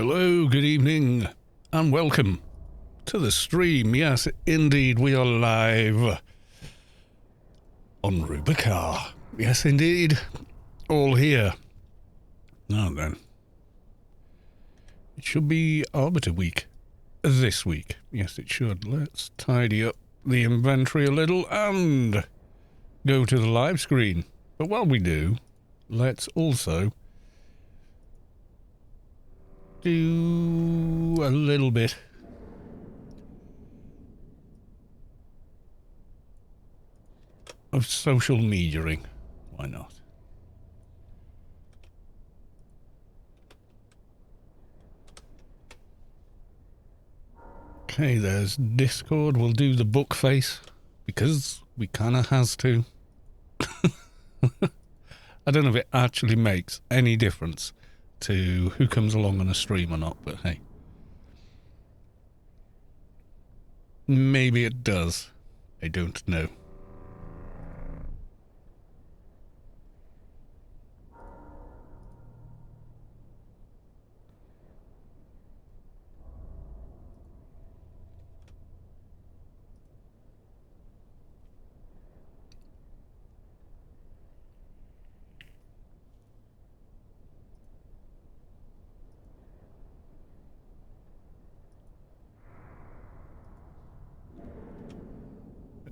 Hello, good evening, and welcome to the stream. Yes, indeed, we are live on Rubicar. Yes, indeed, all here. Now then, it should be Arbiter Week this week. Yes, it should. Let's tidy up the inventory a little and go to the live screen. But while we do, let's also do a little bit of social mediaing. Why not? Okay, there's Discord. We'll do the book face because we kind of has to. I don't know if it actually makes any difference to who comes along on a stream or not, but hey. Maybe it does. I don't know.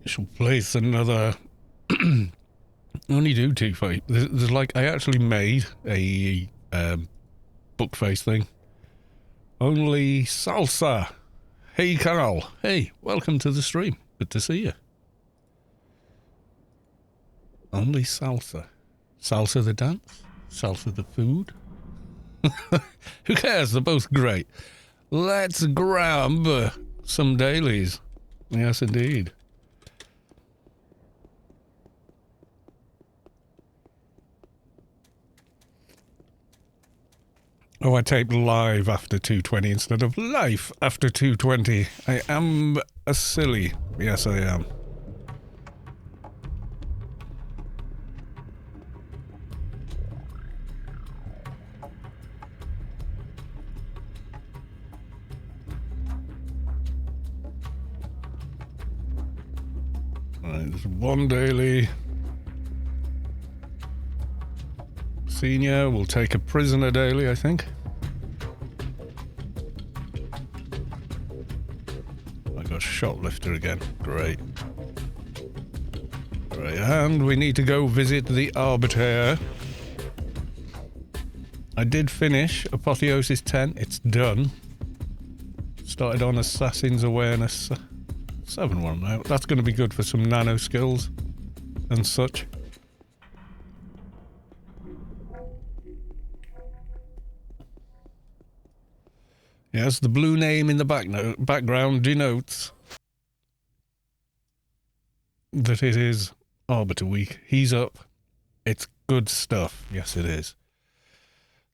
Shall place another. Only do two face. There's like I actually made a book face thing. Only salsa. Hey Carl. Hey, welcome to the stream. Good to see you. Only salsa. Salsa the dance. Salsa the food. Who cares? They're both great. Let's grab some dailies. Yes, indeed. Oh, I taped live after 2:20 instead of life after 2:20. I am a silly. Yes, I am. Right, there's one daily. Senior will take a prisoner daily, I think. I got Shoplifter again. Great. Right, and we need to go visit the Arbiter. I did finish Apotheosis 10. It's done. Started on Assassin's Awareness 7 one now. That's going to be good for some nano skills and such. Yes, the blue name in the background denotes that it is Arbiter Week. He's up. It's good stuff. Yes, it is.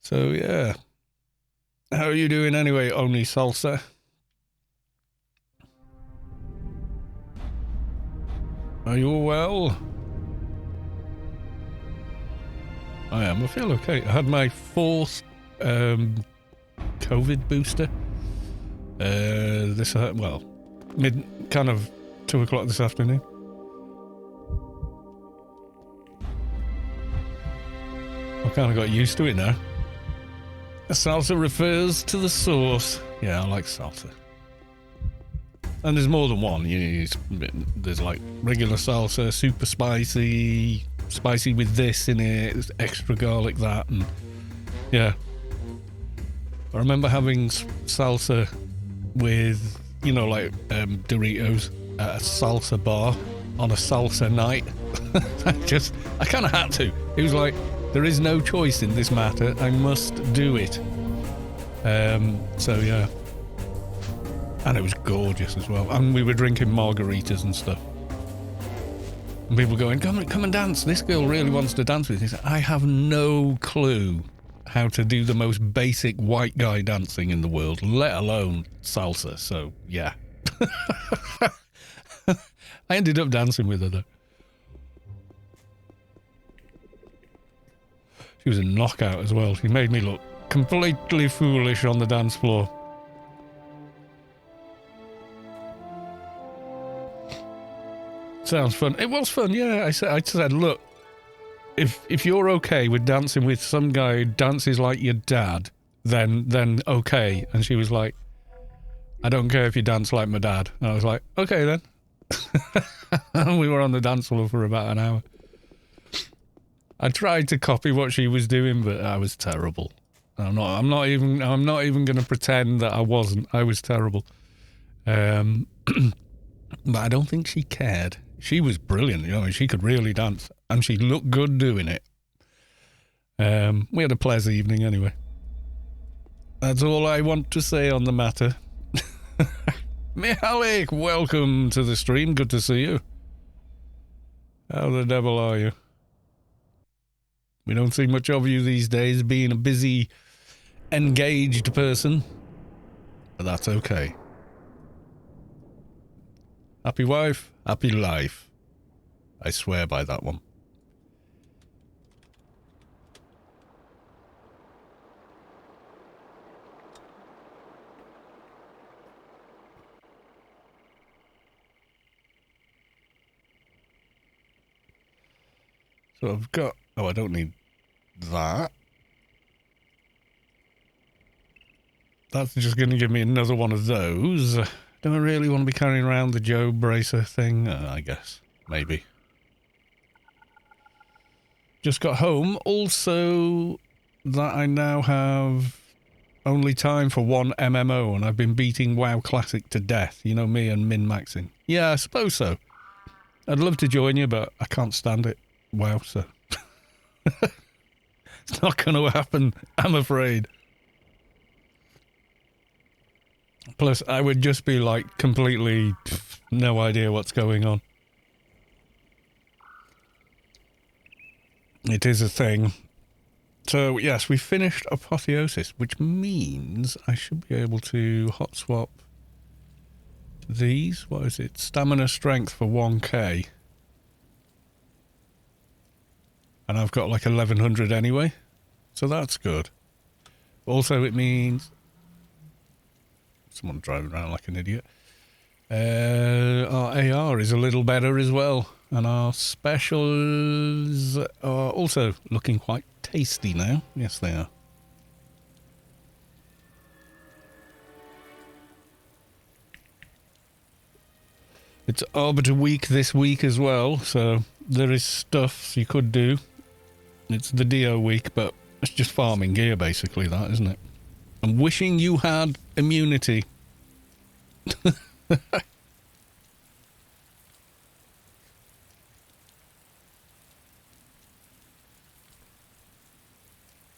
So, yeah. How are you doing anyway, Only Salsa? Are you all well? I am. I feel okay. I had my fourth COVID booster. Kind of 2 o'clock this afternoon. I kind of got used to it now. Salsa refers to the sauce. Yeah, I like salsa. And there's more than one. There's like regular salsa, super spicy with this in it, there's extra garlic that, and yeah. I remember having salsa with, Doritos at a salsa bar on a salsa night. I kind of had to. It was like, there is no choice in this matter. I must do it. So yeah. And it was gorgeous as well. And we were drinking margaritas and stuff. And people going, come and dance. This girl really wants to dance with you. I have no clue how to do the most basic white guy dancing in the world, let alone salsa. So, yeah. I ended up dancing with her, though. She was a knockout as well. She made me look completely foolish on the dance floor. Sounds fun. It was fun, yeah. I said, look, if you're okay with dancing with some guy who dances like your dad, then okay. And she was like, I don't care if you dance like my dad. And I was like, okay then. And we were on the dance floor for about an hour. I tried to copy what she was doing, but I was terrible. I'm not even going to pretend that I wasn't. I was terrible. But I don't think she cared. She was brilliant, you know, she could really dance, and she looked good doing it. We had a pleasant evening anyway. That's all I want to say on the matter. Mihalik, welcome to the stream. Good to see you. How the devil are you? We don't see much of you these days, being a busy, engaged person. But that's okay. Happy wife, happy life. I swear by that one. So I've got... Oh, I don't need that. That's just going to give me another one of those. Don't I really want to be carrying around the Joe Bracer thing? I guess. Maybe. Just got home. Also, that I now have only time for one MMO, and I've been beating WoW Classic to death. You know me and min-maxing. Yeah, I suppose so. I'd love to join you, but I can't stand it. WoW, so... It's not going to happen, I'm afraid. Plus, I would just be like completely no idea what's going on. It is a thing. So, yes, we finished Apotheosis, which means I should be able to hot swap these. What is it? Stamina strength for 1k. And I've got like 1100 anyway. So that's good. Also, it means... Someone driving around like an idiot. Our AR is a little better as well. And our specials are also looking quite tasty now. Yes, they are. It's Arbiter Week this week as well, so there is stuff you could do. It's the Dio week, but it's just farming gear basically, that, isn't it? I'm wishing you had immunity.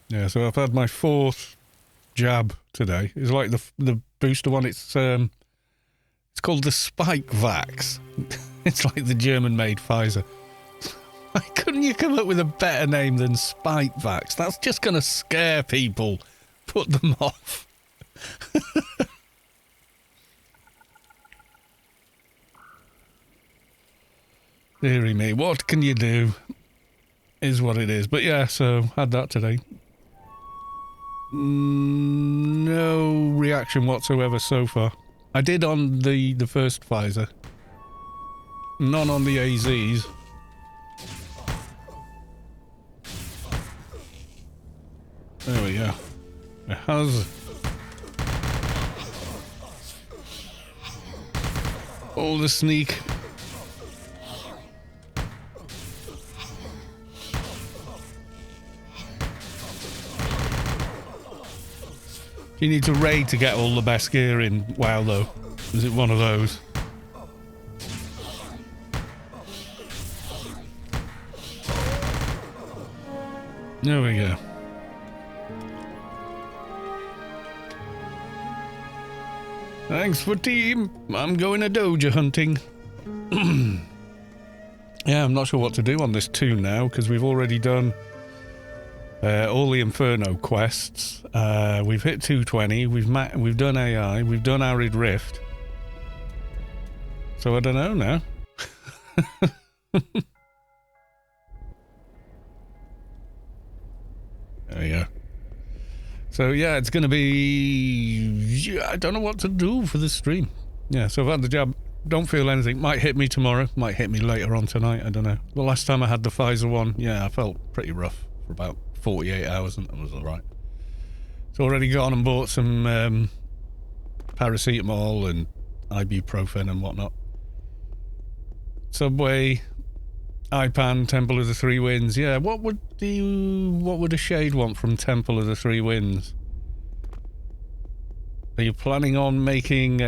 Yeah, so I've had my 4th jab today. It's like the booster one. It's called the Spike Vax. It's like the German-made Pfizer. Why couldn't you come up with a better name than Spike Vax? That's just going to scare people. Put them off. Deary me, what can you do? Is what it is. But yeah, so had that today. No reaction whatsoever so far. I did on the first Pfizer. None on the AZs. There we go. It has... all the sneak. You need to raid to get all the best gear in WoW though. Is it one of those? There we go. Thanks for team. I'm going to Doja hunting. Yeah, I'm not sure what to do on this 2 now, because we've already done all the Inferno quests. We've hit 220. We've done AI. We've done Arid Rift. So I don't know now. There we go. So yeah, it's going to be... Yeah, I don't know what to do for this stream. Yeah, so I've had the jab. Don't feel anything. Might hit me tomorrow. Might hit me later on tonight. I don't know. The last time I had the Pfizer one, yeah, I felt pretty rough for about 48 hours and that was alright. So already gone and bought some paracetamol and ibuprofen and whatnot. Subway, Ipan, Temple of the Three Winds. Yeah, what would a shade want from Temple of the Three Winds? Are you planning on making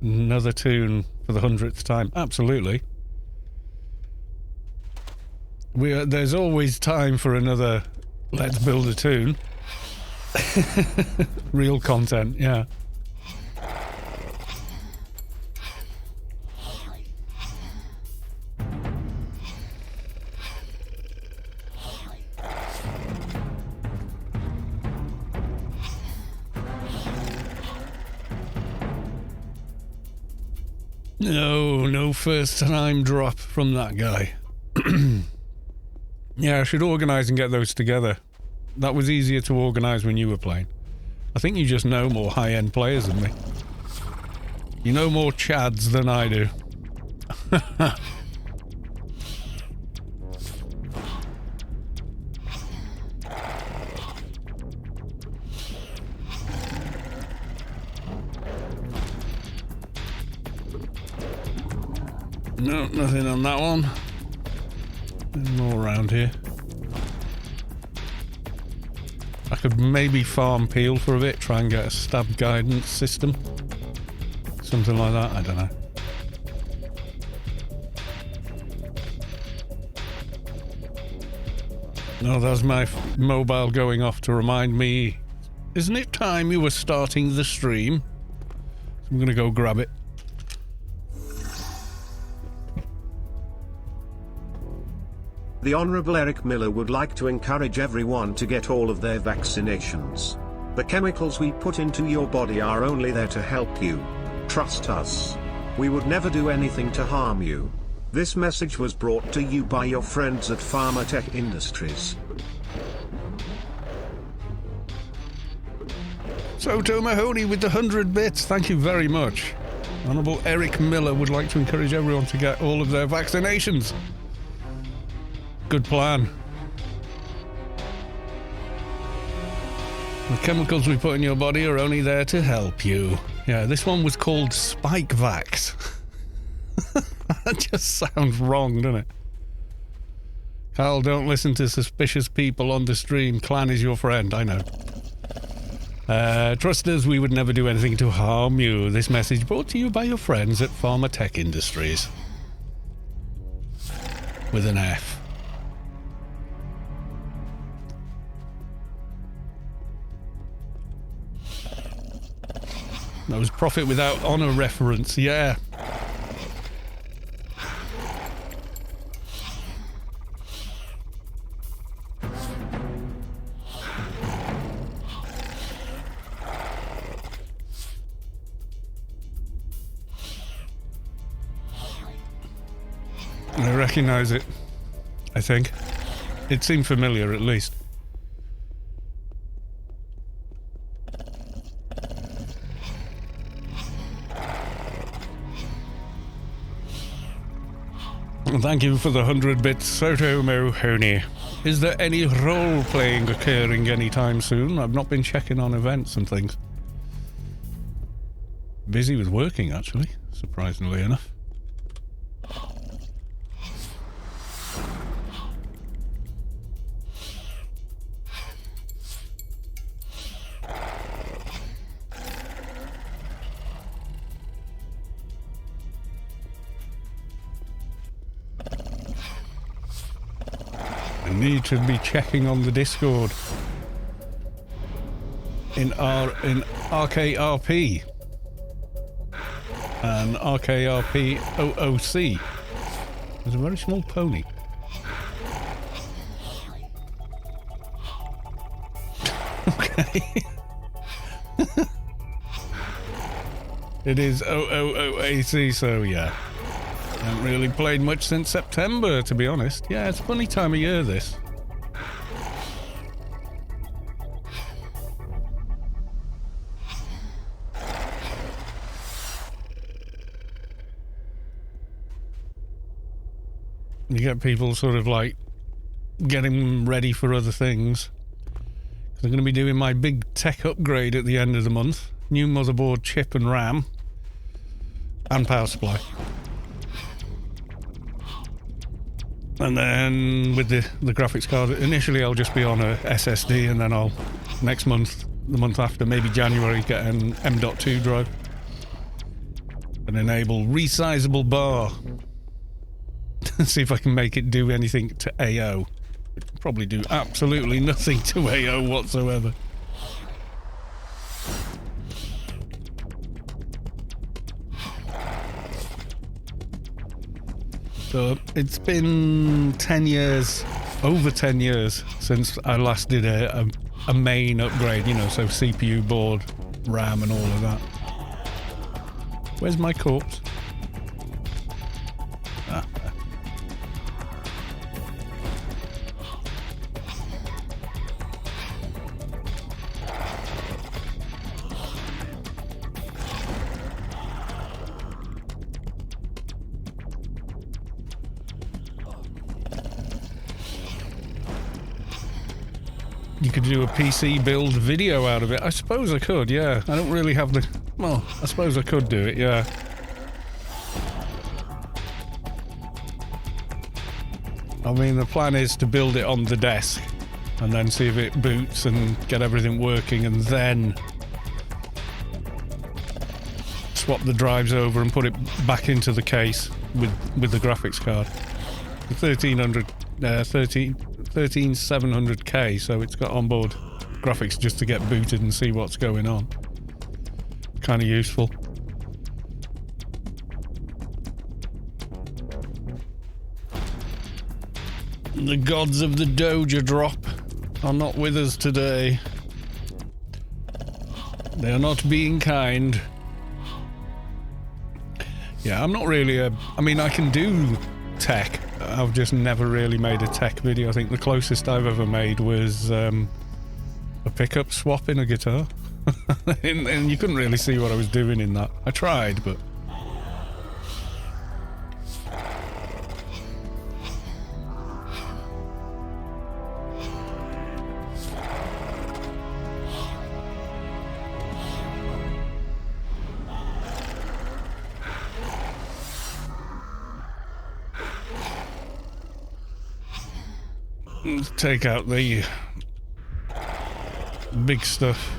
another tune for the 100th time? Absolutely. There's always time for another Let's Build a Tune. Real content, yeah. No first time drop from that guy. Yeah, I should organise and get those together. That was easier to organise when you were playing. I think you just know more high-end players than me. You know more chads than I do. No, nothing on that one. There's more around here. I could maybe farm Peel for a bit, try and get a stab guidance system. Something like that, I don't know. No, that's my mobile going off to remind me. Isn't it time you were starting the stream? I'm gonna go grab it. The Honourable Eric Miller would like to encourage everyone to get all of their vaccinations. The chemicals we put into your body are only there to help you. Trust us. We would never do anything to harm you. This message was brought to you by your friends at Pharmatech Industries. Soto Mahoney with the 100 bits, thank you very much. Honourable Eric Miller would like to encourage everyone to get all of their vaccinations. Good plan. The chemicals we put in your body are only there to help you. Yeah, this one was called Spike Vax. That just sounds wrong, doesn't it? Carl, don't listen to suspicious people on the stream. Clan is your friend, I know. Trust us, we would never do anything to harm you. This message brought to you by your friends at Pharmatech Industries. With an F. That was Profit Without Honor reference, yeah. I recognise it, I think. It seemed familiar, at least. Thank you for the 100 bits, Soto Mahoney. Is there any role-playing occurring anytime soon? I've not been checking on events and things. Busy with working, actually, surprisingly enough. Need to be checking on the Discord in RKRP and RKRP OOC. There's a very small pony. Okay. It is OOOAC, so yeah. Haven't really played much since September, to be honest. Yeah, it's a funny time of year, this. You get people sort of like getting ready for other things. I'm going to be doing my big tech upgrade at the end of the month. New motherboard, chip and RAM. And power supply. And then with the graphics card, initially I'll just be on a SSD, and then I'll, next month, the month after, maybe January, get an M.2 drive. And enable resizable bar. See if I can make it do anything to AO. It'll probably do absolutely nothing to AO whatsoever. So it's been 10 years, over 10 years, since I last did a main upgrade, you know, so CPU, board, RAM and all of that. Where's my corpse? Ah. You could do a PC build video out of it. I suppose I could, yeah. I don't really have the... Well, I suppose I could do it, yeah. I mean, the plan is to build it on the desk and then see if it boots and get everything working, and then swap the drives over and put it back into the case with the graphics card. The 13700K, so it's got onboard graphics just to get booted and see what's going on. Kind of useful. The gods of the Doja drop are not with us today. They are not being kind. Yeah, I'm not really I mean, I can do tech. I've just never really made a tech video. I think the closest I've ever made was a pickup swap in a guitar. and you couldn't really see what I was doing in that. I tried, but... Let's take out the big stuff.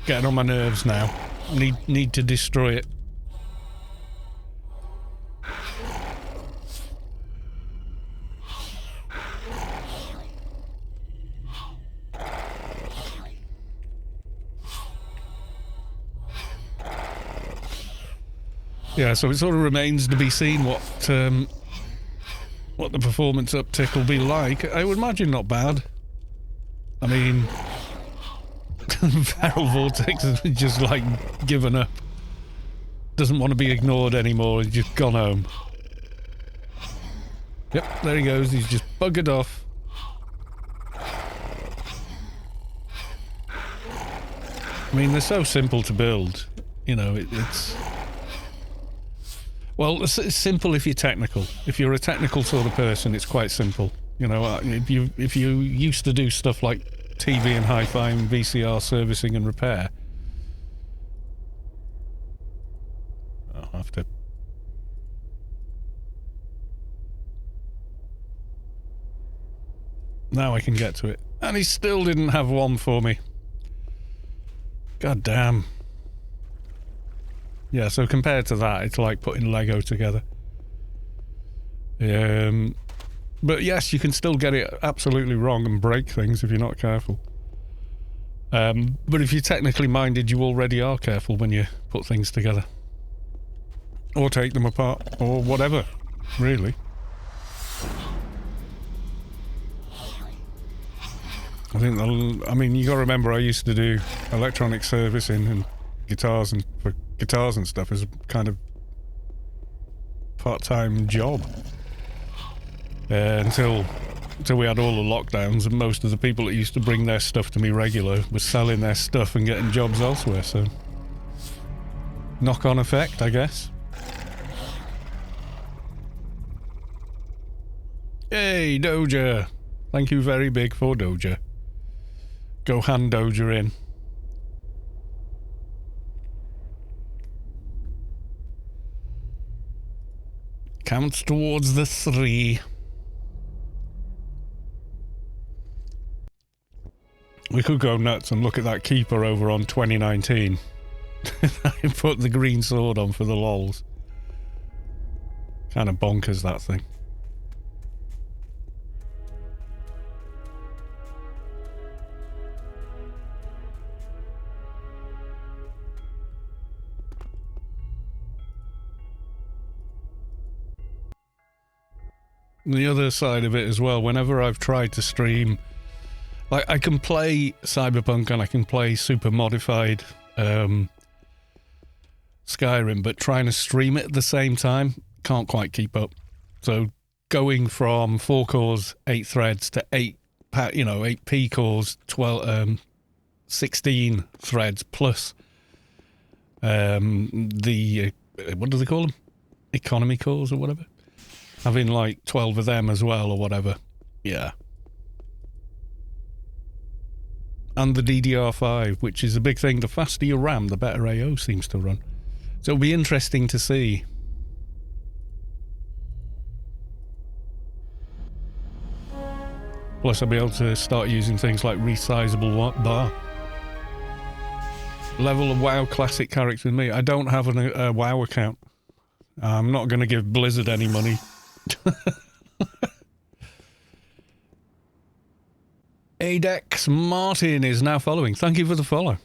Getting on my nerves now. Need to destroy it. Yeah, so it sort of remains to be seen what the performance uptick will be like. I would imagine not bad. I mean, Feral Vortex has just like given up. Doesn't want to be ignored anymore. He's just gone home. Yep, there he goes. He's just buggered off. I mean, they're so simple to build. You know, it's... Well, it's simple if you're technical. If you're a technical sort of person, it's quite simple. You know, if you used to do stuff like TV and hi-fi and VCR servicing and repair. I'll have to... Now I can get to it. And he still didn't have one for me. God damn. Yeah, so compared to that, it's like putting Lego together. But yes, you can still get it absolutely wrong and break things if you're not careful. But if you're technically minded, you already are careful when you put things together. Or take them apart, or whatever, really. I mean, you gotta remember I used to do electronic servicing and guitars and for guitars and stuff as a kind of part-time job. Until we had all the lockdowns, and most of the people that used to bring their stuff to me regular were selling their stuff and getting jobs elsewhere, so... knock-on effect, I guess. Hey, Doja! Thank you very big for Doja. Go hand Doja in. Counts towards the 3. We could go nuts and look at that keeper over on 2019. I put the green sword on for the lols. Kind of bonkers, that thing. The other side of it as well, whenever I've tried to stream, like I can play Cyberpunk and I can play super modified Skyrim, but trying to stream it at the same time, can't quite keep up. So going from 4 cores, 8 threads to 8 P cores, 16 threads plus the what do they call them? Economy cores or whatever. Having like 12 of them as well or whatever. Yeah. And the DDR5, which is a big thing. The faster your RAM, the better AO seems to run. So it'll be interesting to see. Plus I'll be able to start using things like resizable bar. Level of WoW Classic character with me. I don't have a WoW account. I'm not going to give Blizzard any money. Adex Martin is now following. Thank you for the follow.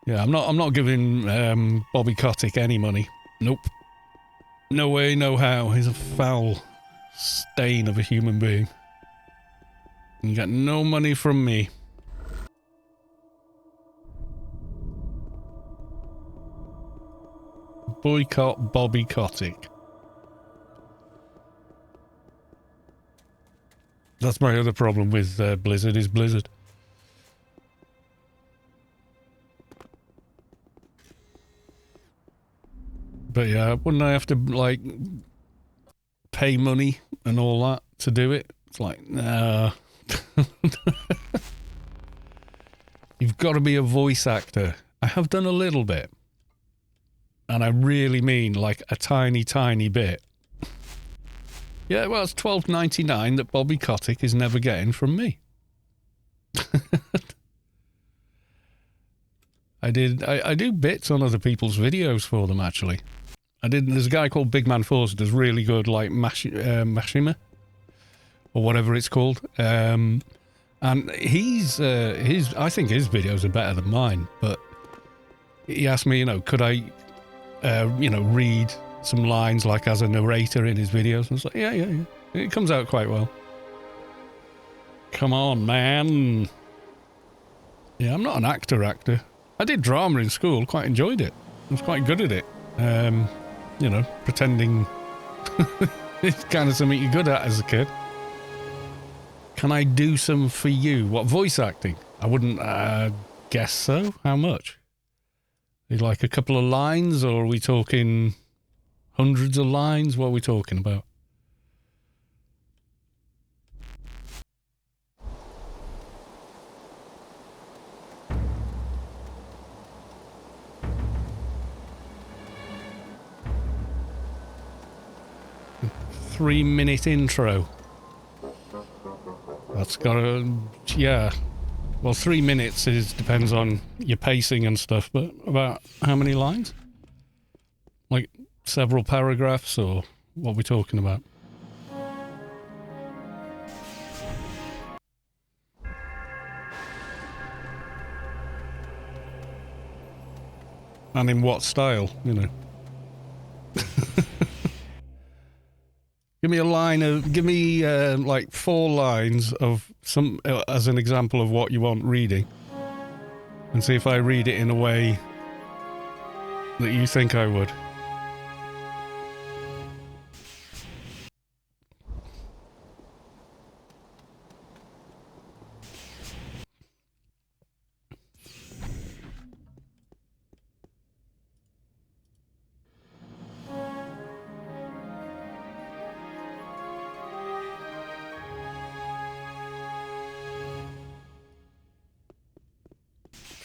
Yeah, I'm not giving Bobby Kotick any money. Nope. No way, no how. He's a foul stain of a human being. You got no money from me. Boycott Bobby Kotick. That's my other problem with Blizzard is Blizzard. But yeah, wouldn't I have to like pay money and all that to do it? It's like, nah. You've got to be a voice actor. I have done a little bit. And I really mean like a tiny, tiny bit. Yeah, well, it's $12.99 that Bobby Kotick is never getting from me. I do bits on other people's videos for them, actually. There's a guy called Big Man Force who does really good, like, Mashima, or whatever it's called. And I think his videos are better than mine, but he asked me, could I, read some lines, like, as a narrator in his videos. And I was like, yeah. It comes out quite well. Come on, man. Yeah, I'm not an actor. I did drama in school, quite enjoyed it. I was quite good at it. Pretending it's kind of something you're good at as a kid. Can I do some for you? What, voice acting? I wouldn't guess so. How much? Is like a couple of lines, or are we talking hundreds of lines? What are we talking about? Three-minute intro. That's got a... yeah. Well, 3 minutes depends on your pacing and stuff, but about how many lines? Like several paragraphs, or what are we talking about? And in what style, Give me like 4 lines of some, as an example of what you want reading. And see if I read it in a way that you think I would.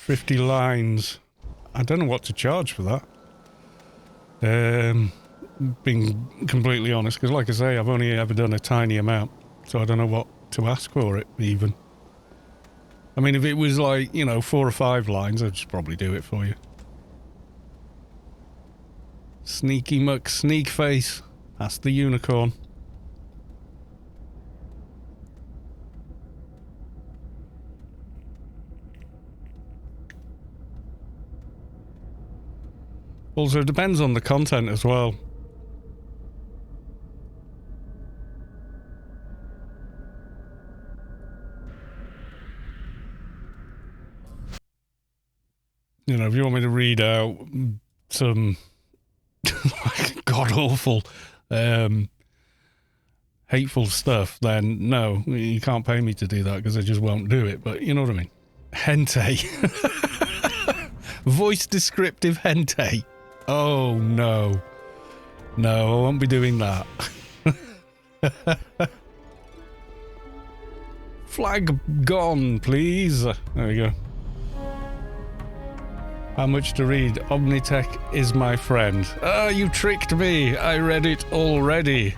50 lines. I don't know what to charge for that. Being completely honest, because like I say, I've only ever done a tiny amount, so I don't know what to ask for it, even. I mean, if it was like, you know, 4 or 5 lines, I'd just probably do it for you. Sneaky muck, sneak face. That's the unicorn. Also, it depends on the content as well. You know, if you want me to read out some like god-awful, hateful stuff, then no, you can't pay me to do that because I just won't do it. But you know what I mean? Hentai. Voice descriptive hentai. Oh, no. No, I won't be doing that. Flag gone, please. There we go. How much to read? Omnitech is my friend. Ah, you tricked me. I read it already.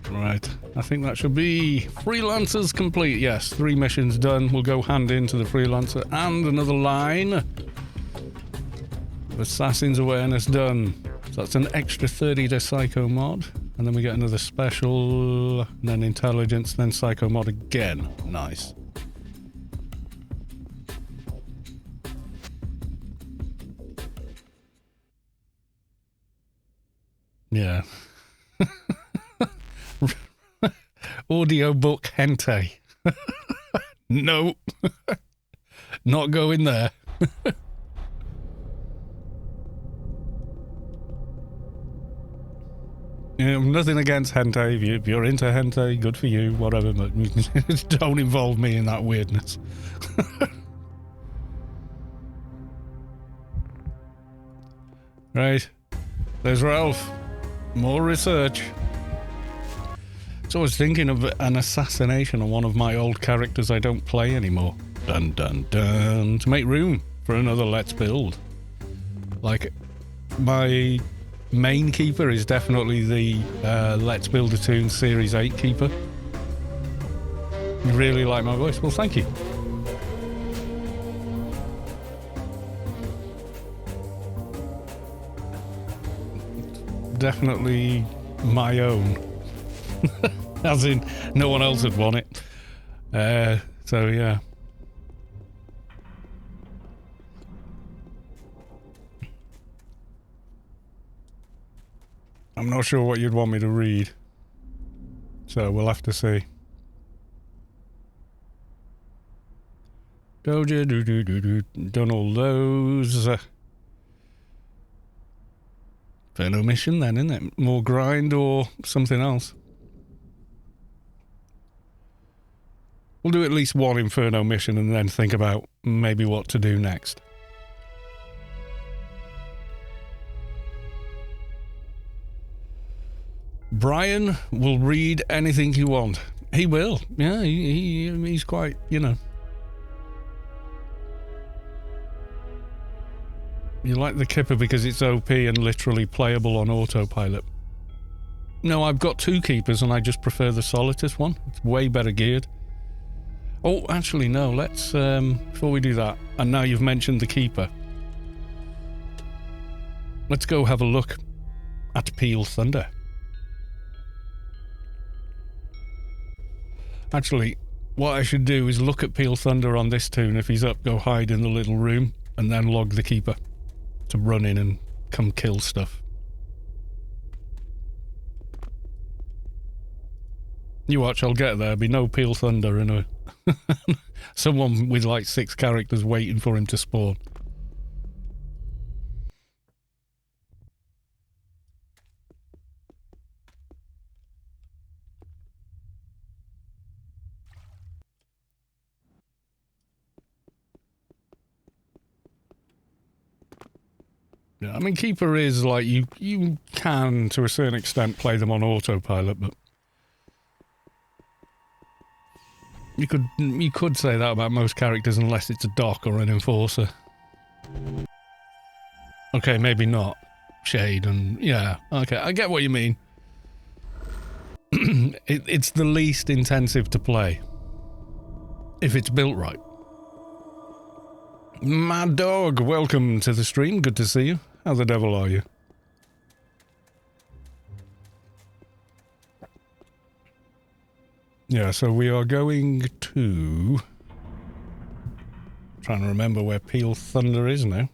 Right, I think that should be freelancers complete. Yes, 3 missions done. We'll go hand into the freelancer and another line of Assassin's Awareness done. So that's an extra 30 to Psycho mod, and then we get another special, and then Intelligence, then Psycho mod again. Nice. Yeah. Audiobook hentai. No. Not going there. You know, nothing against hentai. If you're into hentai, good for you, whatever, but don't involve me in that weirdness. Right. There's Ralph. More research. So I was thinking of an assassination on one of my old characters I don't play anymore. Dun dun dun. To make room for another Let's Build. Like, my main keeper is definitely the Let's Build a Toon Series 8 keeper. You really like my voice? Well, thank you. Definitely my own. As in, no one else had won it. So, yeah. I'm not sure what you'd want me to read. So, we'll have to see. Doja, done all those. Inferno mission then, isn't it? More grind or something else? We'll do at least one Inferno mission and then think about maybe what to do next. Brian will read anything you want. He will. Yeah, he's quite, you know. You like the Kipper because it's OP and literally playable on autopilot. No, I've got 2 keepers and I just prefer the Solitus one. It's way better geared. Oh, actually, no, let's, before we do that, and now you've mentioned the Keeper, let's go have a look at Peel Thunder. Actually, what I should do is look at Peel Thunder on this toon. If he's up, go hide in the little room, and then log the Keeper to run in and come kill stuff. You watch, I'll get there. There'll be no Peel Thunder in a... someone with like 6 characters waiting for him to spawn. Yeah, I mean, Keeper is like you can to a certain extent play them on autopilot, but you could say that about most characters unless it's a doc or an enforcer. Okay, maybe not Shade and yeah. Okay, I get what you mean. It's the least intensive to play if it's built right. Mad Dog, welcome to the stream. Good to see you. How the devil are you? Yeah, so we are going to... Trying to remember where Peel Thunder is now.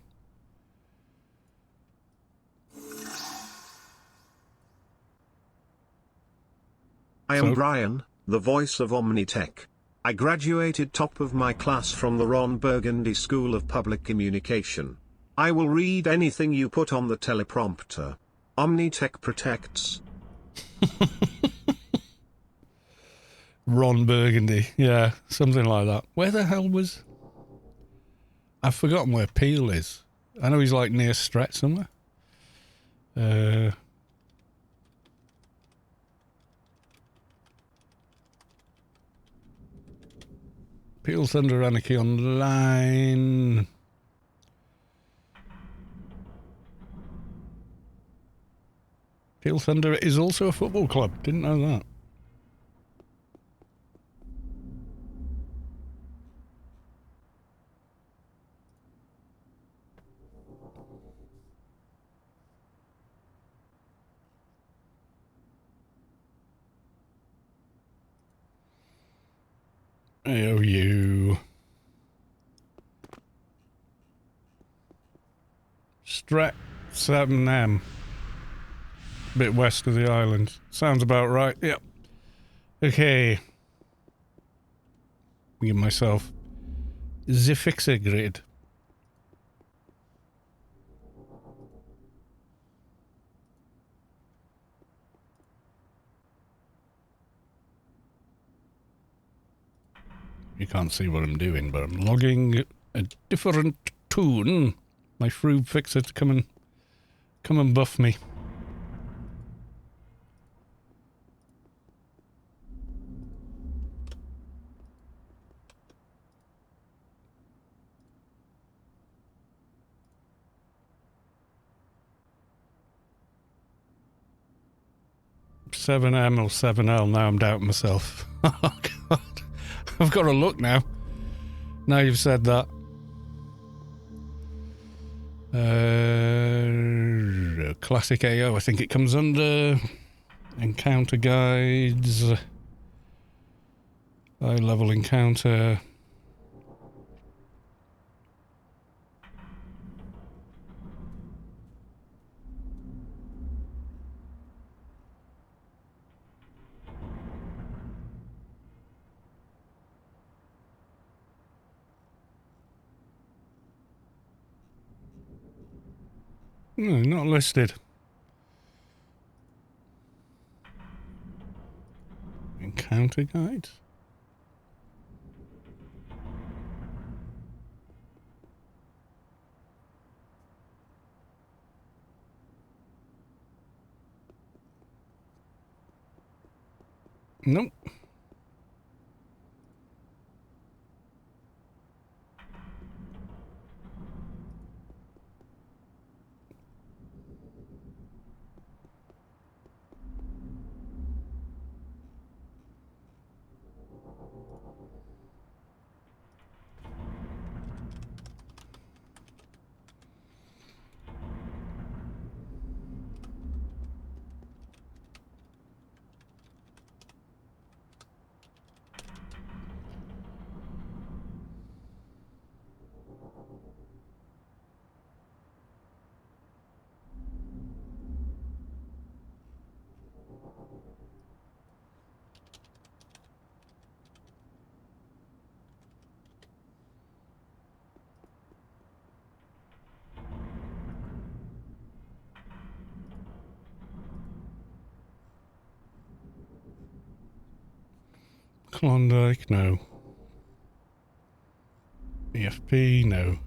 I am Brian, the voice of Omnitech. I graduated top of my class from the Ron Burgundy School of Public Communication. I will read anything you put on the teleprompter. Omnitech protects. Ron Burgundy, yeah, something like that. Where the hell was... I've forgotten where Peel is. I know he's like near Stret somewhere. Peel Thunder Anarchy Online. Peel Thunder is also a football club. Didn't know that. Oh, you. Strat 7M. Bit west of the island. Sounds about right. Yep. Okay. Give myself the fixer grid. You can't see what I'm doing, but I'm logging a different tune. My Froob fixer to come and buff me. $7M or $7L, now I'm doubting myself. Oh god. I've got to look now. Now you've said that. Classic AO, I think it comes under encounter guides. High level encounter. No, not listed. Encounter guides? Nope. Klondike, no. EFP, no.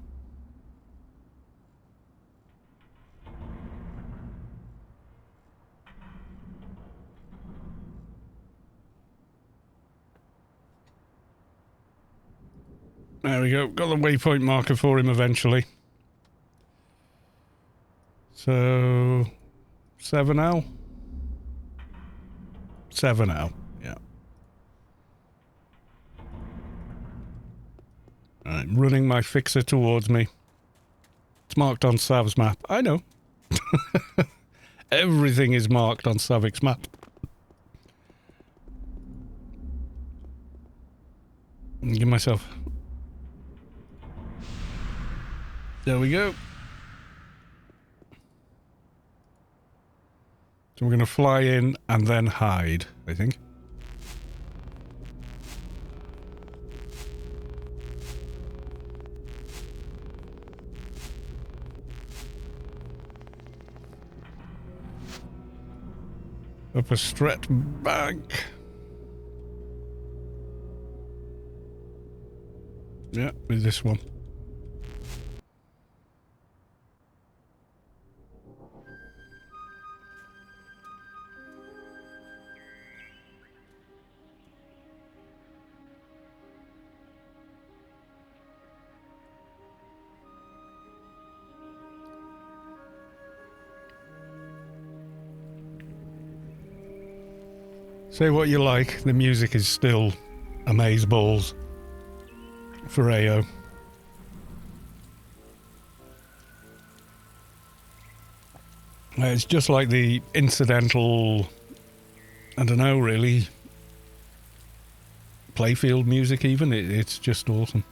There we go. Got the waypoint marker for him eventually. So 7L? 7L, yeah. I'm running my fixer towards me. It's marked on Sav's map. I know. Everything is marked on Savik's map. Give myself... There we go. So we're going to fly in and then hide, I think. Up a straight bank. Yeah, with this one. Say what you like, the music is still amazeballs for AO. It's just like the incidental, I don't know really, playfield music even, it's just awesome.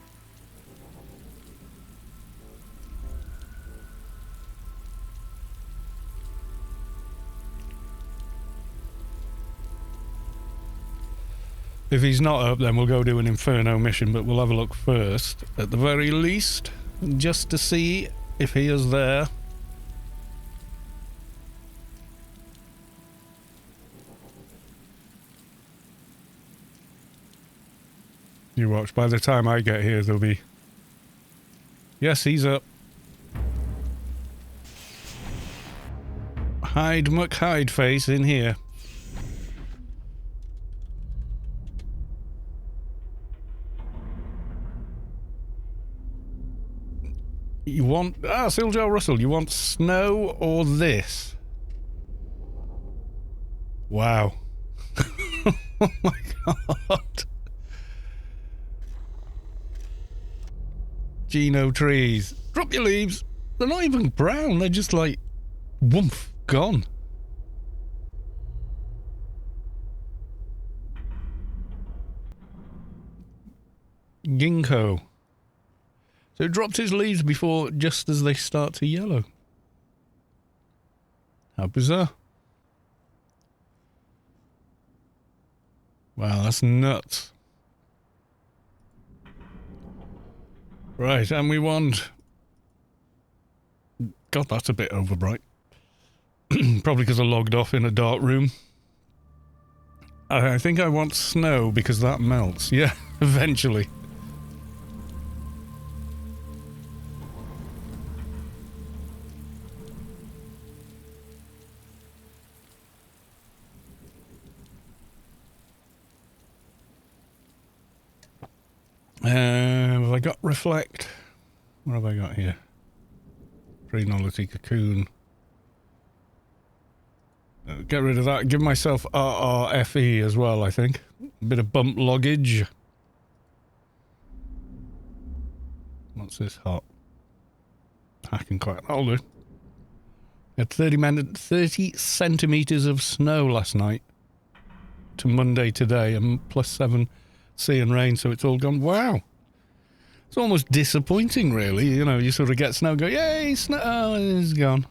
If he's not up, then we'll go do an Inferno mission, but we'll have a look first, at the very least, just to see if he is there. You watch, by the time I get here, there'll be... Yes, he's up. Hide McHideface in here. You want... Siljo Russell, you want snow or this? Wow. Oh my god. Geno trees. Drop your leaves. They're not even brown, they're just like... woomph, gone. Ginkgo. So it dropped his leaves before, just as they start to yellow. How bizarre. Wow, that's nuts. Right, and we want... God, that's a bit overbright. Probably because I logged off in a dark room. I think I want snow because that melts. Yeah, eventually. Have I got reflect? What have I got here? Phrenology cocoon. Get rid of that. Give myself RRFE as well, I think. A bit of bump loggage. What's this hot? Hacking quite. I'll do. Had 30 centimetres of snow last night. To Monday today, and +7 sea and rain, so it's all gone. Wow. It's almost disappointing, really. You know, you sort of get snow, go, yay, snow, oh, it's gone.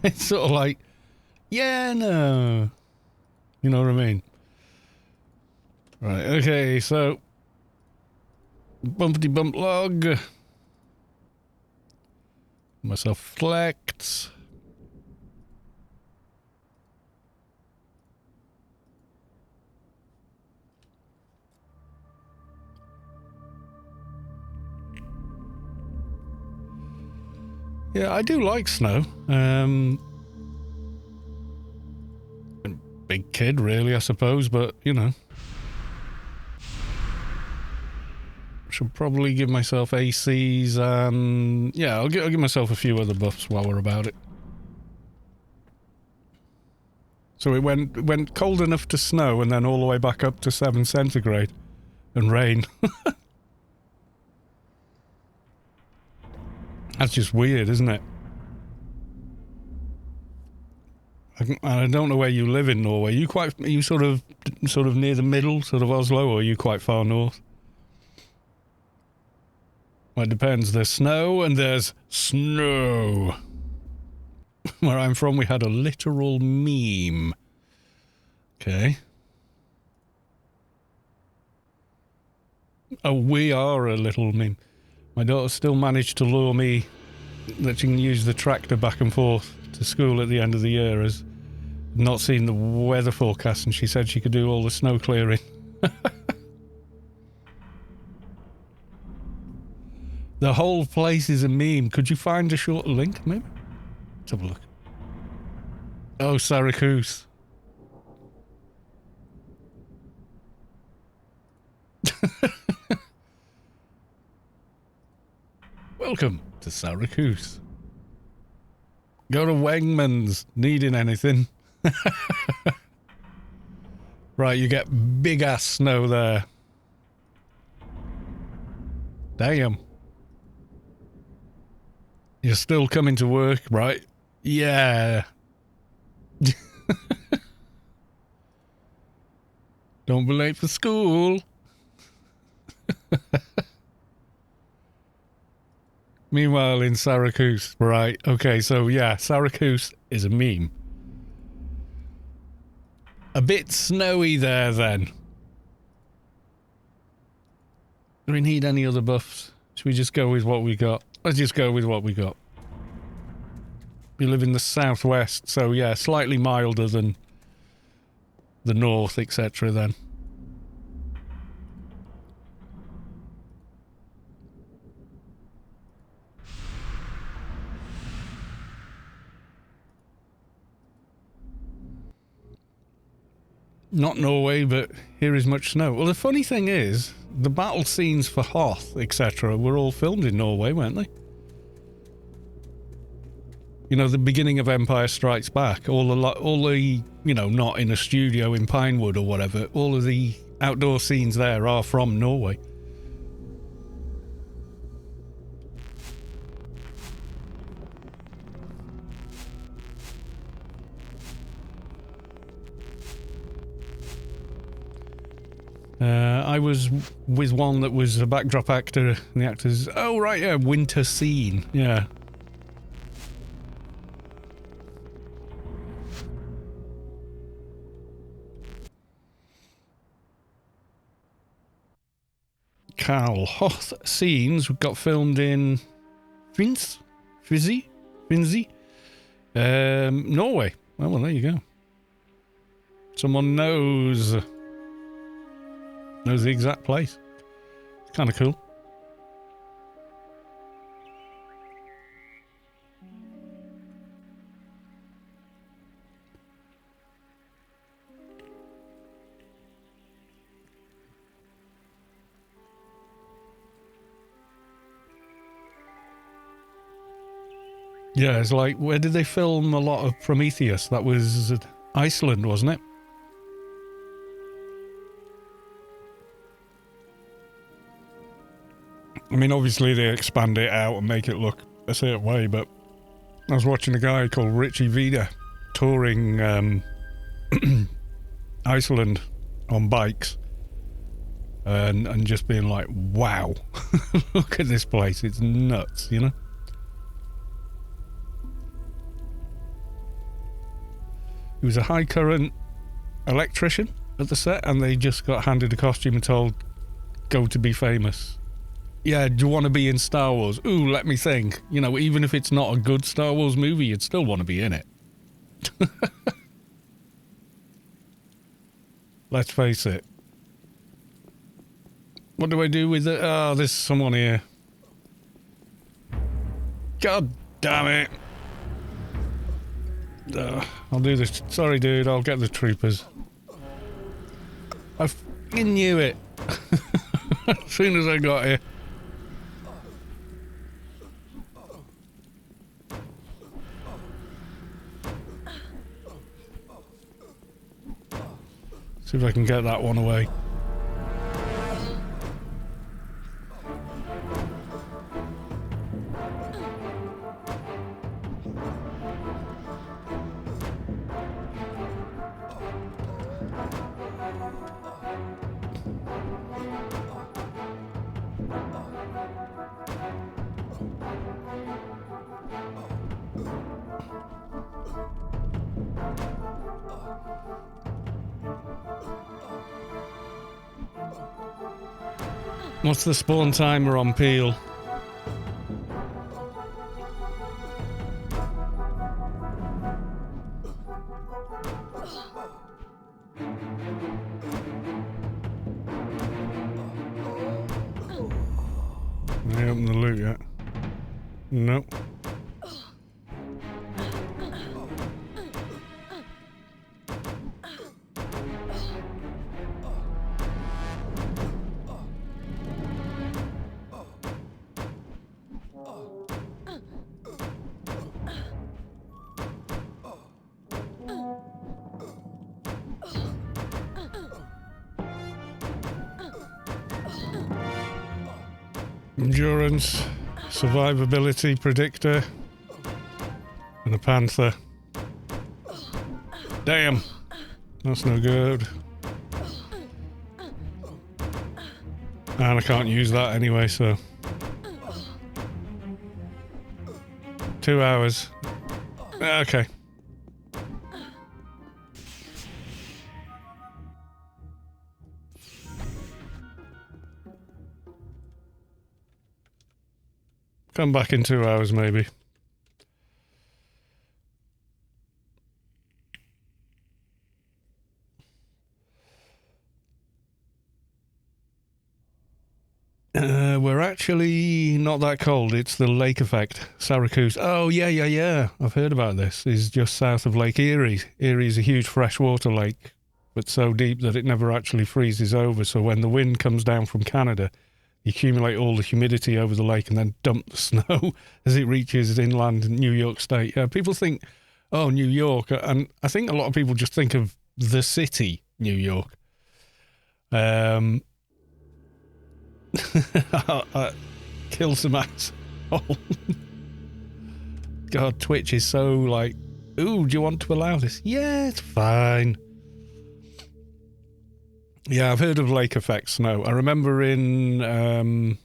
It's sort of like, yeah, no. You know what I mean? Right, okay, so bumpity bump log. Myself flex. Yeah, I do like snow. Big kid, really, I suppose, but, you know. Should probably give myself ACs and... Yeah, I'll give myself a few other buffs while we're about it. So it went cold enough to snow and then all the way back up to 7 centigrade. And rain. That's just weird, isn't it? I don't know where you live in Norway. Are you sort of near the middle, sort of Oslo, or are you quite far north? Well, it depends. There's snow and there's snow. Where I'm from, we had a literal meme. Okay. Oh, we are a little meme. My daughter still managed to lure me that she can use the tractor back and forth to school at the end of the year, as not seen the weather forecast, and she said she could do all the snow clearing. The whole place is a meme. Could you find a short link, maybe? Let's have a look. Oh, Syracuse. Welcome to Syracuse. Go to Wegmans, needing anything. Right, you get big ass snow there. Damn. You're still coming to work, right? Yeah. Don't be late for school. Meanwhile, in Syracuse, right? Okay, so yeah, Syracuse is a meme. A bit snowy there, then. Do we need any other buffs? Should we just go with what we got? Let's just go with what we got. We live in the southwest, so yeah, slightly milder than the north, etc. then. Not Norway, but here is much snow. Well, the funny thing is, the battle scenes for Hoth, etc. were all filmed in Norway, weren't they? You know, the beginning of Empire Strikes Back, all the, you know, not in a studio in Pinewood or whatever, all of the outdoor scenes there are from Norway. I was with one that was a backdrop actor, and the actors... Oh, right, yeah, winter scene, yeah. Carl Hoth scenes got filmed in Finzi, Norway. Oh, well, there you go. Someone knows the exact place. It's kind of cool. Yeah, it's like, where did they film a lot of Prometheus? That was Iceland, wasn't it? I mean, obviously they expand it out and make it look a certain way, but I was watching a guy called Richie Vida touring Iceland on bikes and just being like, wow, look at this place, it's nuts, you know? He was a high current electrician at the set, and they just got handed a costume and told, go to be famous. Yeah, do you want to be in Star Wars? Ooh, let me think. You know, even if it's not a good Star Wars movie, you'd still want to be in it. Let's face it. What do I do with it? Oh, there's someone here. God damn it. I'll do this. Sorry, dude, I'll get the troopers. I fucking knew it. as soon as I got here. See if I can get that one away. What's the spawn timer on Peel? I haven't opened the loot yet. Nope. Endurance, survivability predictor, and a panther. Damn, that's no good. And I can't use that anyway, so 2 hours. Okay. Come back in 2 hours, maybe. We're actually not that cold. It's the lake effect. Syracuse. Oh, yeah. I've heard about this. It's just south of Lake Erie. Erie is a huge freshwater lake, but so deep that it never actually freezes over. So when the wind comes down from Canada, you accumulate all the humidity over the lake and then dump the snow as it reaches inland New York State. Yeah, people think, oh, New York. And I think a lot of people just think of the city, New York. Kill some asshole. God, Twitch is so like, ooh, do you want to allow this? Yeah, it's fine. Yeah, I've heard of lake effect snow. I remember in,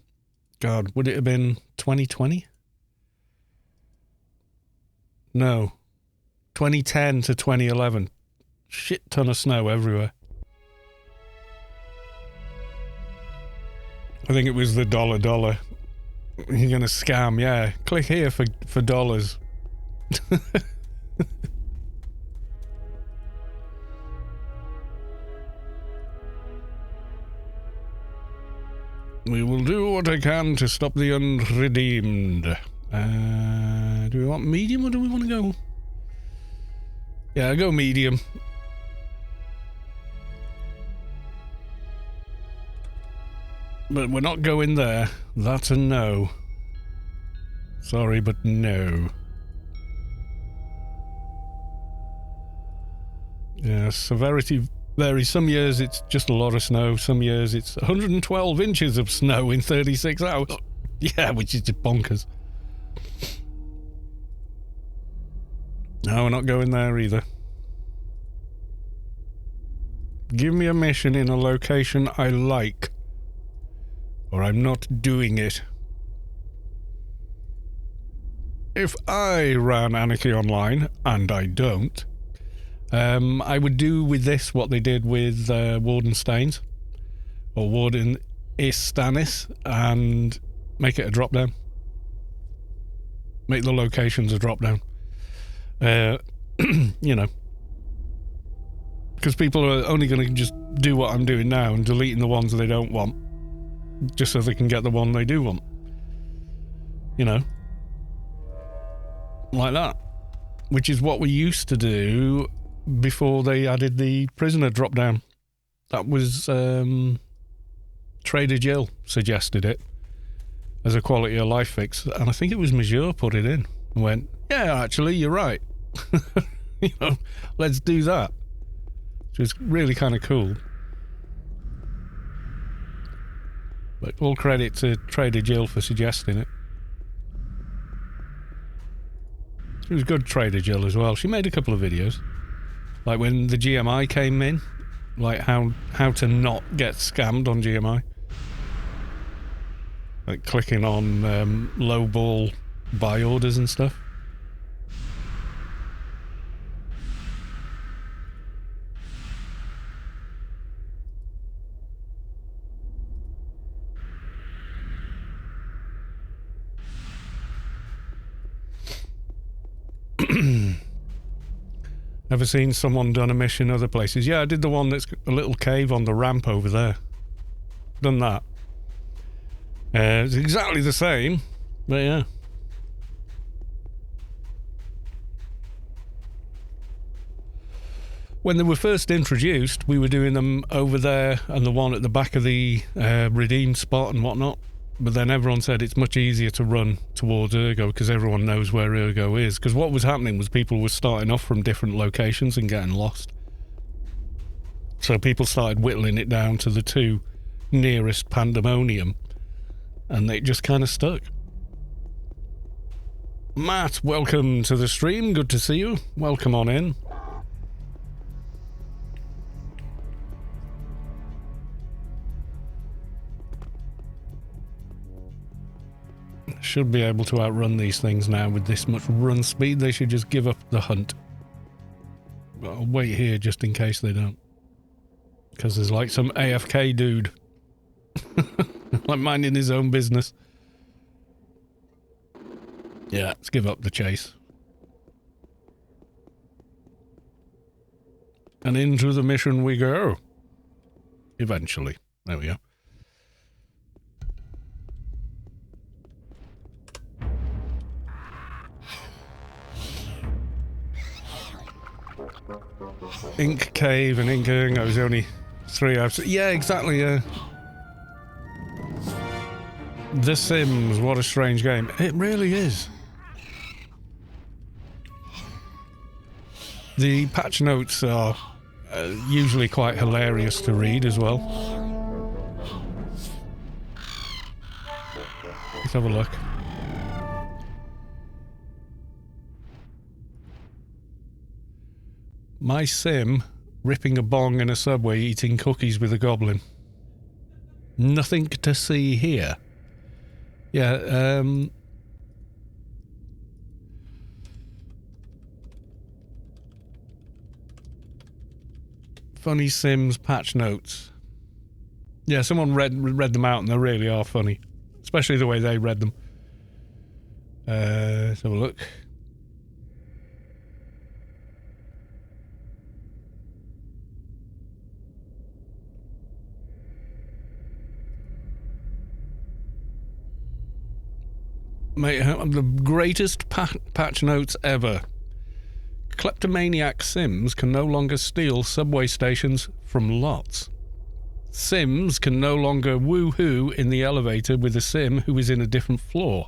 God, would it have been 2020? No. 2010 to 2011. Shit ton of snow everywhere. I think it was the $. You're going to scam, yeah. Click here for dollars. We will do what I can to stop the unredeemed. Do we want medium or do we want to go? Yeah, go medium. But we're not going there. That's a no. Sorry, but no. Yeah, severity varies. Some years it's just a lot of snow. Some years it's 112 inches of snow in 36 hours. Yeah, which is just bonkers. No, we're not going there either. Give me a mission in a location I like, or I'm not doing it. If I ran Anarchy Online, and I don't, I would do with this what they did with Warden Staines, or Warden Istanis, and make it a drop-down. Make the locations a drop-down. You know. Because people are only going to just do what I'm doing now and deleting the ones they don't want, just so they can get the one they do want. You know? Like that. Which is what we used to do before they added the prisoner drop down. That was Trader Jill suggested it as a quality of life fix, and I think it was Major put it in and went, yeah, actually, you're right. You know, let's do that. Which was really kind of cool. But all credit to Trader Jill for suggesting it. She was good, Trader Jill, as well. She made a couple of videos. Like when the GMI came in, like how to not get scammed on GMI. Like clicking on lowball buy orders and stuff. Ever seen someone done a mission other places? Yeah, I did the one that's a little cave on the ramp over there. Done that. It's exactly the same, but yeah. When they were first introduced, we were doing them over there and the one at the back of the redeemed spot and whatnot. But then everyone said it's much easier to run towards Ergo because everyone knows where Ergo is. Because what was happening was people were starting off from different locations and getting lost. So people started whittling it down to the two nearest Pandemonium. And they just kind of stuck. Matt, welcome to the stream. Good to see you. Welcome on in. Should be able to outrun these things now with this much run speed. They should just give up the hunt. But I'll wait here just in case they don't. Because there's like some AFK dude. Like minding his own business. Yeah, let's give up the chase. And into the mission we go. Eventually. There we go. Ink Cave and Inking. I was only 3 hours. Yeah, exactly, yeah. The Sims, what a strange game. It really is. The patch notes are usually quite hilarious to read as well. Let's have a look. My sim ripping a bong in a subway eating cookies with a goblin. Nothing to see here. Yeah, Funny Sims patch notes. Yeah, someone read them out and they really are funny. Especially the way they read them. Let's have a look. Mate, the greatest patch notes ever. Kleptomaniac Sims can no longer steal subway stations from lots. Sims can no longer woohoo in the elevator with a sim who is in a different floor.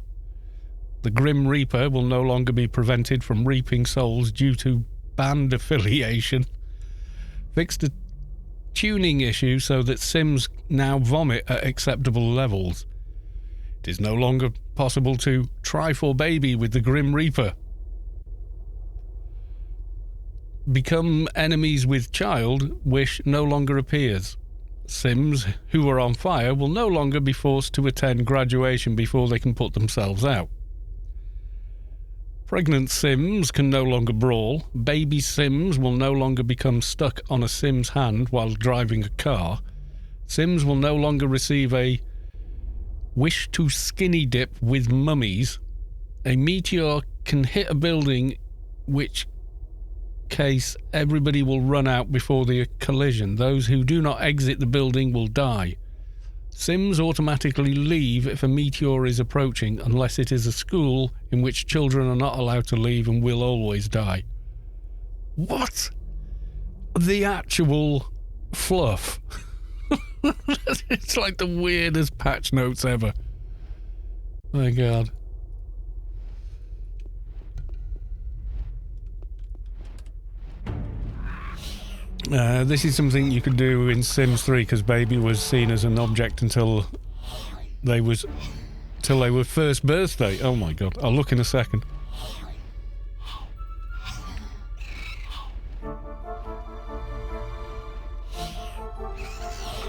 The Grim Reaper will no longer be prevented from reaping souls due to band affiliation. Fixed a tuning issue so that Sims now vomit at acceptable levels. It is no longer possible to try for baby with the Grim Reaper. Become enemies with child wish no longer appears. Sims who are on fire will no longer be forced to attend graduation before they can put themselves out. Pregnant Sims can no longer brawl. Baby Sims will no longer become stuck on a Sim's hand while driving a car. Sims will no longer receive a wish to skinny dip with mummies. A meteor can hit a building, which case everybody will run out before the collision. Those who do not exit the building will die. Sims automatically leave if a meteor is approaching, unless it is a school in which children are not allowed to leave and will always die. What? The actual fluff. It's like the weirdest patch notes ever. My God. This is something you could do in Sims 3 because baby was seen as an object until they were first birthday. Oh my God. I'll look in a second.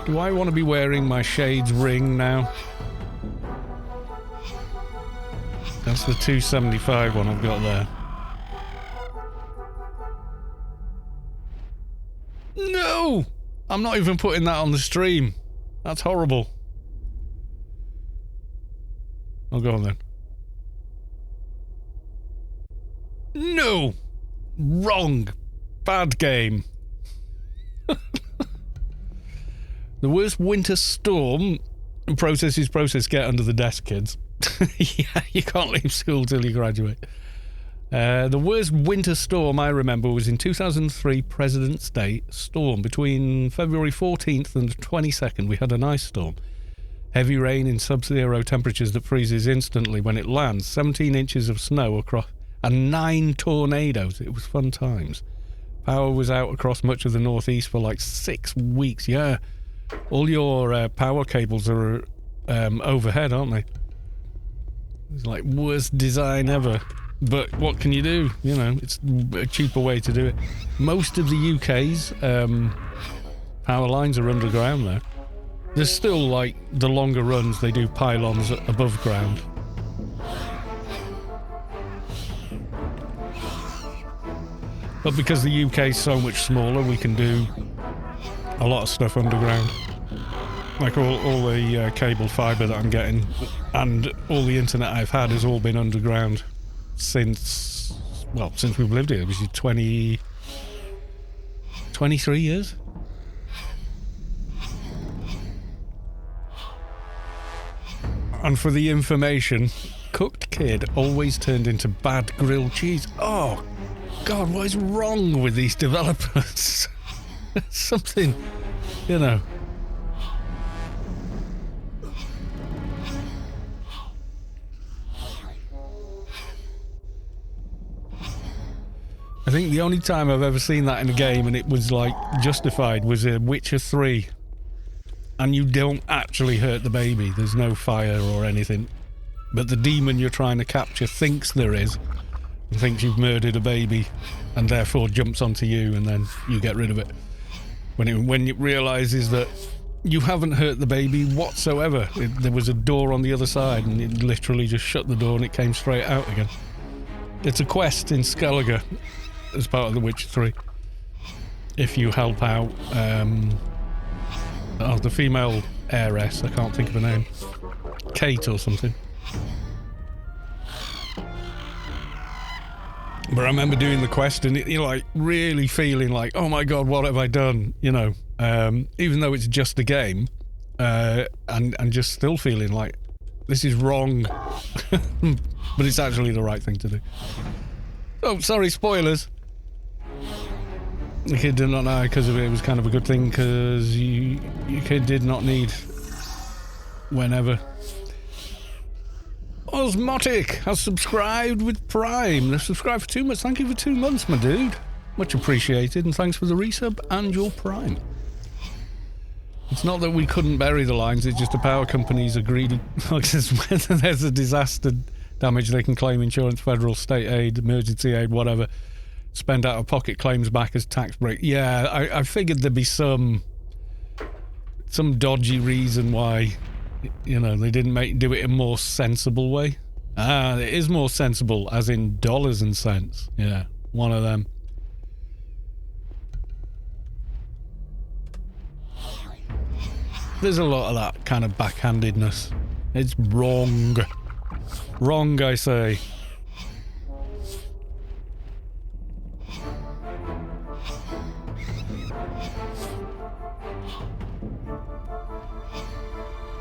Do I want to be wearing my Shades ring now? That's the 275 one I've got there. No! I'm not even putting that on the stream. That's horrible. I'll go on then. No! Wrong. Bad game. The worst winter storm. Process, get under the desk, kids. Yeah, you can't leave school till you graduate. The worst winter storm I remember was in 2003 President's Day storm. Between February 14th and 22nd, we had an ice storm. Heavy rain in sub-zero temperatures that freezes instantly when it lands. 17 inches of snow across, and 9 tornadoes. It was fun times. Power was out across much of the northeast for like 6 weeks. Yeah, all your power cables are overhead, aren't they? It's like worst design ever. But what can you do? You know, it's a cheaper way to do it. Most of the UK's power lines are underground there. There's still, like, the longer runs, they do pylons above ground. But because the UK's so much smaller, we can do a lot of stuff underground. Like all the cable fibre that I'm getting and all the internet I've had has all been underground since we've lived here, which is 23 years. And for the information, cooked kid always turned into bad grilled cheese. Oh, God, what is wrong with these developers? Something, you know. I think the only time I've ever seen that in a game and it was, like, justified was Witcher 3. And you don't actually hurt the baby. There's no fire or anything. But the demon you're trying to capture thinks there is. And thinks you've murdered a baby. And therefore jumps onto you and then you get rid of it. When it realises that you haven't hurt the baby whatsoever. There was a door on the other side and it literally just shut the door and it came straight out again. It's a quest in Skellige as part of The Witcher 3. If you help out... the female heiress, I can't think of her name. Kate or something. But I remember doing the quest and you're like really feeling like, oh my God, what have I done? You know, even though it's just a game, and just still feeling like this is wrong, but it's actually the right thing to do. Oh, sorry, spoilers. The kid did not die because of it. It was kind of a good thing because your kid did not need whenever. Osmotic has subscribed with Prime. They've subscribed for 2 months. Thank you for 2 months, my dude. Much appreciated. And thanks for the resub and your Prime. It's not that we couldn't bury the lines. It's just the power companies agreed. When there's a disaster damage, they can claim insurance, federal, state aid, emergency aid, whatever. Spend out-of-pocket claims back as tax break. Yeah, I figured there'd be some dodgy reason why, you know, they didn't do it in a more sensible way. Ah, it is more sensible, as in dollars and cents. Yeah, one of them. There's a lot of that kind of backhandedness. It's wrong. Wrong, I say.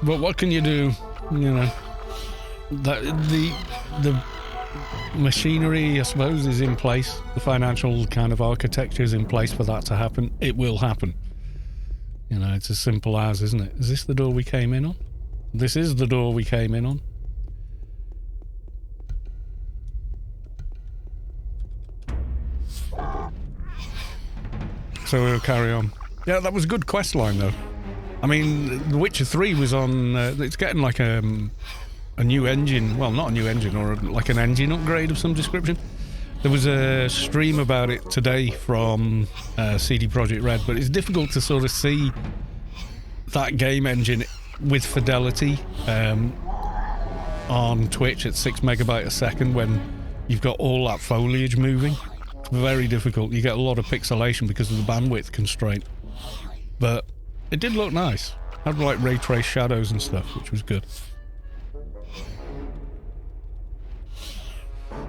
But what can you do? You know, that the machinery, I suppose, is in place. The financial kind of architecture is in place for that to happen. It will happen. You know, it's as simple as, isn't it? Is this the door we came in on? This is the door we came in on. So we'll carry on. Yeah, that was a good quest line, though. I mean, The Witcher 3 was on... it's getting like a new engine. Well, not a new engine, or like an engine upgrade of some description. There was a stream about it today from CD Projekt Red, but it's difficult to sort of see that game engine with fidelity on Twitch at 6 megabyte a second when you've got all that foliage moving. It's very difficult. You get a lot of pixelation because of the bandwidth constraint. But it did look nice. Had like ray trace shadows and stuff, which was good.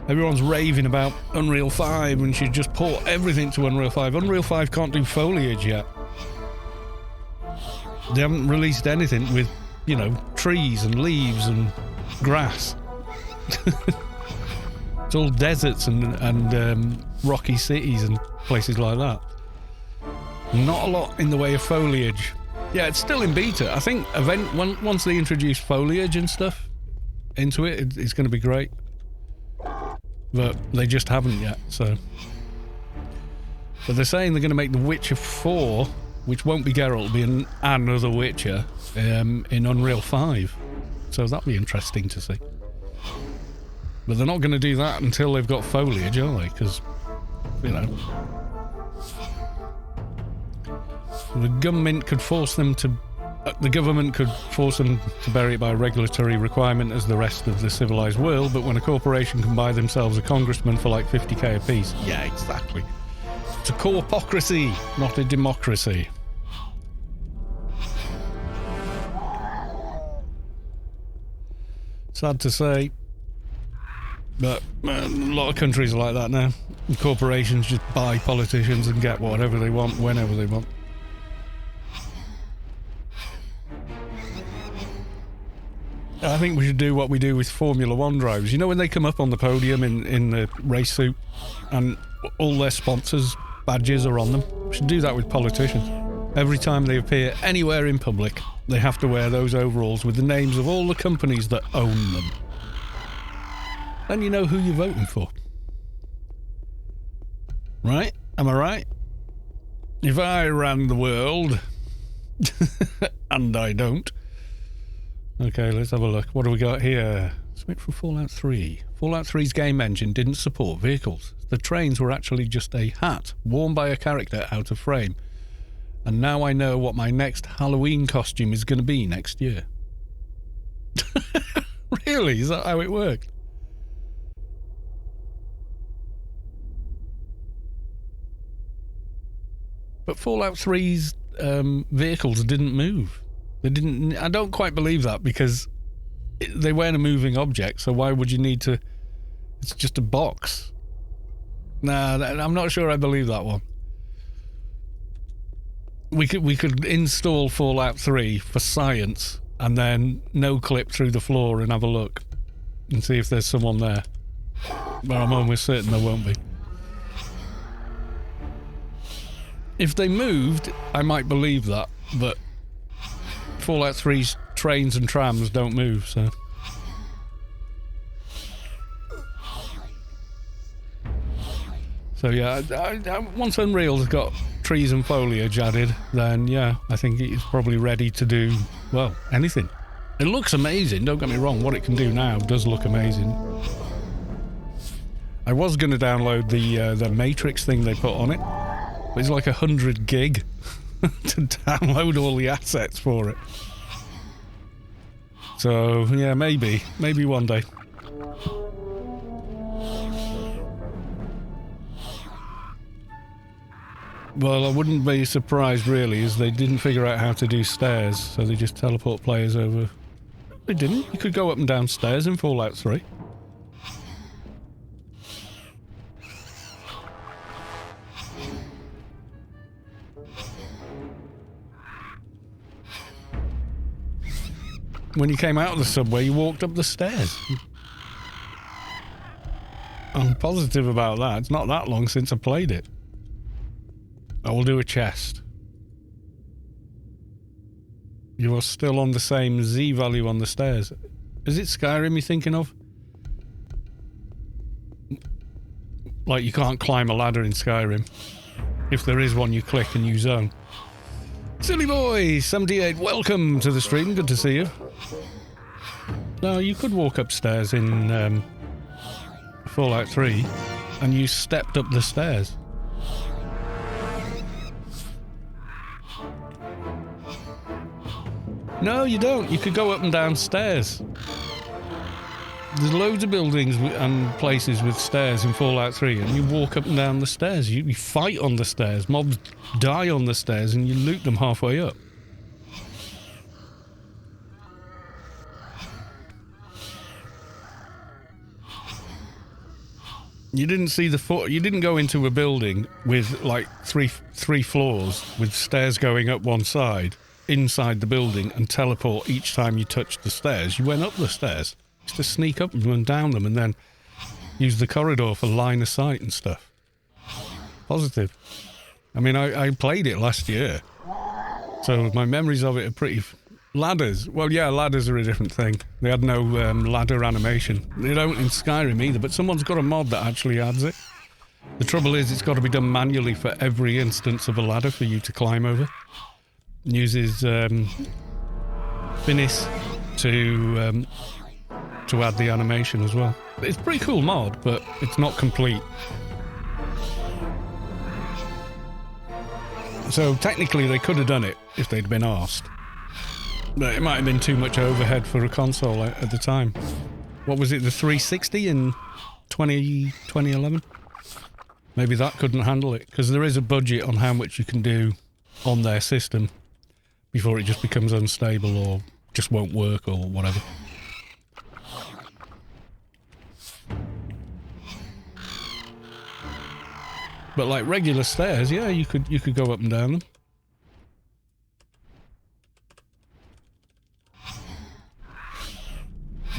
Everyone's raving about Unreal 5 and should just port everything to Unreal 5. Unreal 5 can't do foliage yet. They haven't released anything with, you know, trees and leaves and grass. It's all deserts and rocky cities and places like that. Not a lot in the way of foliage. Yeah, it's still in beta. I think once they introduce foliage and stuff into it, it's going to be great. But they just haven't yet, so... But they're saying they're going to make The Witcher 4, which won't be Geralt, it'll be another Witcher, in Unreal 5. So that'll be interesting to see. But they're not going to do that until they've got foliage, are they? Because, you know... The government could force them to bury it by regulatory requirement as the rest of the civilized world, but when a corporation can buy themselves a congressman for like 50k apiece. Yeah, exactly. It's a corpocracy, not a democracy. Sad to say, but a lot of countries are like that now. And corporations just buy politicians and get whatever they want, whenever they want. I think we should do what we do with Formula One drivers. You know when they come up on the podium in the race suit and all their sponsors' badges are on them? We should do that with politicians. Every time they appear anywhere in public, they have to wear those overalls with the names of all the companies that own them. Then you know who you're voting for. Right? Am I right? If I ran the world, and I don't. Okay, let's have a look. What do we got here? Something from Fallout 3. Fallout 3's game engine didn't support vehicles. The trains were actually just a hat worn by a character out of frame. And now I know what my next Halloween costume is going to be next year. Really? Is that how it worked? But Fallout 3's vehicles didn't move. They didn't. I don't quite believe that because they weren't a moving object. So why would you need to? It's just a box. Nah, I'm not sure I believe that one. We could install Fallout 3 for science and then no clip through the floor and have a look and see if there's someone there. But I'm almost certain there won't be. If they moved, I might believe that, but Fallout 3's trains and trams don't move, so... So yeah, once Unreal's got trees and foliage added, then yeah, I think it's probably ready to do, well, anything. It looks amazing, don't get me wrong, what it can do now does look amazing. I was going to download the Matrix thing they put on it, but it's like 100 gig. To download all the assets for it. So, yeah, maybe one day. Well, I wouldn't be surprised, really, as they didn't figure out how to do stairs, so they just teleport players over. They didn't. You could go up and down stairs in Fallout 3. When you came out of the subway, you walked up the stairs. I'm positive about that. It's not that long since I played it. I will do a chest. You are still on the same Z value on the stairs. Is it Skyrim you're thinking of? Like you can't climb a ladder in Skyrim. If there is one, you click and you zone. Silly boy, 78, welcome to the stream. Good to see you. No, you could walk upstairs in Fallout 3 and you stepped up the stairs. No, you don't. You could go up and down stairs. There's loads of buildings and places with stairs in Fallout 3, and you walk up and down the stairs. You fight on the stairs. Mobs die on the stairs, and you loot them halfway up. You didn't see you didn't go into a building with like three floors with stairs going up one side inside the building and teleport each time you touched the stairs. You went up the stairs. Just to sneak up and down them and then use the corridor for line of sight and stuff. Positive. I mean, I played it last year, so my memories of it are pretty... Ladders. Well, yeah, ladders are a different thing. They had no ladder animation. They don't in Skyrim either, but someone's got a mod that actually adds it. The trouble is it's got to be done manually for every instance of a ladder for you to climb over. It uses Finis to add the animation as well. It's a pretty cool mod, but it's not complete. So technically they could have done it if they'd been asked. But it might have been too much overhead for a console at the time. What was it, the 360 in 2011? Maybe that couldn't handle it, because there is a budget on how much you can do on their system before it just becomes unstable or just won't work or whatever. But like regular stairs, yeah, you could go up and down them.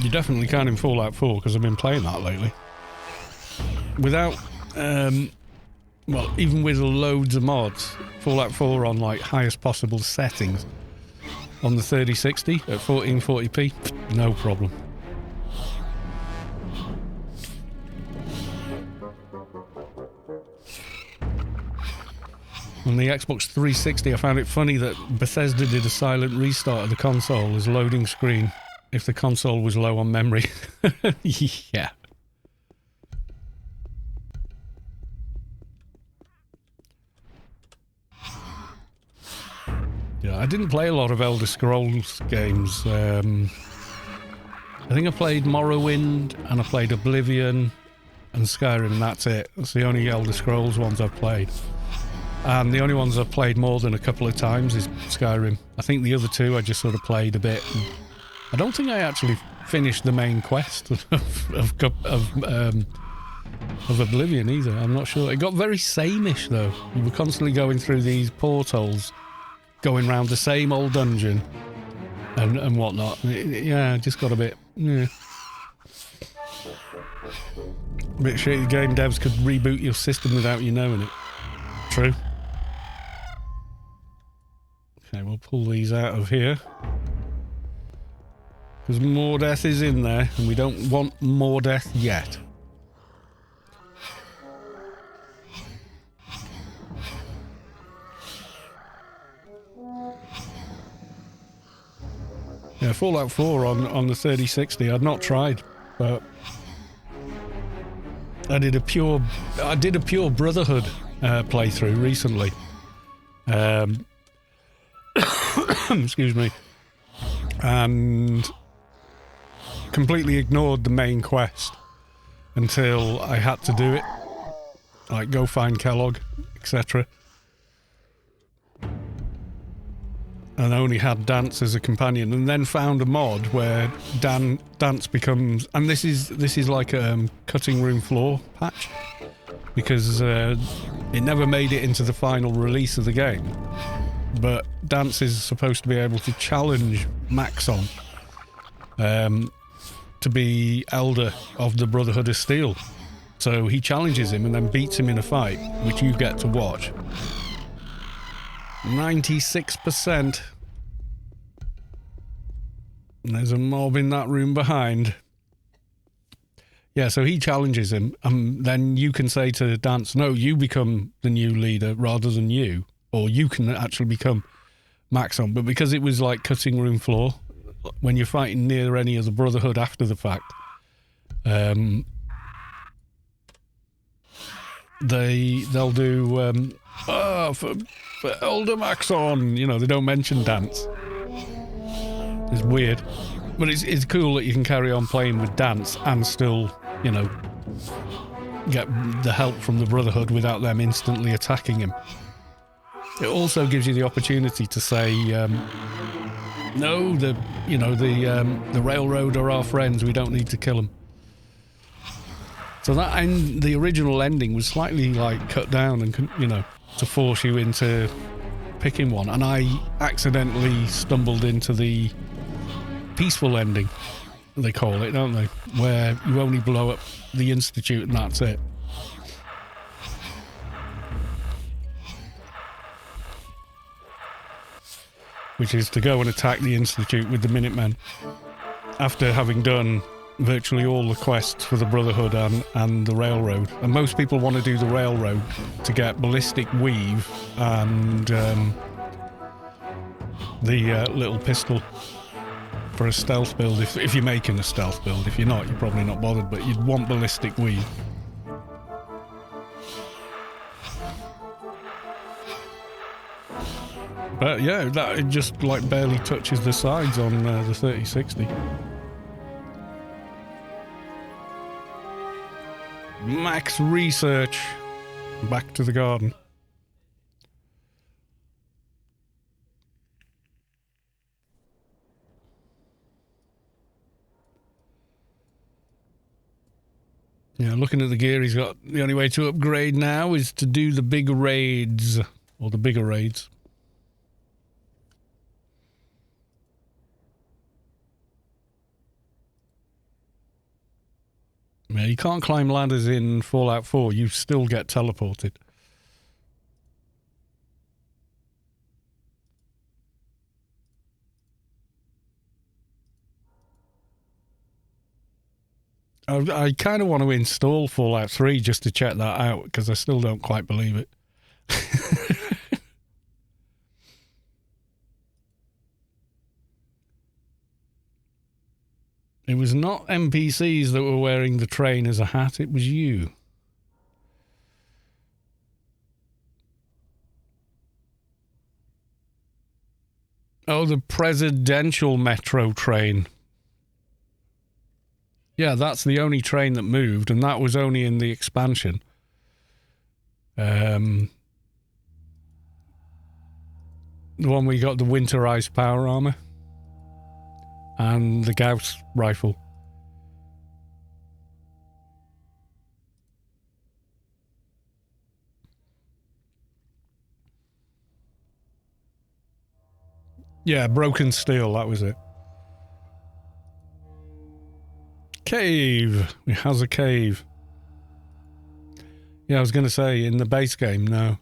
You definitely can in Fallout 4, because I've been playing that lately. Without, well, even with loads of mods, Fallout 4 on like highest possible settings on the 3060 at 1440p, no problem. On the Xbox 360, I found it funny that Bethesda did a silent restart of the console as loading screen if the console was low on memory. Yeah. Yeah, I didn't play a lot of Elder Scrolls games. I think I played Morrowind and I played Oblivion and Skyrim, and that's it. That's the only Elder Scrolls ones I've played. And the only ones I've played more than a couple of times is Skyrim. I think the other two I just sort of played a bit. I don't think I actually finished the main quest of Oblivion either. I'm not sure. It got very sameish though. You were constantly going through these portals, going around the same old dungeon and whatnot. Yeah, just got a bit... Yeah. A bit shitty. Game devs could reboot your system without you knowing it. True. Okay, we'll pull these out of here. Because more death is in there, and we don't want more death yet. Yeah, Fallout 4 on the 3060, I'd not tried, but I did a pure Brotherhood playthrough recently. Excuse me. And completely ignored the main quest until I had to do it, like go find Kellogg, etc. And only had Dance as a companion, and then found a mod where Dance becomes, and this is like a cutting room floor patch, because it never made it into the final release of the game. But Dance is supposed to be able to challenge Maxon to be Elder of the Brotherhood of Steel. So he challenges him and then beats him in a fight, which you get to watch. 96%. And there's a mob in that room behind. Yeah, so he challenges him, and then you can say to Dance, no, you become the new leader rather than you, or you can actually become Maxon. But because it was like cutting room floor, when you're fighting near any of the Brotherhood after the fact, they'll do for Elder Maxon, you know, they don't mention Dance. It's weird, but it's cool that you can carry on playing with Dance and still, you know, get the help from the Brotherhood without them instantly attacking him. It also gives you the opportunity to say, no, the Railroad are our friends, we don't need to kill them. So that the original ending was slightly like cut down and, you know, to force you into picking one. And I accidentally stumbled into the peaceful ending, they call it, don't they? Where you only blow up the Institute and that's it. Which is to go and attack the Institute with the Minutemen after having done virtually all the quests for the Brotherhood and the Railroad. And most people want to do the Railroad to get Ballistic Weave and the little pistol for a stealth build, if you're making a stealth build. If you're not, you're probably not bothered, but you'd want Ballistic Weave. But yeah, that it just like barely touches the sides on the 3060. Max research. Back to the garden. Yeah, looking at the gear he's got, the only way to upgrade now is to do the big raids, or the bigger raids. Yeah, you can't climb ladders in Fallout 4, you still get teleported. I kind of want to install Fallout 3 just to check that out, because I still don't quite believe it. It was not NPCs that were wearing the train as a hat, it was you. Oh, the presidential metro train. Yeah, that's the only train that moved, and that was only in the expansion. The one where you got the winterized power armor and the Gauss rifle. Yeah, broken steel, that was it. Cave. It has a cave. Yeah, I was going to say in the base game, no.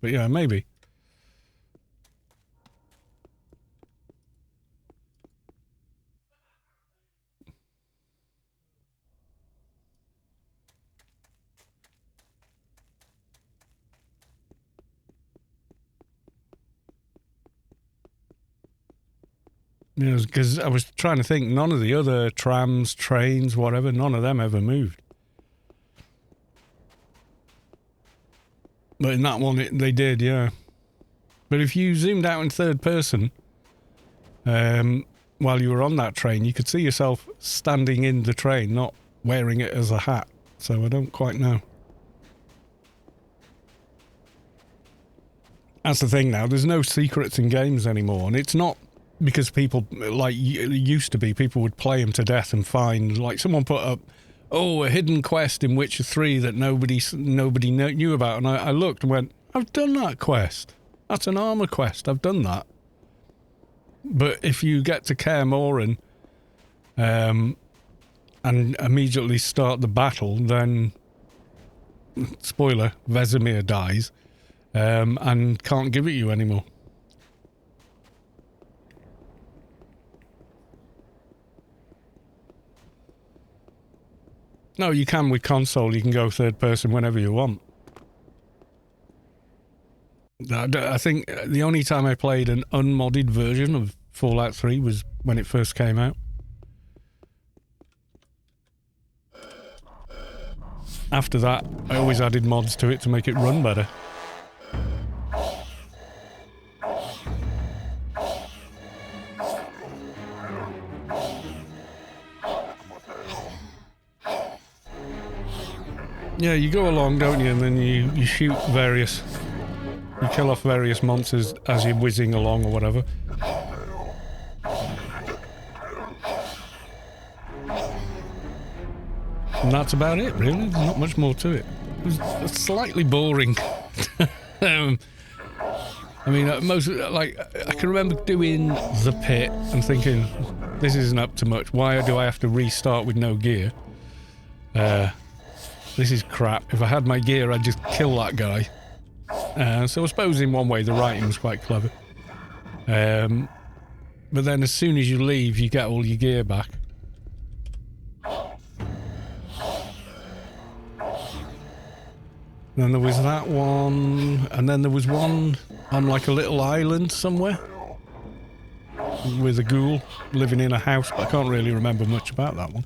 But yeah, maybe. Yeah, because I was trying to think, none of the other trams, trains, whatever, none of them ever moved. But in that one, they did, yeah. But if you zoomed out in third person, while you were on that train, you could see yourself standing in the train, not wearing it as a hat. So I don't quite know. That's the thing now. There's no secrets in games anymore. And it's not because people, like it used to be, people would play them to death and find, like someone put up, oh, a hidden quest in Witcher 3 that nobody knew about. And I looked and went, I've done that quest. That's an armor quest. I've done that. But if you get to Kaer Morhen and immediately start the battle, then, spoiler, Vesemir dies and can't give it you anymore. No, you can with console. You can go third person whenever you want. I think the only time I played an unmodded version of Fallout 3 was when it first came out. After that, I always added mods to it to make it run better. Yeah, you go along, don't you, and then you shoot various... You kill off various monsters as you're whizzing along or whatever. And that's about it, really. There's not much more to it. It was slightly boring. I mean, I can remember doing the pit and thinking, this isn't up to much. Why do I have to restart with no gear? This is crap. If I had my gear, I'd just kill that guy. So I suppose in one way the writing was quite clever. But then as soon as you leave, you get all your gear back. Then there was that one, and then there was one on like a little island somewhere with a ghoul living in a house, but I can't really remember much about that one.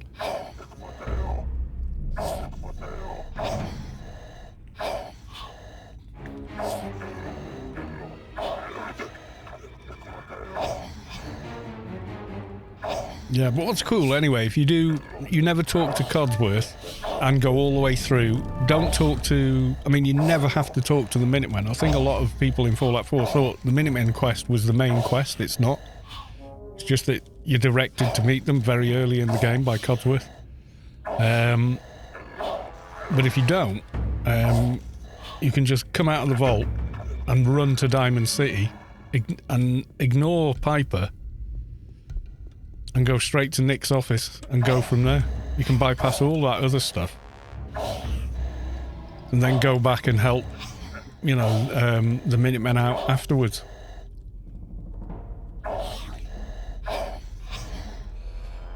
Yeah, but what's cool anyway, if you never talk to Codsworth and go all the way through, don't talk to... I mean, you never have to talk to the Minutemen. I think a lot of people in Fallout 4 thought the Minutemen quest was the main quest. It's not. It's just that you're directed to meet them very early in the game by Codsworth. But if you don't, you can just come out of the vault and run to Diamond City and ignore Piper and go straight to Nick's office and go from there. You can bypass all that other stuff. And then go back and help, you know, the Minutemen out afterwards.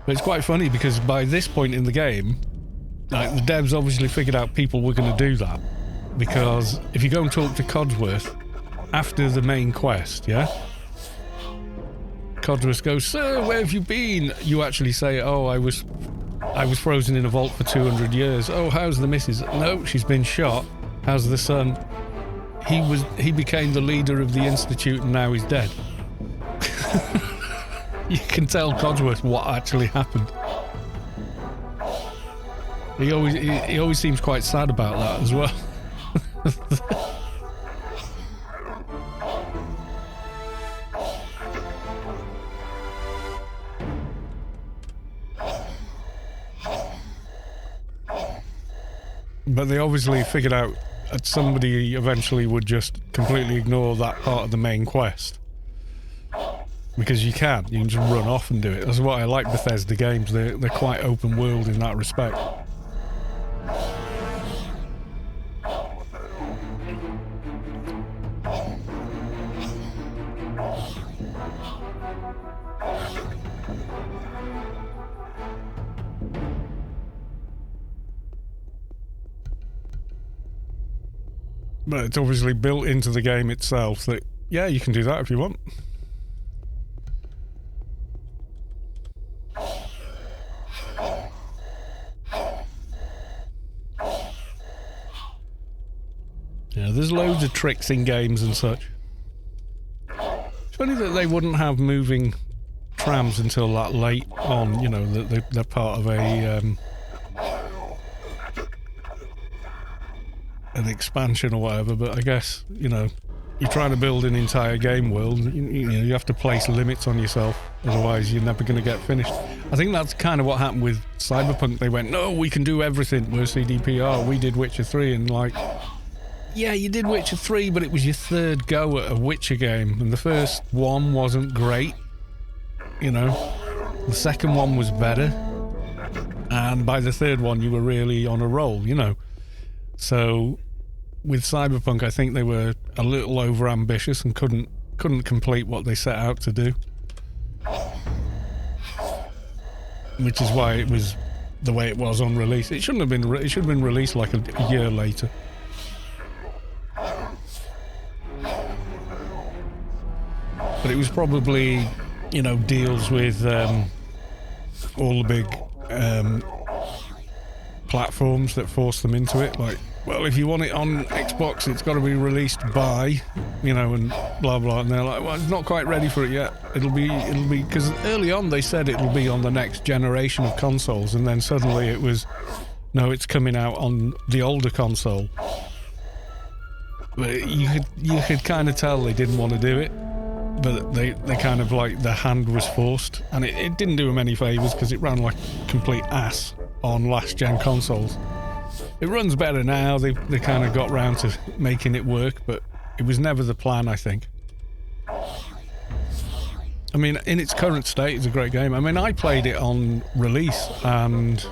But it's quite funny because by this point in the game, like, the devs obviously figured out people were going to do that. Because if you go and talk to Codsworth after the main quest, yeah? Codsworth goes, "Sir, where have you been?" You actually say, "Oh, I was frozen in a vault for 200 years. Oh, how's the missus?" "No, she's been shot." "How's the son?" He became the leader of the Institute and now he's dead." You can tell Codsworth what actually happened. He always seems quite sad about that as well. But they obviously figured out that somebody eventually would just completely ignore that part of the main quest. Because you can just run off and do it. That's what I like Bethesda games, they're quite open world in that respect. But it's obviously built into the game itself that, yeah, you can do that if you want. Yeah, there's loads of tricks in games and such. It's funny that they wouldn't have moving trams until that late on, you know, they're part of an expansion or whatever, but I guess, you know, you're trying to build an entire game world, you have to place limits on yourself, otherwise you're never going to get finished. I think that's kind of what happened with Cyberpunk. They went, "No, we can do everything, we're CDPR, we did Witcher 3, and like, yeah, you did Witcher 3, but it was your third go at a Witcher game, and the first one wasn't great, you know, the second one was better, and by the third one you were really on a roll, you know. So with Cyberpunk, I think they were a little over ambitious and couldn't complete what they set out to do, which is why it was the way it was on release. It shouldn't have been. It should have been released like a year later. But it was probably, you know, deals with all the big platforms that forced them into it. Like, well, if you want it on Xbox, it's got to be released by, you know, and blah blah. And they're like, well, it's not quite ready for it yet. It'll be because early on they said it'll be on the next generation of consoles, and then suddenly it was, no, it's coming out on the older console. But you could kind of tell they didn't want to do it. But they kind of like the hand was forced, and it didn't do them any favours because it ran like complete ass on last gen consoles. It runs better now. They kind of got round to making it work, but it was never the plan, I think. I mean, in its current state, it's a great game. I mean, I played it on release and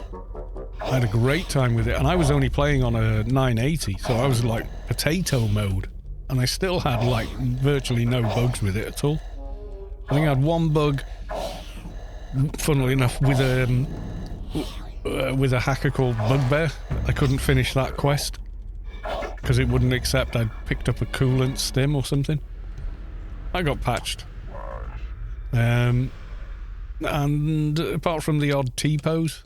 I had a great time with it, and I was only playing on a 980, so I was like potato mode. And I still had, like, virtually no bugs with it at all. I think I had one bug, funnily enough, with a hacker called Bugbear. I couldn't finish that quest because it wouldn't accept I'd picked up a coolant stim or something. I got patched. And apart from the odd T-pose,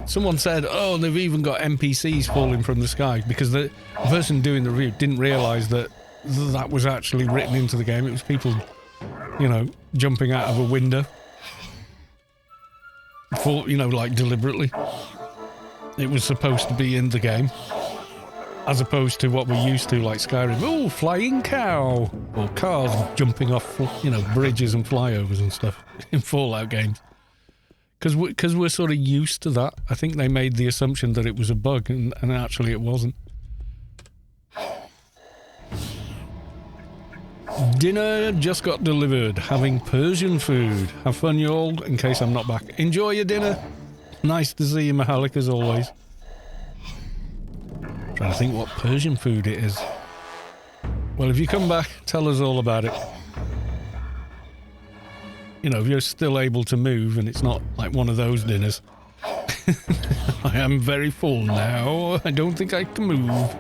someone said, oh, they've even got NPCs falling from the sky, because the person doing the review didn't realise that that was actually written into the game. It was people, you know, jumping out of a window. For, you know, like deliberately. It was supposed to be in the game. As opposed to what we're used to, like Skyrim. Oh, flying cow! Or cars jumping off, you know, bridges and flyovers and stuff in Fallout games. Because we're sort of used to that. I think they made the assumption that it was a bug, and actually it wasn't. Dinner just got delivered. Having Persian food. Have fun, you all, in case I'm not back. Enjoy your dinner. Nice to see you, Mahalik, as always. Trying to think what Persian food it is. Well, if you come back, tell us all about it. You know, if you're still able to move and it's not like one of those dinners. I am very full now. I don't think I can move.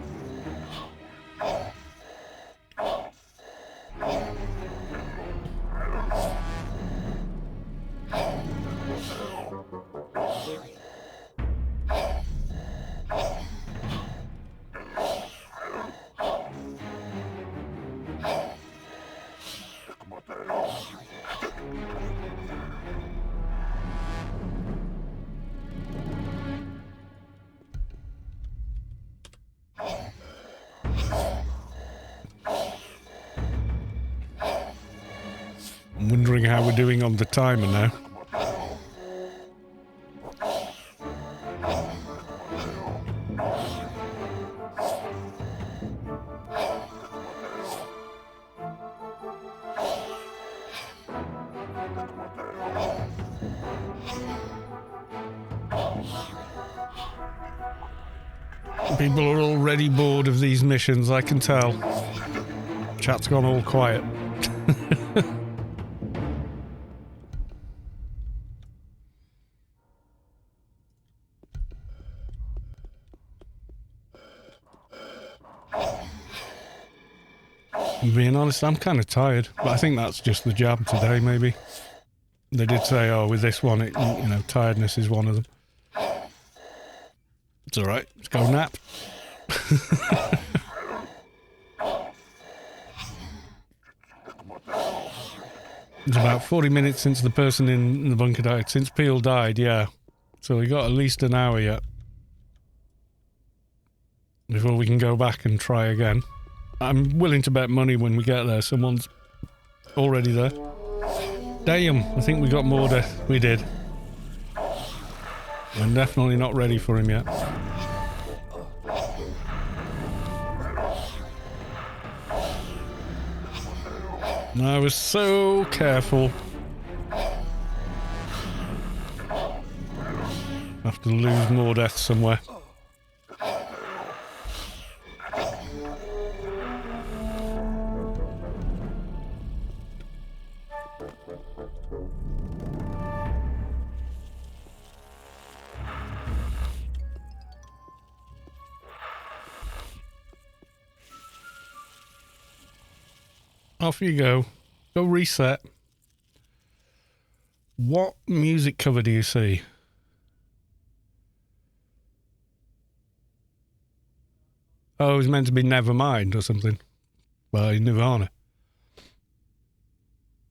I'm wondering how we're doing on the timer now. People are already bored of these missions, I can tell. Chat's gone all quiet. Being honest, I'm kind of tired, but I think that's just the jab today, maybe. They did say, oh, with this one, you know, tiredness is one of them. It's alright, let's go nap. It's about 40 minutes since the person in the bunker died. Since Peel died, yeah. So we got at least an hour yet. Before we can go back and try again. I'm willing to bet money when we get there. Someone's already there. Damn, I think we got more death. We did. I'm definitely not ready for him yet. I was so careful. Have to lose more death somewhere. Off you go. Go reset. What music cover do you see? Oh, it was meant to be Nevermind or something. By Nirvana.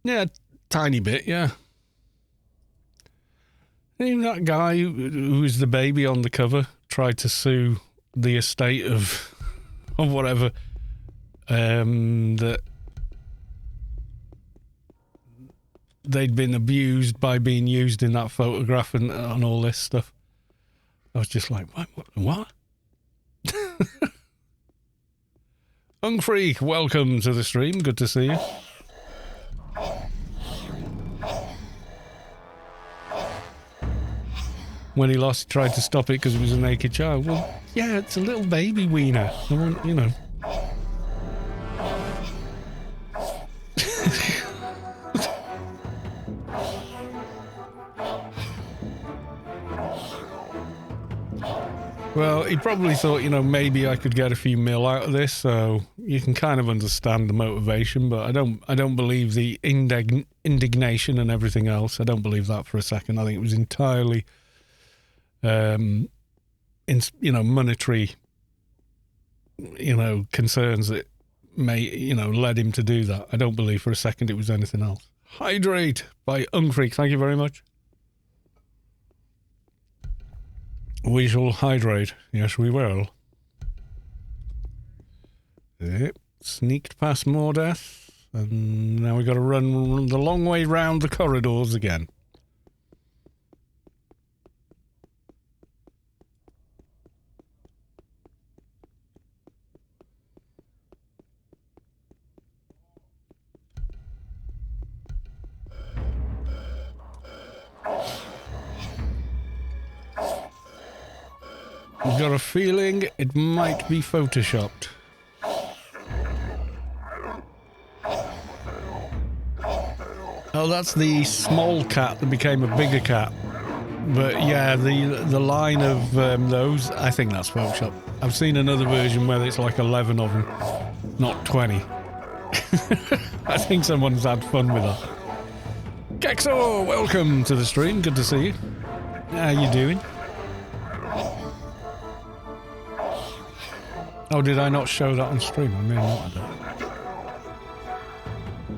Yeah, tiny bit, yeah. Even that guy who was the baby on the cover tried to sue the estate of whatever, that they'd been abused by being used in that photograph and all this stuff. I was just like, what? Ungfreak, welcome to the stream. Good to see you. When he lost, he tried to stop it because it was a naked child. Well, yeah, it's a little baby wiener. I want, you know. Well, he probably thought, you know, maybe I could get a few mil out of this, so you can kind of understand the motivation, but I don't believe the indignation and everything else. I don't believe that for a second. I think it was entirely, monetary, concerns that led him to do that. I don't believe for a second it was anything else. Hydrate by Ungfreak. Thank you very much. We shall hydrate. Yes, we will. Yep. Sneaked past more death. And now we've got to run the long way round the corridors again. I've got a feeling it might be photoshopped. Oh, that's the small cat that became a bigger cat. But yeah, the line of those, I think that's photoshopped. I've seen another version where it's like 11 of them, not 20. I think someone's had fun with that. Kexo, welcome to the stream. Good to see you. How you doing? Oh, did I not show that on stream? I may not have done.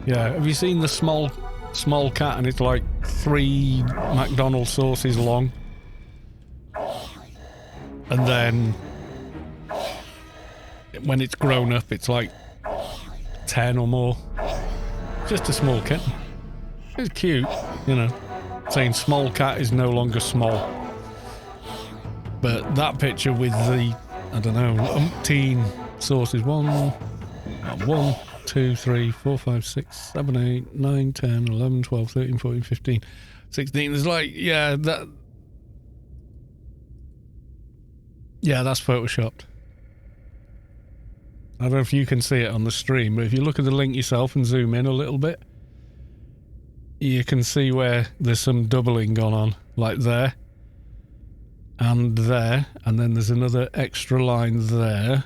Yeah, have you seen the small cat and it's like 3 McDonald's sauces long? And then when it's grown up, it's like 10 or more. Just a small kitten. It's cute, saying small cat is no longer small. But that picture with the, I don't know, umpteen sauces. 1, 2, 3, 4, 5, 6, 7, 8, 9, 10, 11, 12, 13, 14, 15, 16. There's like, that's photoshopped. I don't know if you can see it on the stream, but if you look at the link yourself and zoom in a little bit, you can see where there's some doubling gone on, like there. And there, and then there's another extra line there.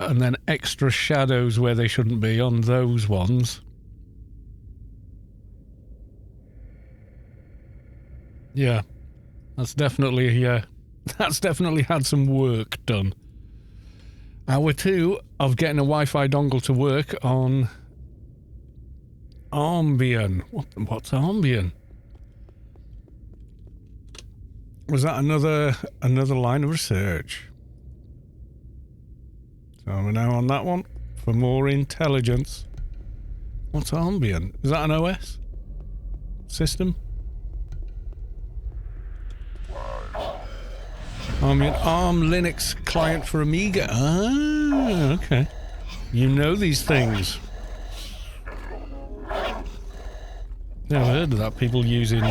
And then extra shadows where they shouldn't be on those ones. Yeah. That's definitely had some work done. Hour 2 of getting a Wi-Fi dongle to work on Ambien. What's Ambien? Was that another line of research? So we're now on that one for more intelligence. What's Ambien? Is that an OS system? Ambien ARM Linux client for Amiga. Ah, okay. You know these things. Never heard of that. People using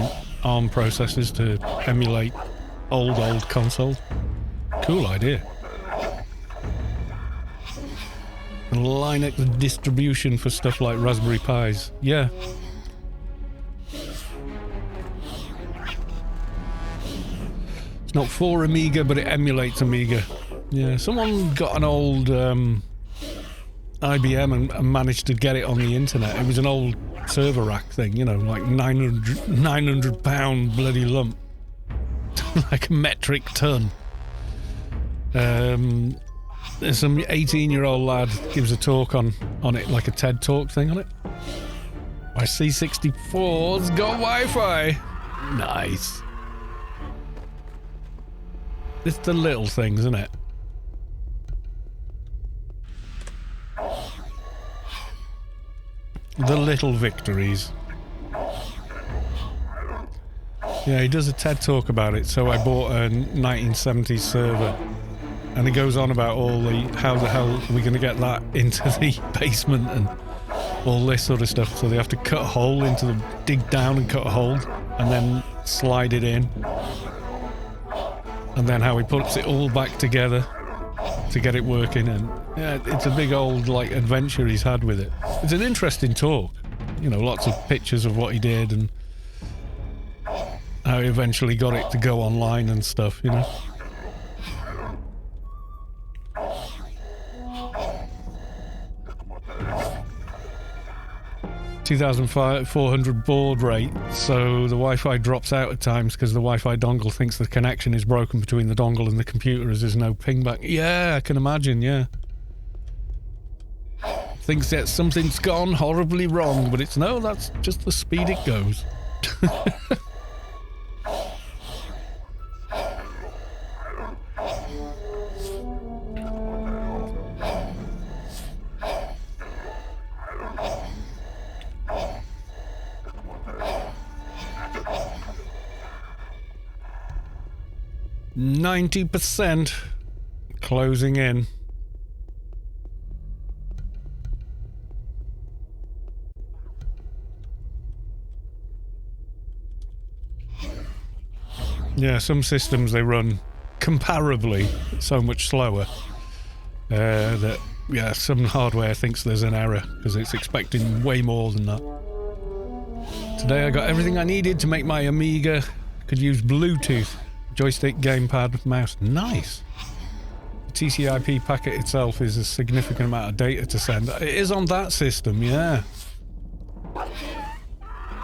ARM processors to emulate old consoles. Cool idea. And Linux distribution for stuff like Raspberry Pis. Yeah. It's not for Amiga, but it emulates Amiga. Yeah, someone got an old IBM and managed to get it on the internet. It was an old server rack thing, you know, like 900 pound bloody lump. Like a metric ton. There's some 18-year-old lad gives a talk on it, like a TED Talk thing on it. My C64's got Wi-Fi. Nice. It's the little things, isn't it? The little victories. Yeah, he does a TED Talk about it, so I bought a 1970s server. And he goes on about all the, how the hell are we going to get that into the basement and all this sort of stuff. So they have to cut a hole into the, dig down and cut a hole and then slide it in. And then how he puts it all back together to get it working. And yeah, it's a big old like adventure he's had with it. It's an interesting talk. You know, lots of pictures of what he did and how he eventually got it to go online and stuff, you know. 2,400 baud rate, so the Wi-Fi drops out at times because the Wi-Fi dongle thinks the connection is broken between the dongle and the computer as there's no ping back. Yeah, I can imagine, yeah. Thinks that something's gone horribly wrong, but it's no, that's just the speed it goes. 90% closing in. Yeah, some systems they run comparably so much slower that yeah, some hardware thinks there's an error because it's expecting way more than that. Today I got everything I needed to make my Amiga could use Bluetooth. Joystick, gamepad, mouse. Nice. The TCP packet itself is a significant amount of data to send. It is on that system, yeah.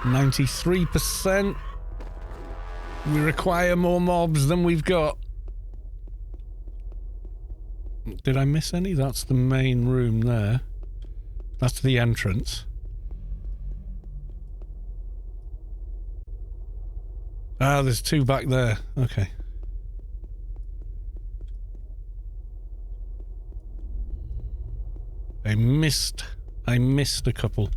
93%. We require more mobs than we've got. Did I miss any? That's the main room there. That's the entrance. Ah, there's two back there. Okay. I missed a couple.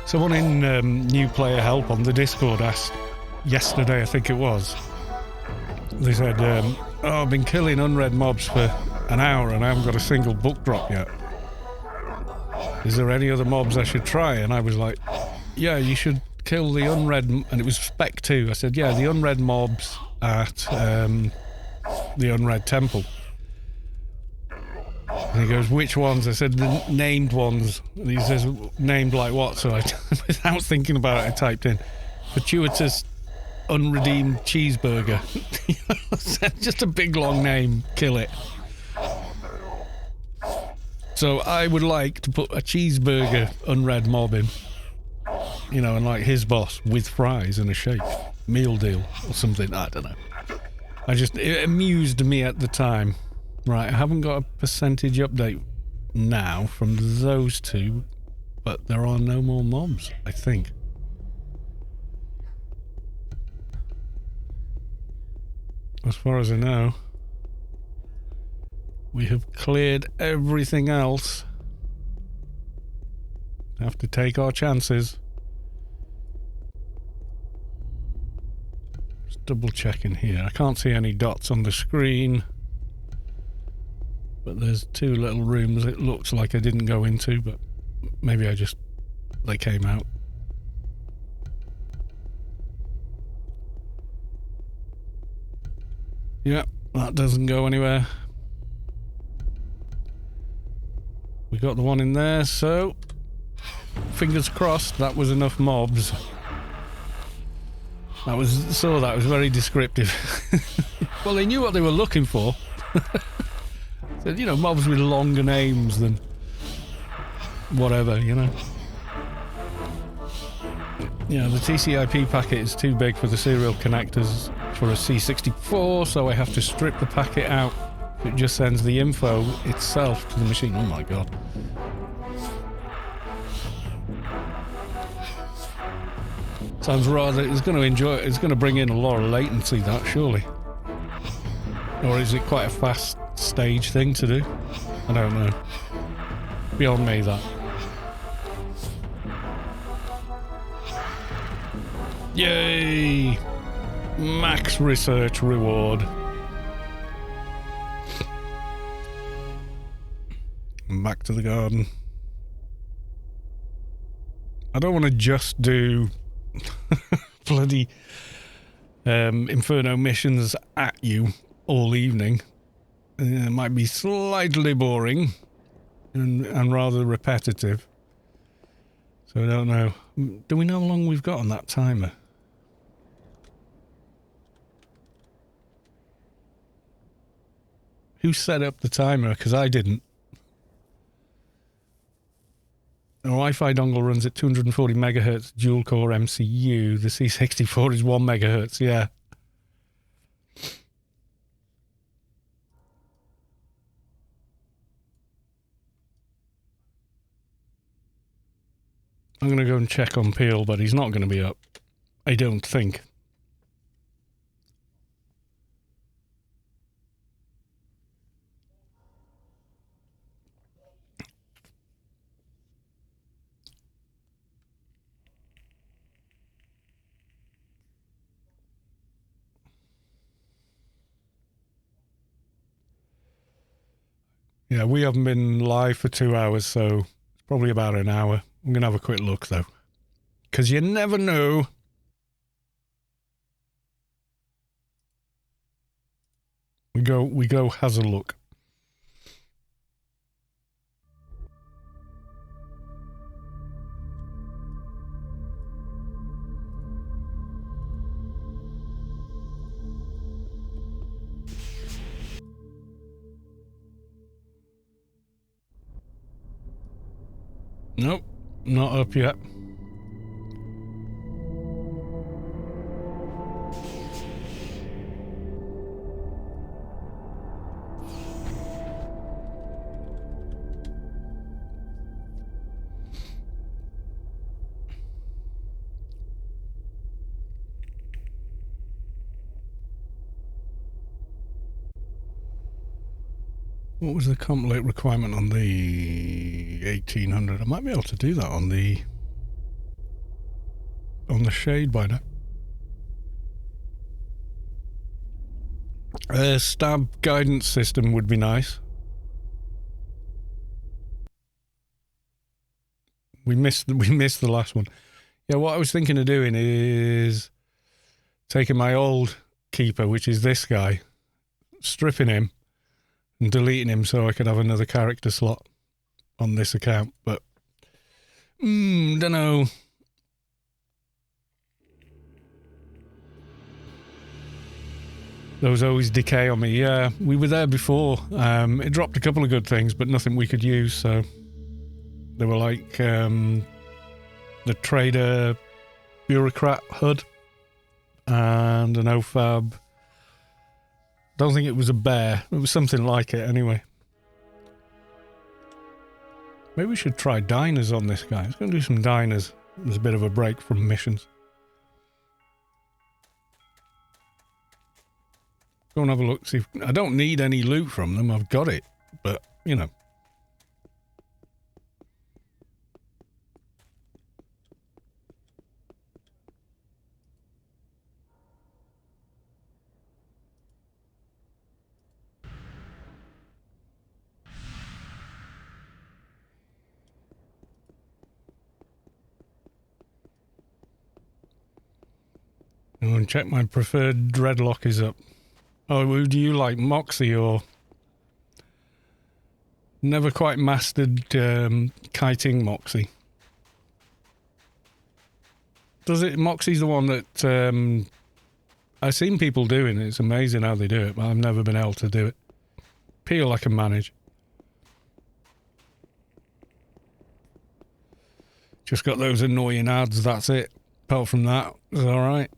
Someone in New Player Help on the Discord asked yesterday, I think it was. They said, oh, I've been killing unread mobs for an hour and I haven't got a single book drop yet. Is there any other mobs I should try? And I was like, yeah, you should kill the unread, and it was Spec 2. I said, yeah, the unread mobs at the unread temple. And he goes, which ones? I said, the named ones. And he says, named like what? So I, without thinking about it, I typed in, fortuitous unredeemed cheeseburger. Just a big long name, kill it. So I would like to put a cheeseburger unread mob in. You know, and like his boss with fries and a shake. Meal deal or something, I don't know. It amused me at the time. Right, I haven't got a percentage update now from those two, but there are no more mobs, I think. As far as I know, we have cleared everything else. Have to take our chances. Just double checking here. I can't see any dots on the screen. But there's two little rooms it looks like I didn't go into, but maybe they came out. Yeah, that doesn't go anywhere. We got the one in there, so fingers crossed that was enough mobs. That was very descriptive. Well, they knew what they were looking for. So, you know, mobs with longer names than whatever, you know. Yeah, the TCP packet is too big for the serial connectors for a C64, so I have to strip the packet out. It just sends the info itself to the machine. Oh my god. Sounds rather... It's going to bring in a lot of latency, that, surely. Or is it quite a fast stage thing to do? I don't know. Beyond me, that. Yay! Max research reward. Back to the garden. I don't want to just do bloody Inferno missions at you all evening. It might be slightly boring and rather repetitive. So I don't know. Do we know how long we've got on that timer? Who set up the timer? Because I didn't. The Wi-Fi dongle runs at 240 megahertz dual core MCU. The C64 is 1 megahertz, yeah. I'm going to go and check on Peel, but he's not going to be up. I don't think. Yeah, we haven't been live for 2 hours, so it's probably about an hour. I'm going to have a quick look, though. Because you never know. We go has a look. Nope, not up yet. What was the complete requirement on the 1800? I might be able to do that on the shade by now. Stab guidance system would be nice. We missed the last one. Yeah, what I was thinking of doing is taking my old keeper, which is this guy, stripping him and deleting him so I could have another character slot on this account, but don't know. There was always decay on me. Yeah, we were there before. It dropped a couple of good things, but nothing we could use, so they were like the trader bureaucrat HUD and an OFAB. Don't think it was a bear. It was something like it anyway. Maybe we should try diners on this guy. Let's go and do some diners. There's a bit of a break from missions. Go and have a look. See if, I don't need any loot from them. I've got it. But, you know. I'm going to check my preferred dreadlock is up. Oh, would you like Moxie or... Never quite mastered kiting Moxie. Does it? Moxie's the one that I've seen people doing. It's amazing how they do it, but I've never been able to do it. Peel I can manage. Just got those annoying ads, that's it. Apart from that, it's alright.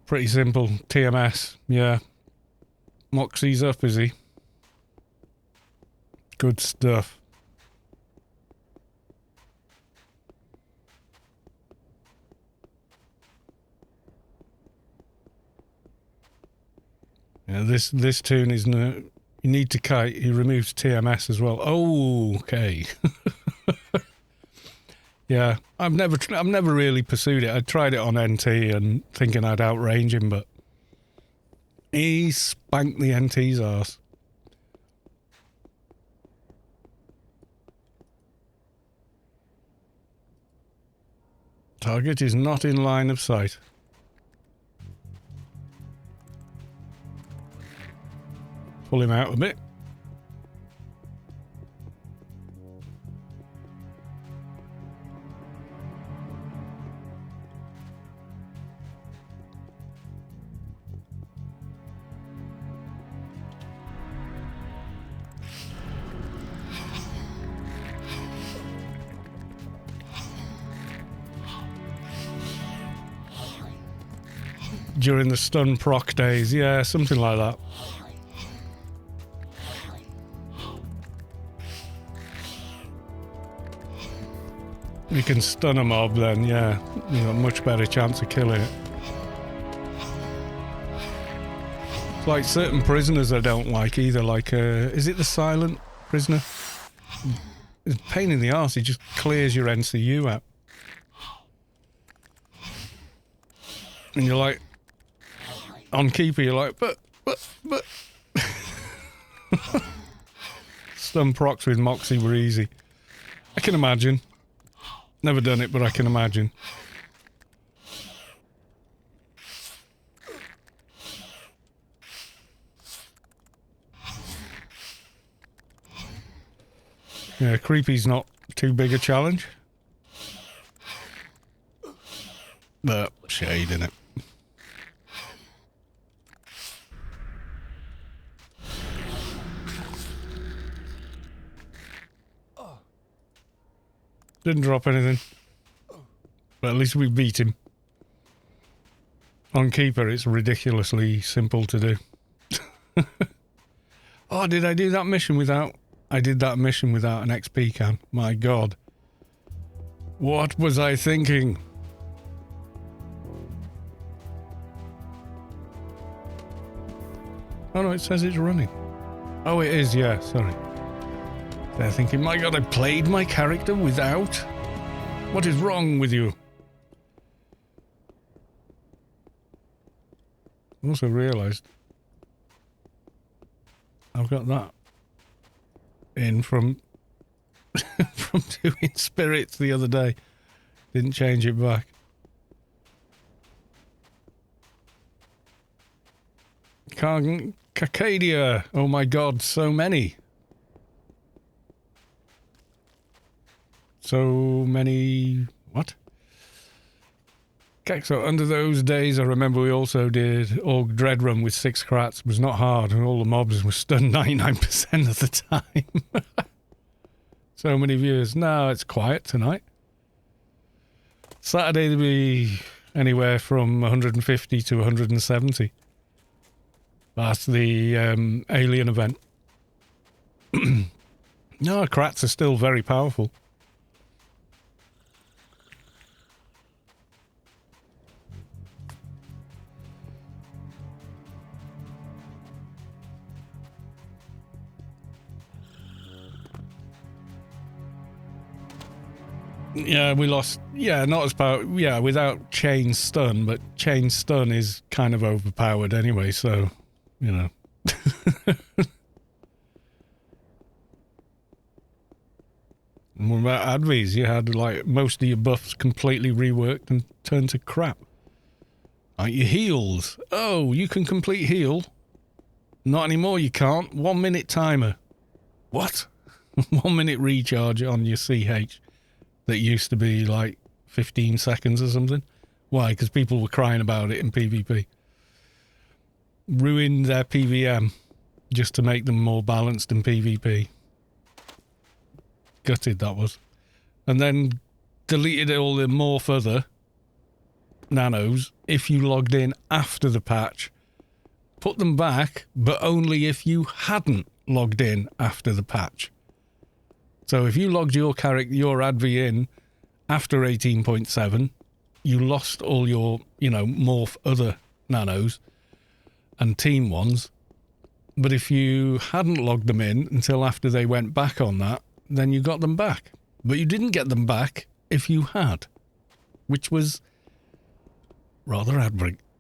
Pretty simple. TMS, yeah. Moxie's up, is he? Good stuff. Yeah, this tune is no. You need to kite. He removes TMS as well. Oh, okay. Yeah, I've never really pursued it. I tried it on NT and thinking I'd outrange him, but he spanked the NT's arse. Target is not in line of sight. Pull him out a bit. During the stun proc days, yeah, something like that. You can stun a mob then, yeah. You got a much better chance of killing it. It's like certain prisoners I don't like either, like, is it the silent prisoner? It's a pain in the arse, he just clears your NCU out. And you're like, on Keeper, you're like, but. Stun procs with Moxie were easy. I can imagine. Never done it, but I can imagine. Yeah, Creepy's not too big a challenge. But shade in it. Didn't drop anything. But at least we beat him. On Keeper, it's ridiculously simple to do. Oh, did I do that mission without... I did that mission without an XP can. My God. What was I thinking? Oh no, it says it's running. Oh, it is, yeah, sorry. They're thinking, my God, I played my character without? What is wrong with you? Also realised I've got that in from from doing spirits the other day. Didn't change it back. Cacadia. Oh my God, so many. So many... What? Okay, so under those days, I remember we also did Org Dread Run with 6 crats. It was not hard, and all the mobs were stunned 99% of the time. So many viewers. No, it's quiet tonight. Saturday, there'll be anywhere from 150 to 170. That's the alien event. No, crats are still very powerful. Yeah, we lost... Yeah, not as power... Yeah, without chain stun, but chain stun is kind of overpowered anyway, so, you know. And what about Advies? You had, like, most of your buffs completely reworked and turned to crap. Right, your heals. Oh, you can complete heal. Not anymore, you can't. 1 minute timer. What? 1 minute recharge on your CH. That used to be like 15 seconds or something. Why? Because people were crying about it in PvP. Ruined their PvM just to make them more balanced in PvP. Gutted that was. And then deleted all the more further nanos if you logged in after the patch. Put them back, but only if you hadn't logged in after the patch. So if you logged your adv in after 18.7, you lost all your, morph other nanos and team ones. But if you hadn't logged them in until after they went back on that, then you got them back. But you didn't get them back if you had, which was rather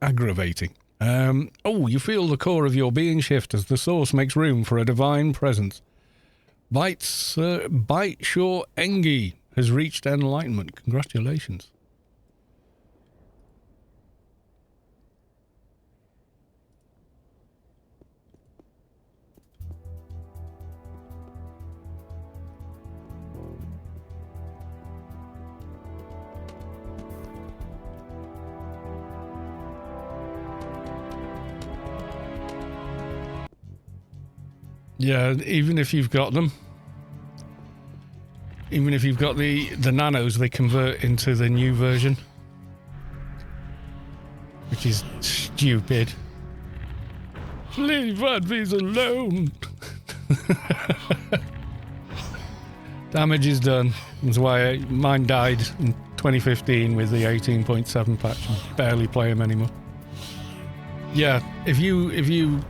aggravating. You feel the core of your being shift as the source makes room for a divine presence. Bite Shaw Engi has reached enlightenment. Congratulations. Yeah, even if you've got them, even if you've got the nanos, they convert into the new version, which is stupid. Leave advies alone. Damage is done. That's why mine died in 2015 with the 18.7 patch. I barely play them anymore. Yeah, if you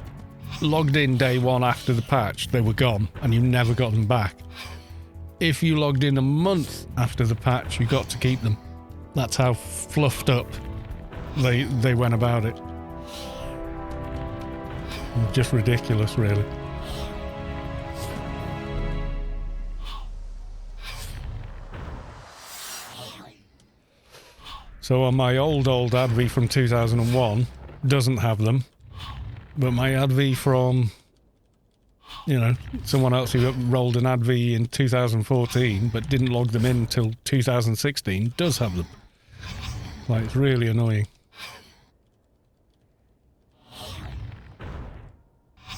logged in day one after the patch, they were gone and you never got them back. If you logged in a month after the patch, you got to keep them. That's how fluffed up they went about it. Just ridiculous, really. So on my old adv from 2001, doesn't have them. But my adv from, someone else who rolled an adv in 2014 but didn't log them in until 2016 does have them. Like, it's really annoying.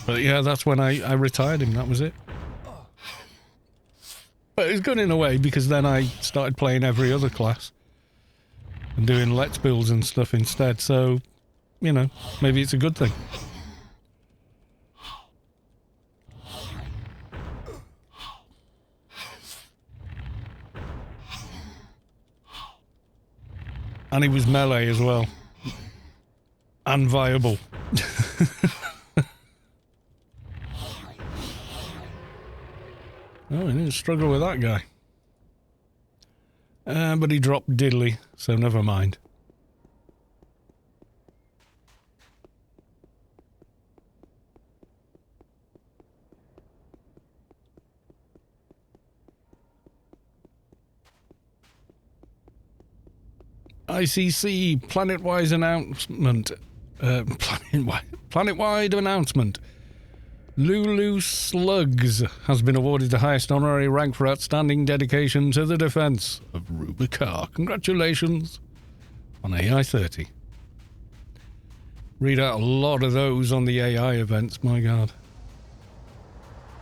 But yeah, that's when I retired him, that was it. But it was good in a way, because then I started playing every other class and doing let's builds and stuff instead, so, maybe it's a good thing. And he was melee as well. And viable. Oh, he didn't struggle with that guy. But he dropped diddly, so never mind. ICC planet-wide announcement. Planet-wide announcement. Lulu Slugs has been awarded the highest honorary rank for outstanding dedication to the defense of Rubicon. Congratulations on AI 30. Read out a lot of those on the AI events, my god.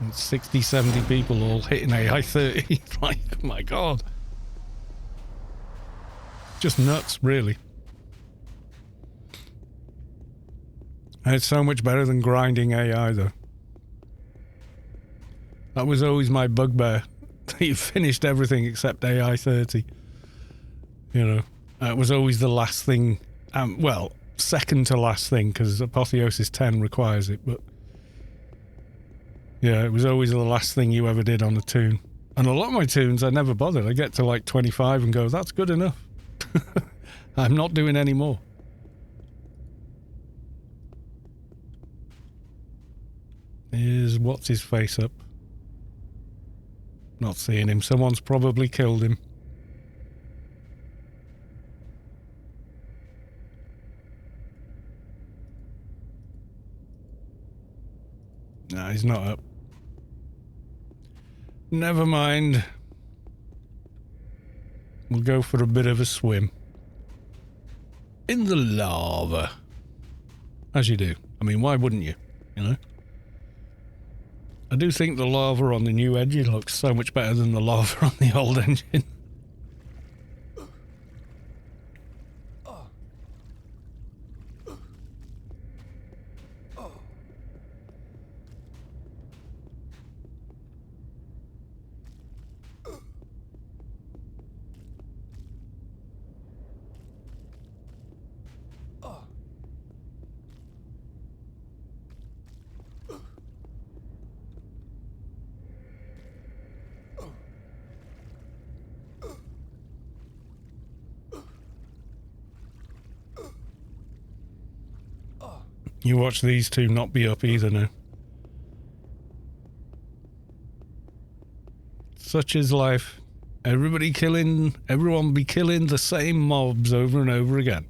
It's 60, 70 people all hitting AI 30. Like, my god. Just nuts, really. And it's so much better than grinding AI, though. That was always my bugbear. You finished everything except AI 30. It was always the last thing. Second to last thing, because Apotheosis 10 requires it, but yeah, it was always the last thing you ever did on a toon. And a lot of my toons, I never bothered. I get to like 25 and go, that's good enough. I'm not doing any more. What's his face up? Not seeing him. Someone's probably killed him. Nah, he's not up. Never mind. We'll go for a bit of a swim. In the lava. As you do. I mean, why wouldn't you? You know? I do think the lava on the new engine looks so much better than the lava on the old engine. You watch these two not be up either now. Such is life. Everyone be killing the same mobs over and over again.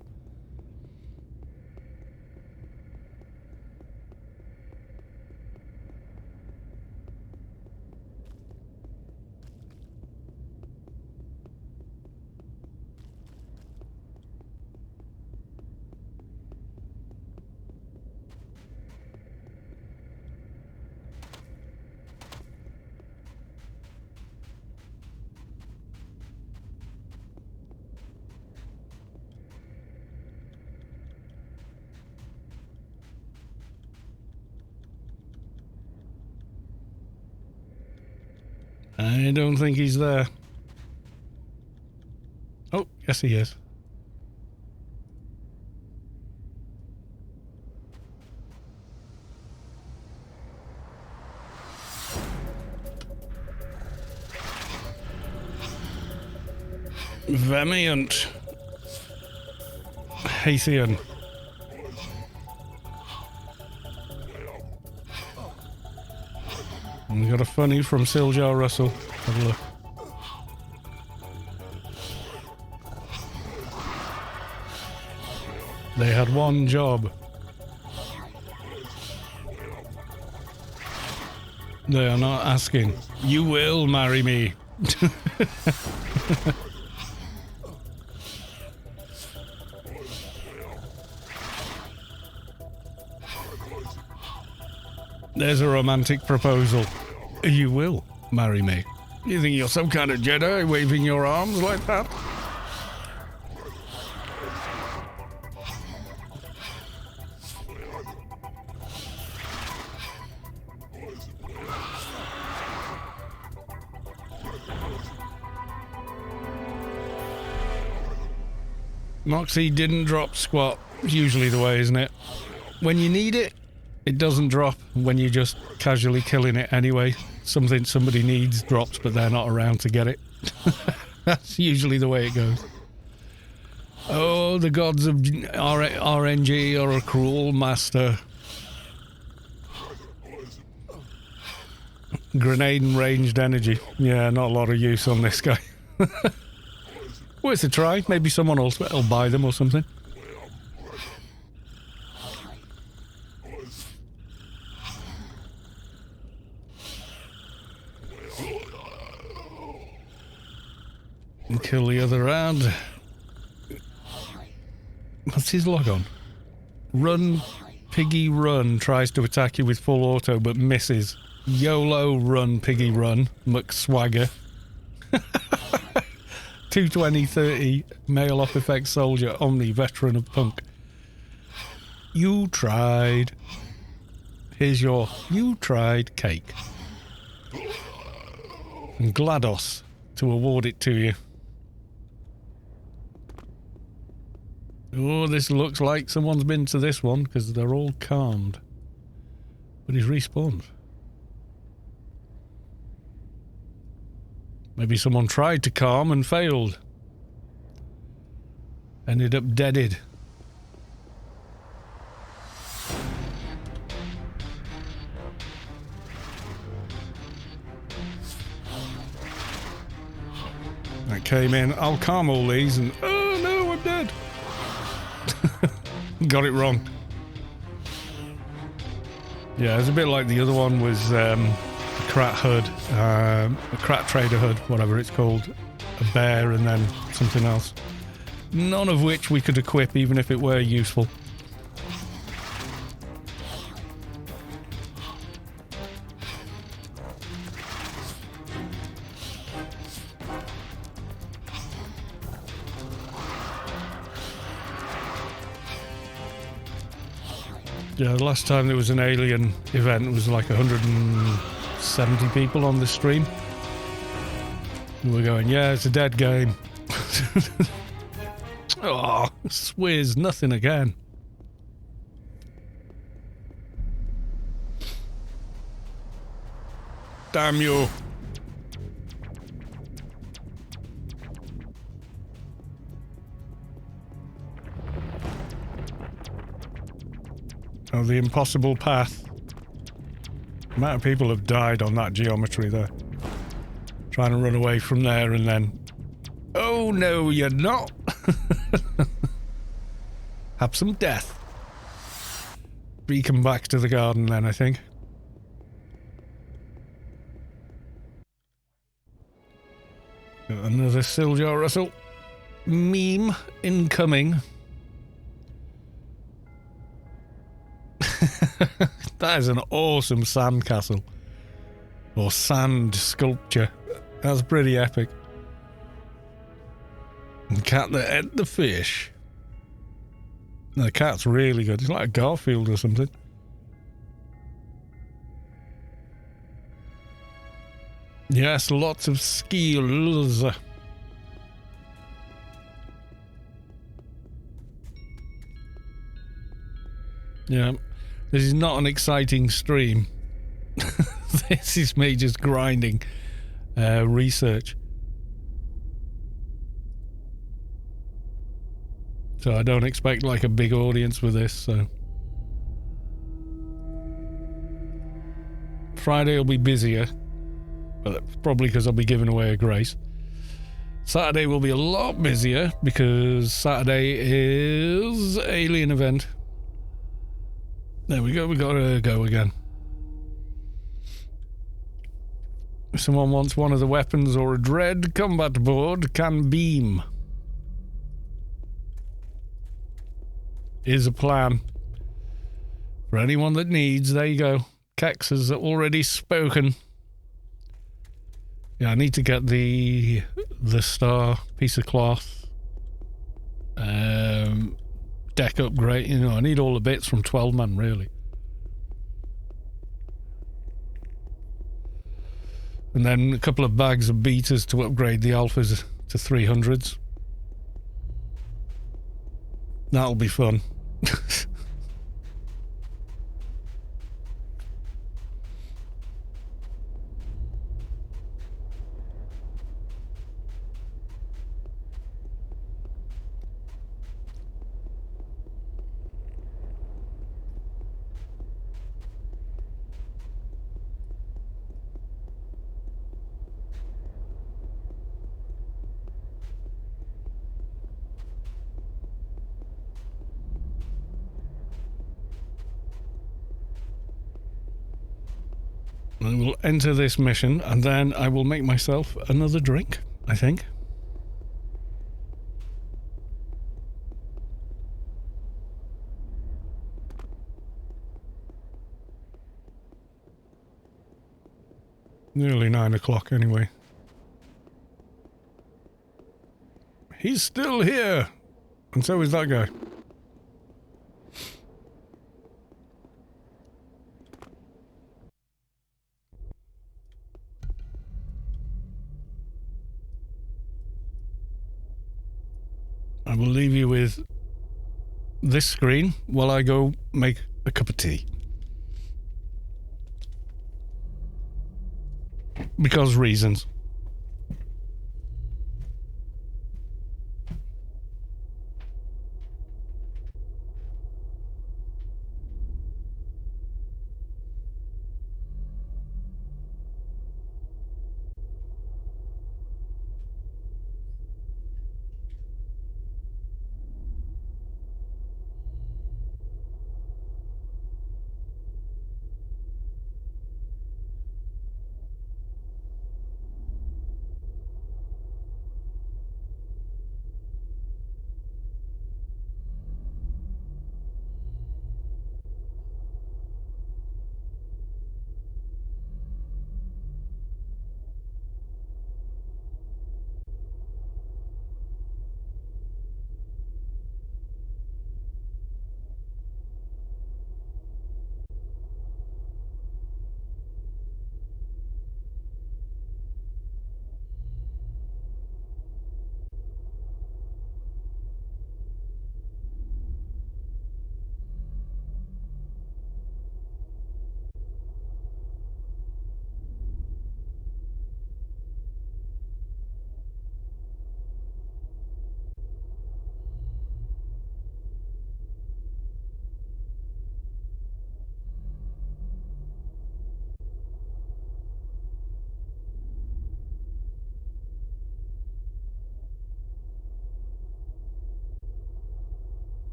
I don't think he's there. Oh, yes he is. Vemiant. Hathian. We got a funny from Siljar Russell. Have a look. They had one job. They are not asking, you will marry me. There's a romantic proposal. You will marry me. You think you're some kind of Jedi waving your arms like that? Moxie didn't drop squat. It's usually the way, isn't it? When you need it, it doesn't drop. When you're just casually killing it anyway, something somebody needs drops, but they're not around to get it. That's usually the way it goes. Oh, the gods of RNG are a cruel master. Grenade and ranged energy. Yeah, not a lot of use on this guy. Worth a try. Maybe someone else will buy them or something. And kill the other round. What's his log on? Run, piggy, run. Tries to attack you with full auto but misses. YOLO, run, piggy, run. McSwagger. 220-30, male off effect soldier, Omni, veteran of punk. You tried. Here's your you tried cake. And GLaDOS to award it to you. Oh, this looks like someone's been to this one because they're all calmed. But he's respawned. Maybe someone tried to calm and failed. Ended up deaded. I came in, I'll calm all these and oh no, I'm dead. Got it wrong. Yeah, it's a bit like the other one was a Krat HUD, a Krat Trader HUD, whatever it's called, a bear and then something else. None of which we could equip even if it were useful. Yeah, the last time there was an alien event, it was like 170 people on the stream. And we're going, yeah, it's a dead game. Oh, Swizz, nothing again. Damn you. Oh, the impossible path. The amount of people have died on that geometry there. Trying to run away from there and then... Oh, no, you're not. Have some death. Beacon back to the garden then, I think. Got another Siljar Russell meme incoming. That is an awesome sand castle. Or sand sculpture. That's pretty epic. And cat that ate the fish. The cat's really good. It's like a Garfield or something. Yes, lots of skills. Yeah, this is not an exciting stream. This is me just grinding research. So I don't expect like a big audience with this, so. Friday will be busier, but that's probably because I'll be giving away a grace. Saturday will be a lot busier because Saturday is alien event. There we go, we gotta go again. If someone wants one of the weapons or a dread combat board, can beam. Is a plan. For anyone that needs, there you go. Kex has already spoken. Yeah, I need to get the star piece of cloth. Deck upgrade, you know, I need all the bits from 12 man really. And then a couple of bags of betas to upgrade the alphas to 300s. That'll be fun. I will enter this mission and then I will make myself another drink, I think. Nearly 9 o'clock anyway. He's still here! And so is that guy. I will leave you with this screen while I go make a cup of tea. Because reasons.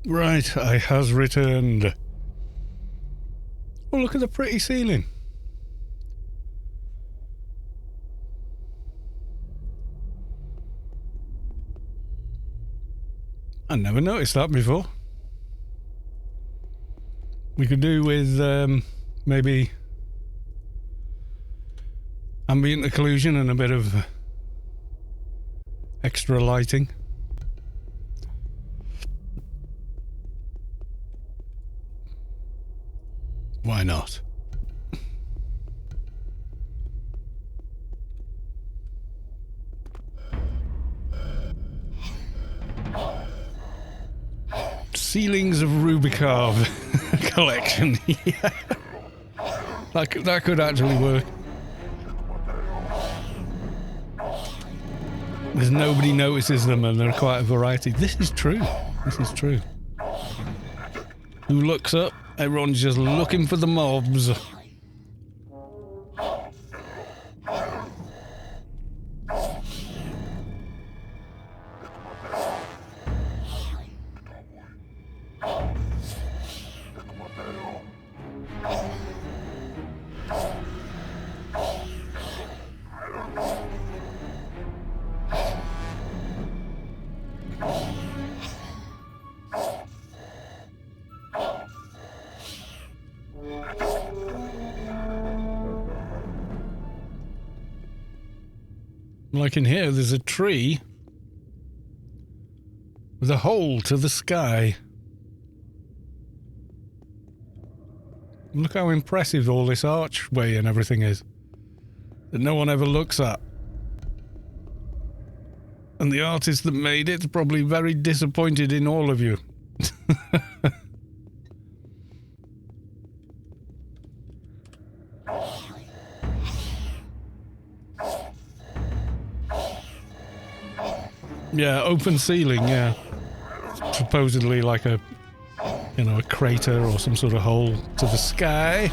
Right, I has returned. Oh, look at the pretty ceiling. I never noticed that before. We could do with maybe ambient occlusion and a bit of extra lighting. Why not? Ceilings of Rubicarb collection. Yeah. That could actually work. There's nobody notices them and they're quite a variety. This is true. This is true. Who looks up? Everyone's just looking for the mobs. Like in here, there's a tree with a hole to the sky. Look how impressive all this archway and everything is that no one ever looks at. And the artist that made it's probably very disappointed in all of you. Yeah, open ceiling, yeah. Supposedly like a, you know, a crater or some sort of hole to the sky.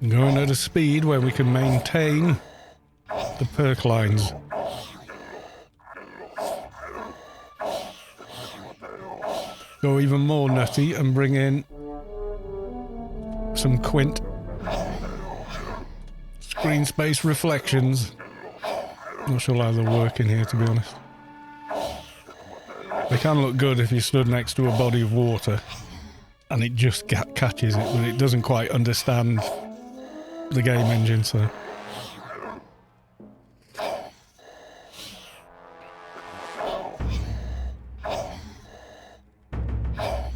Going at a speed where we can maintain the perk lines. Go even more nutty and bring in some quint screen space reflections. Not sure how they'll work in here, to be honest. They can look good if you stood next to a body of water and it just catches it, but it doesn't quite understand the game engine, so...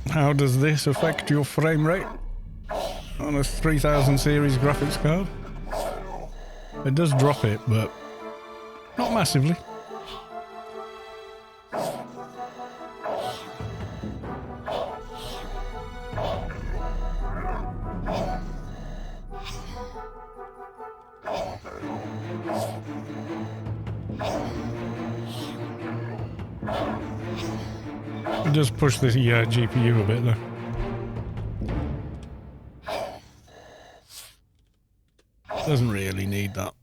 How does this affect your frame rate on a 3000 series graphics card? It does drop it, but not massively. Just push the GPU a bit though. Doesn't really need that.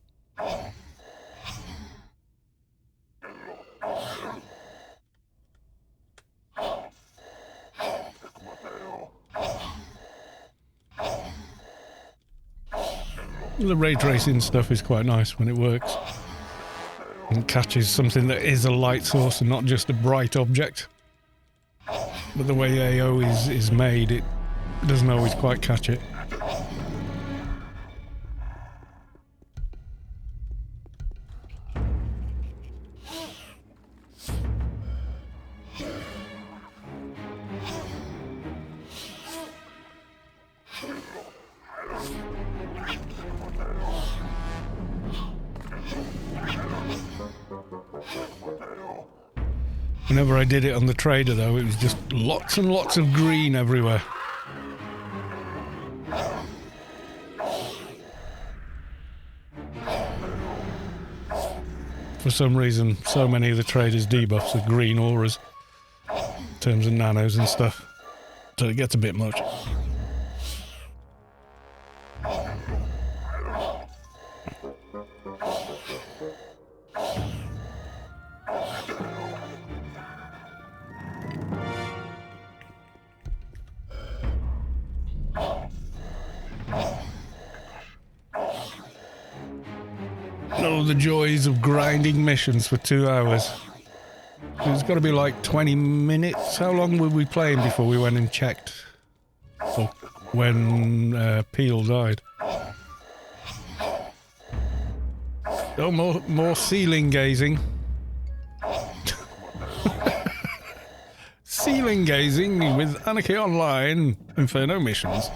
The ray tracing stuff is quite nice when it works and catches something that is a light source and not just a bright object. But the way AO is made, it doesn't always quite catch it. Whenever I did it on the trader though, it was just lots and lots of green everywhere. For some reason, so many of the traders' debuffs are green auras in terms of nanos and stuff, so it gets a bit much. Oh, the joys of grinding missions for 2 hours. It's got to be like 20 minutes. How long were we playing before we went and checked? Or when Peel died. Oh, more ceiling gazing. Ceiling gazing with Anarchy Online Inferno missions.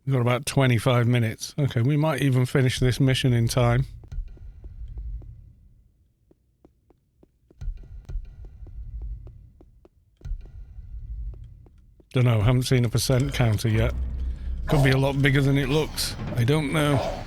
We've got about 25 minutes. Okay, we might even finish this mission in time. Don't know, haven't seen a percent counter yet. Could be a lot bigger than it looks. I don't know.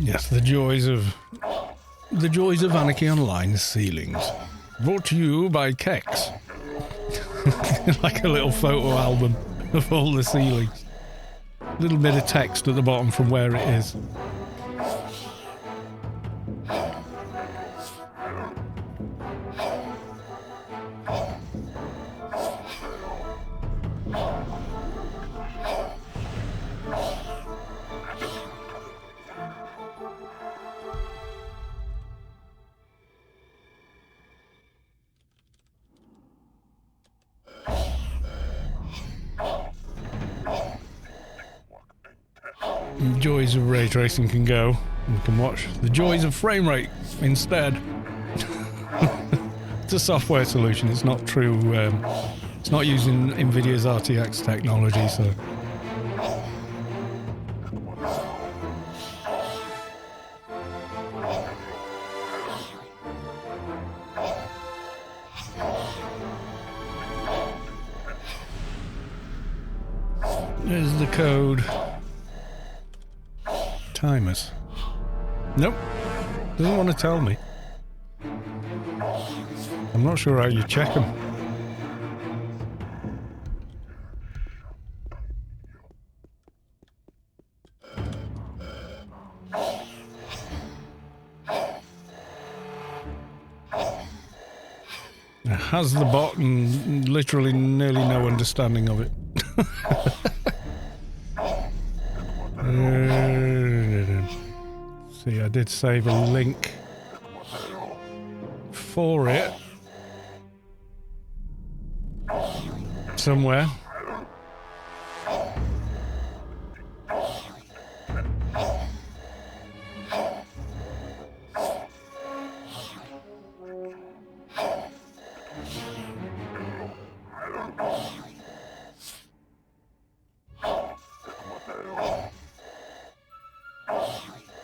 Yes, the joys of Anarchy Online ceilings. Brought to you by Kex. Like a little photo album of all the ceilings. Little bit of text at the bottom from where it is. Joys of ray tracing can go. You can watch the joys of frame rate instead. It's a software solution. It's not true. It's not using NVIDIA's RTX technology, so. There's the code. Timers. Nope. Doesn't want to tell me. I'm not sure how you check them. It has the bot and literally nearly no understanding of it. See, I did save a link for it somewhere.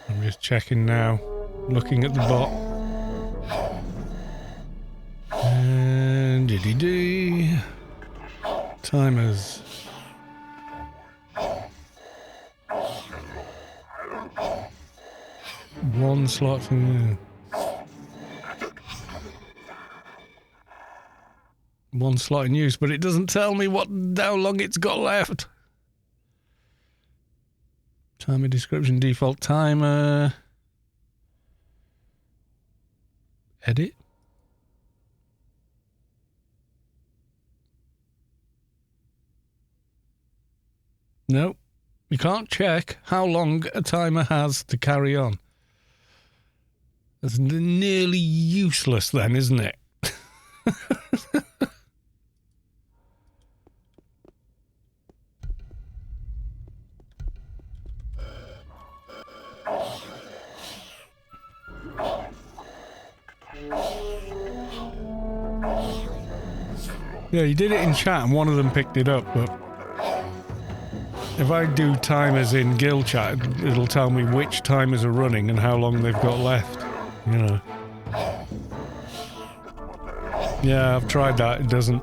I'm just checking now, looking at the bot. And dee timers. One slot in one slot in use, but it doesn't tell me how long it's got left. Timer description, default timer. Edit. No, you can't check how long a timer has to carry on. That's nearly useless then, isn't it? Yeah, you did it in chat and one of them picked it up, but if I do timers in guild chat, it'll tell me which timers are running and how long they've got left, you know. Yeah, I've tried that. It doesn't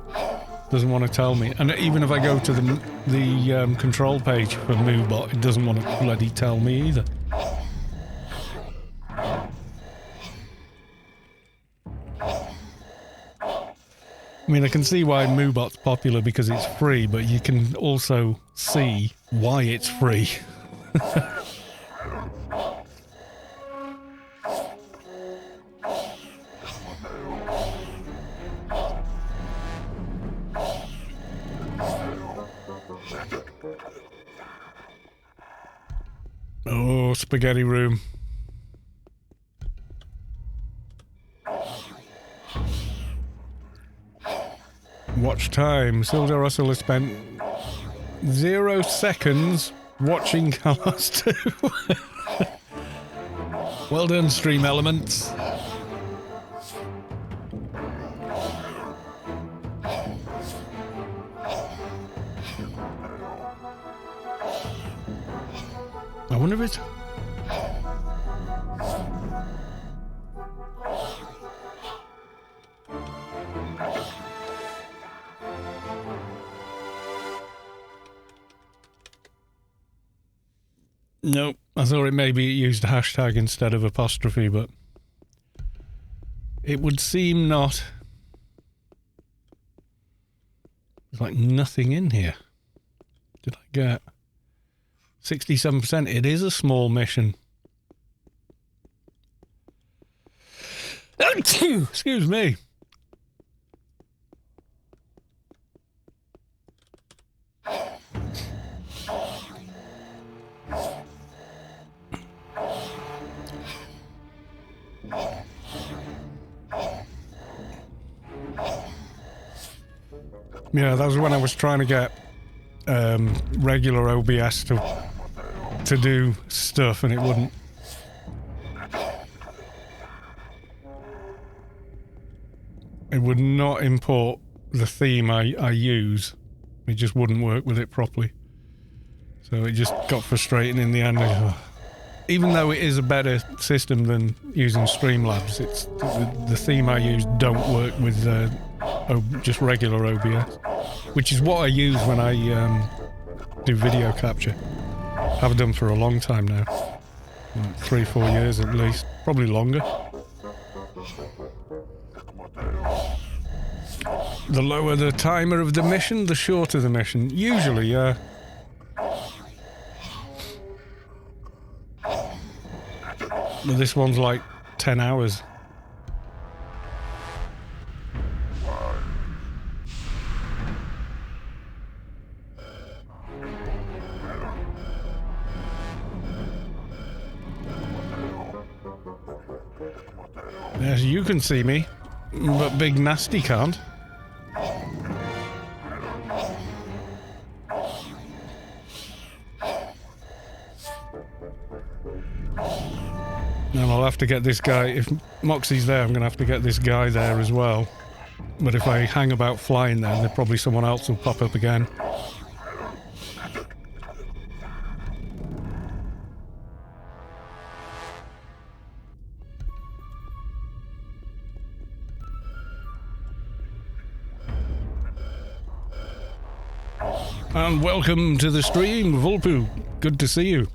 want to tell me. And even if I go to the control page for MooBot, it doesn't want to bloody tell me either. I mean, I can see why MooBot's popular because it's free, but you can also see why it's free. Oh, spaghetti room. Watch time. Silver Russell has spent 0 seconds watching Cars 2. Well done, Stream Elements. I wonder if it's... Nope, I thought it maybe used a hashtag instead of apostrophe, but it would seem not. There's like nothing in here. Did I get 67%? It is a small mission. Excuse me. Yeah, that was when I was trying to get regular OBS to do stuff and it wouldn't. It would not import the theme I use. It just wouldn't work with it properly. So it just got frustrating in the end. Even though it is a better system than using Streamlabs, it's the theme I use don't work with just regular OBS, which is what I use when I do video capture. Have done for a long time now, like 3-4 years at least, probably longer. The lower the timer of the mission, the shorter the mission. Usually, yeah. But this one's like 10 hours. Yes, you can see me, but Big Nasty can't. And I'll have to get this guy, if Moxie's there, I'm going to have to get this guy there as well. But if I hang about flying there, then probably someone else will pop up again. And welcome to the stream, Vulpu. Good to see you.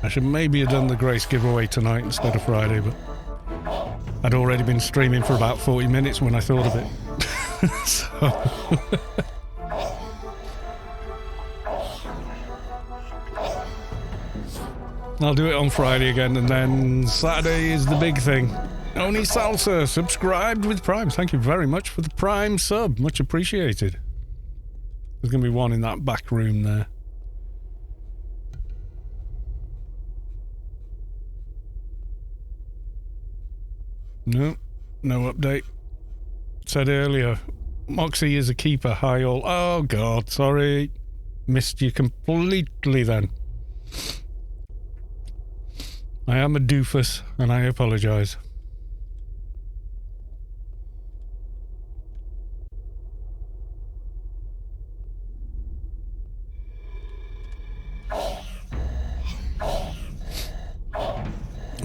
I should maybe have done the Grace giveaway tonight instead of Friday, but I'd already been streaming for about 40 minutes when I thought of it. So... I'll do it on Friday again, and then Saturday is the big thing. Oni Salsa, subscribed with Prime. Thank you very much for the Prime sub. Much appreciated. There's going to be one in that back room there. No, no update. Said earlier, Moxie is a keeper. Hi all. Oh God, sorry. Missed you completely then. I am a doofus, and I apologise.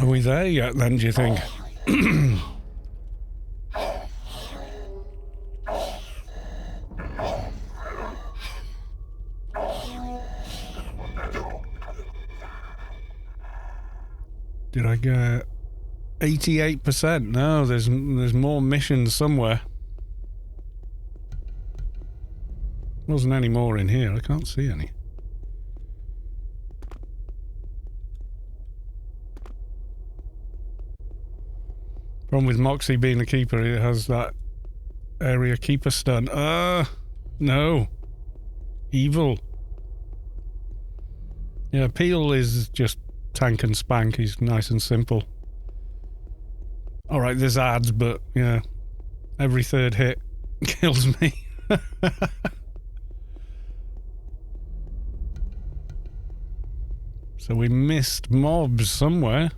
Are we there yet then, do you think? Did I get 88%? No, there's more missions somewhere. Wasn't any more in here. I can't see any. Problem with Moxie being the keeper, it has that area keeper stun. No. Evil. Yeah, Peel is just tank and spank. He's nice and simple. Alright, there's ads, but yeah, every third hit kills me. So we missed mobs somewhere.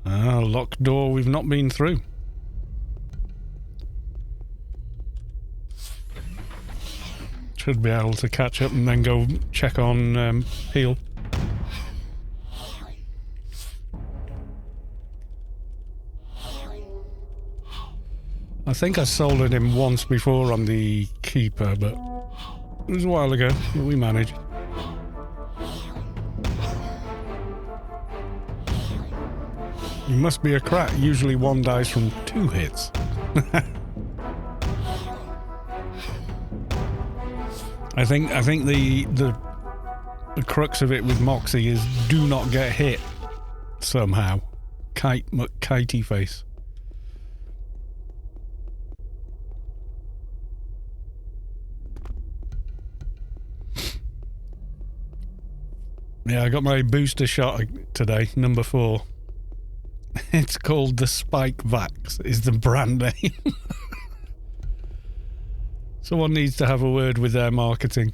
Locked door we've not been through. Should be able to catch up and then go check on Peel. I think I soldiered him once before on the keeper, but it was a while ago, but we managed. He must be a crack. Usually one dies from 2 hits. I think the crux of it with Moxie is do not get hit somehow. Kitey face. Yeah, I got my booster shot today, number 4. It's called the Spike Vax, is the brand name. Someone needs to have a word with their marketing.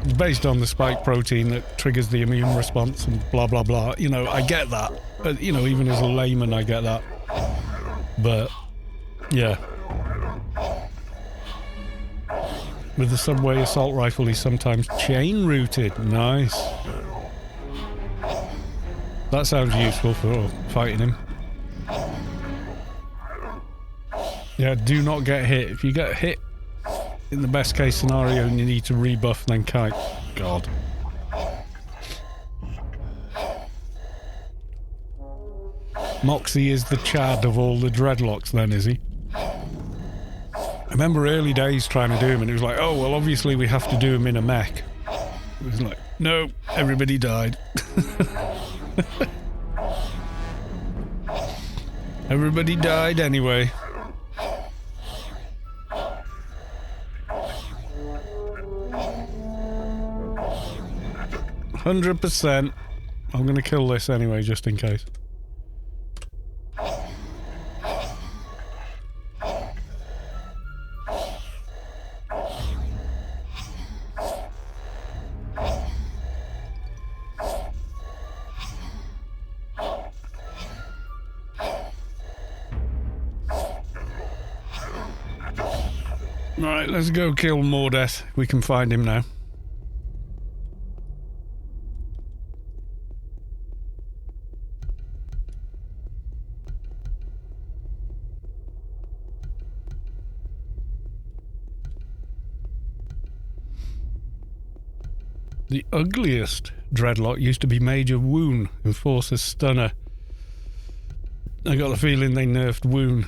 It's based on the spike protein that triggers the immune response and blah blah blah. You know, I get that. You know, even as a layman I get that. But, yeah. With the subway assault rifle he's sometimes chain rooted. Nice. That sounds useful for fighting him. Yeah, do not get hit. If you get hit in the best case scenario and you need to rebuff, then kite. God. Moxie is the Chad of all the dreadlocks then, is he? I remember early days trying to do him and it was like, oh, well, obviously we have to do him in a mech. It was like, no, everybody died. Everybody died anyway. 100%. I'm gonna kill this anyway, just in case. Right, let's go kill Mordeath. We can find him now. The ugliest dreadlock used to be Major Wound, Enforcer's Stunner. I got the feeling they nerfed Wound.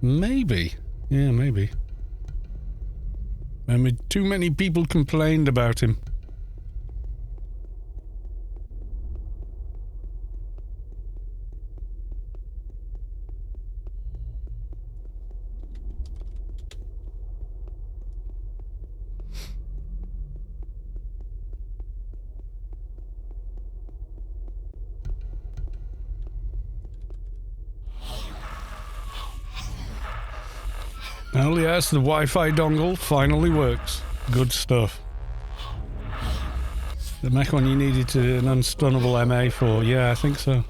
Maybe. Yeah, maybe. I mean, too many people complained about him. Well, yes, the Wi-Fi dongle finally works. Good stuff. The mech one you needed an unstunnable MA for. Yeah, I think so.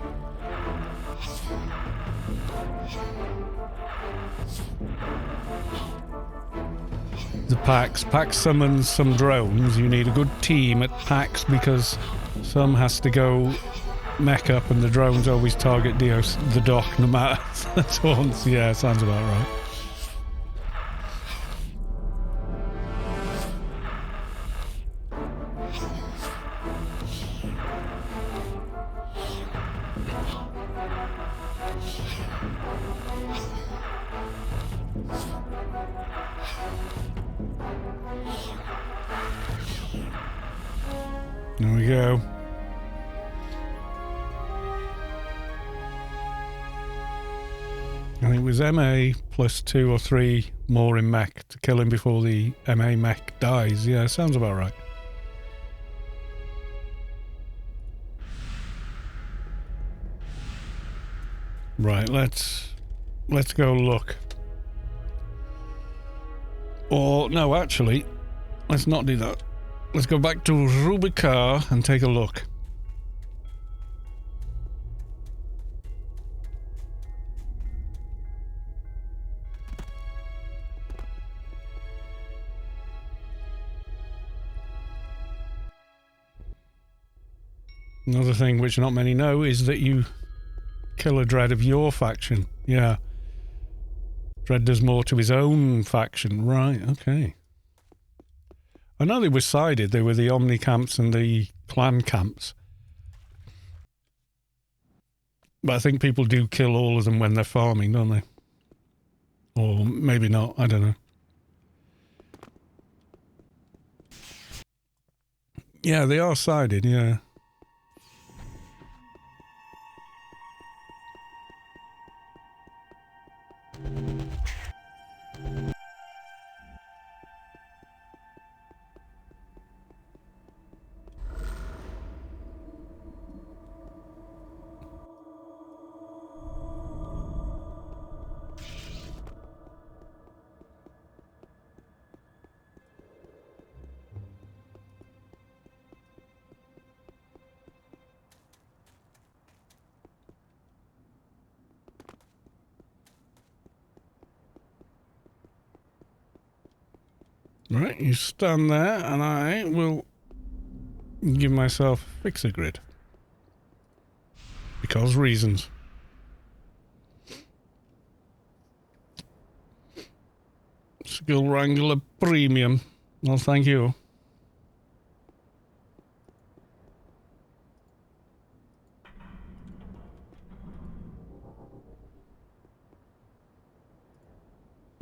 The PAX. PAX summons some drones. You need a good team at PAX because Some has to go mech up, and the drones always target the dock no matter the taunts. Yeah, sounds about right. There we go. I think it was MA plus 2 or 3 more in mech to kill him before the MA mech dies. Yeah, sounds about right. Right, let's go look. Or no, actually, let's not do that. Let's go back to Rubikar and take a look. Another thing which not many know is that you kill a Dread of your faction. Yeah. Dread does more to his own faction. Right, okay. I know they were sided. They were the Omni camps and the clan camps. But I think people do kill all of them when they're farming, don't they? Or maybe not, I don't know. Yeah, they are sided, yeah. Right, you stand there and I will give myself a fixer grid. Because reasons. Skill Wrangler Premium. Well, thank you.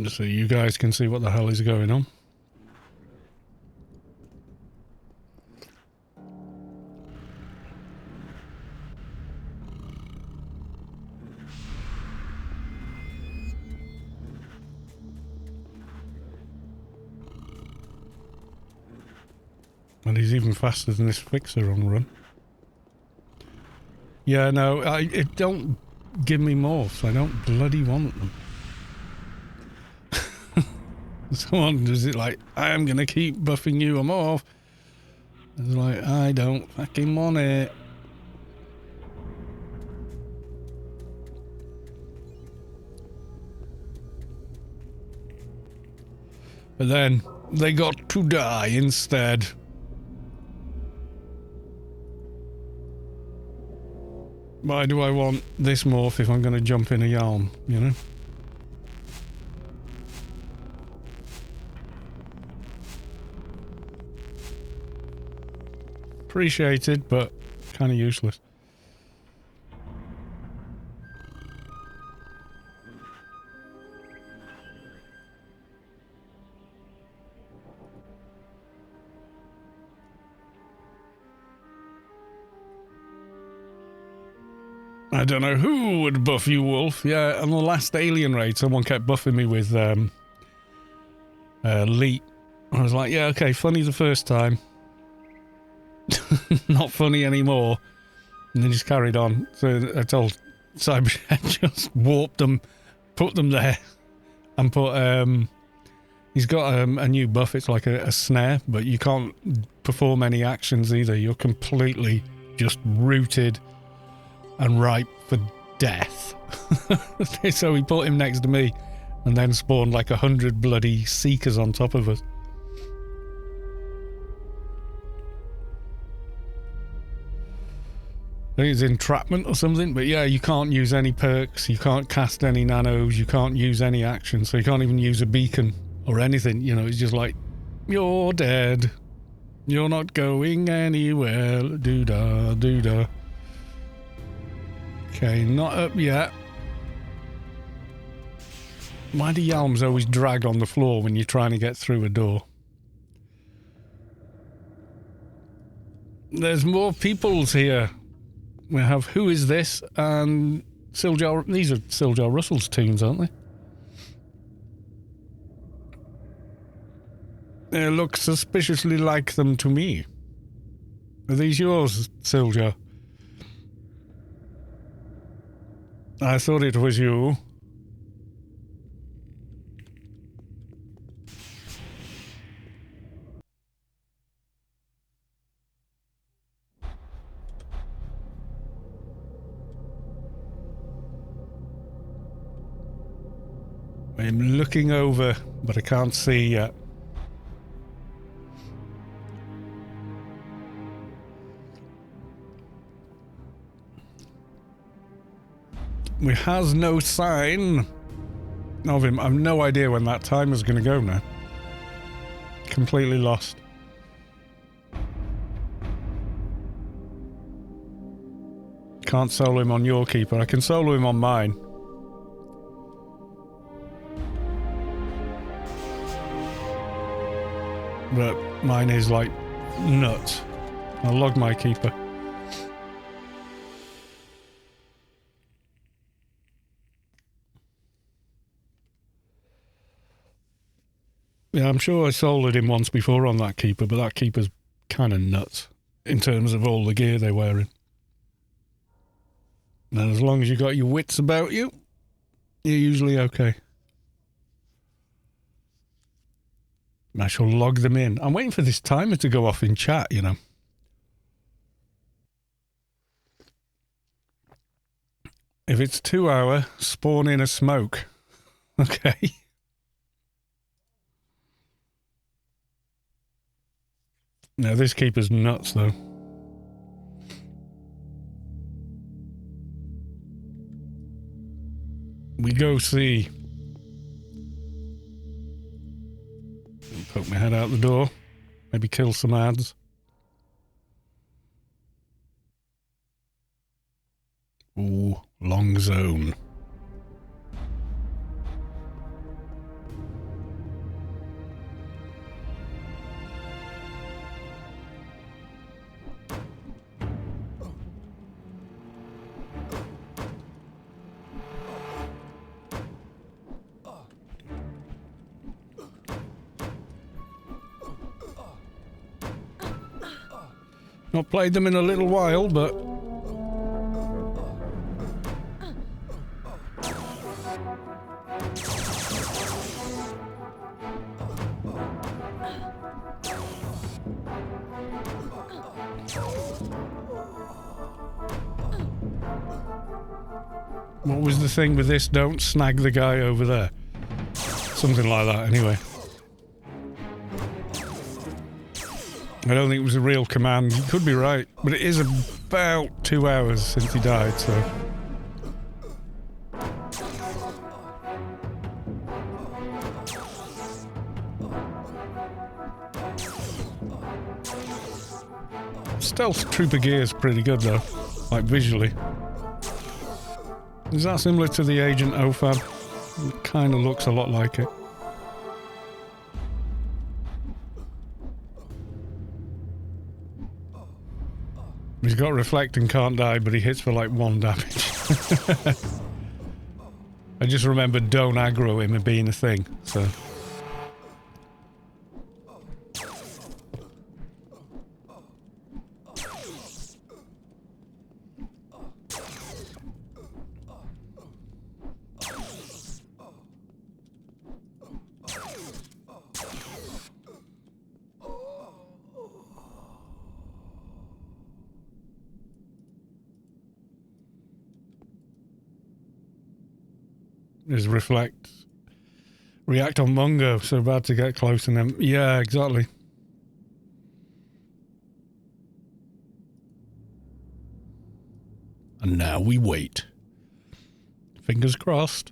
Just so you guys can see what the hell is going on. And he's even faster than this fixer on run. Yeah, no, it don't give me morphs. I don't bloody want them. Someone does it like, I am gonna keep buffing you a morph. It's like, I don't fucking want it. But then they got to die instead. Why do I want this morph if I'm going to jump in a yarn, you know? Appreciated, but kind of useless. I don't know who would buff you, Wolf. Yeah, on the last alien raid, someone kept buffing me with Leet. I was like, yeah, okay, funny the first time. Not funny anymore. And then just carried on. So I told Cybershed just warp them, put them there, and put, he's got a new buff. It's like a snare, but you can't perform any actions either. You're completely just rooted and ripe for death. So we put him next to me and then spawned like 100 bloody seekers on top of us. think it's entrapment or something, but yeah, you can't use any perks, you can't cast any nanos, you can't use any action, so you can't even use a beacon or anything, you know, it's just like, you're dead. You're not going anywhere. Doo-da, doo-da. Okay, not up yet. Why do yalms always drag on the floor when you're trying to get through a door? There's more peoples here. We have Who Is This and Siljar. These are Siljar Russell's tunes, aren't they? They look suspiciously like them to me. Are these yours, Siljar? I thought it was you. I'm looking over, but I can't see yet. We has no sign of him. I've no idea when that timer's going to go now. Completely lost. Can't solo him on your keeper. I can solo him on mine. But mine is like nuts. I'll log my keeper. Yeah, I'm sure I soloed him once before on that keeper, but that keeper's kind of nuts in terms of all the gear they're wearing. And as long as you got your wits about you, you're usually okay. I shall log them in. I'm waiting for this timer to go off in chat, you know. If it's 2 hour, spawn in a smoke. Okay. Now this keeper's nuts though. We go see. Poke my head out the door. Maybe kill some ads. Ooh, long zone. Not played them in a little while, but... What was the thing with this? Don't snag the guy over there. Something like that, anyway. I don't think it was a real command. You could be right, but it is about 2 hours since he died, so... Stealth Trooper gear is pretty good, though. Like, visually. Is that similar to the Agent OFAB? It kind of looks a lot like it. He's got reflect and can't die, but he hits for like 1 damage. I just remember don't aggro him being a thing, so... Is reflect. React on Mungo, so bad to get close and then... Yeah, exactly. And now we wait. Fingers crossed.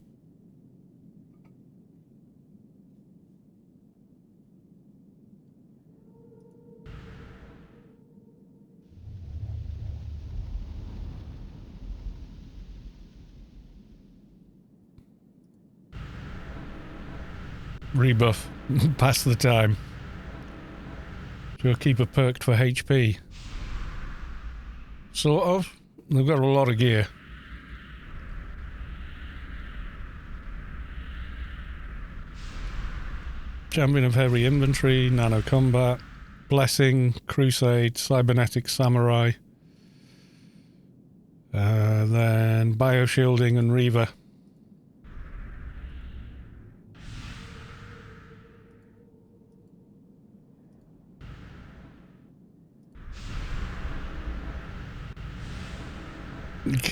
Rebuff. Pass the time. Sure, keep her perked for HP. Sort of. They've got a lot of gear. Champion of Heavy Inventory, Nano Combat, Blessing, Crusade, Cybernetic Samurai, then Bioshielding and Reaver.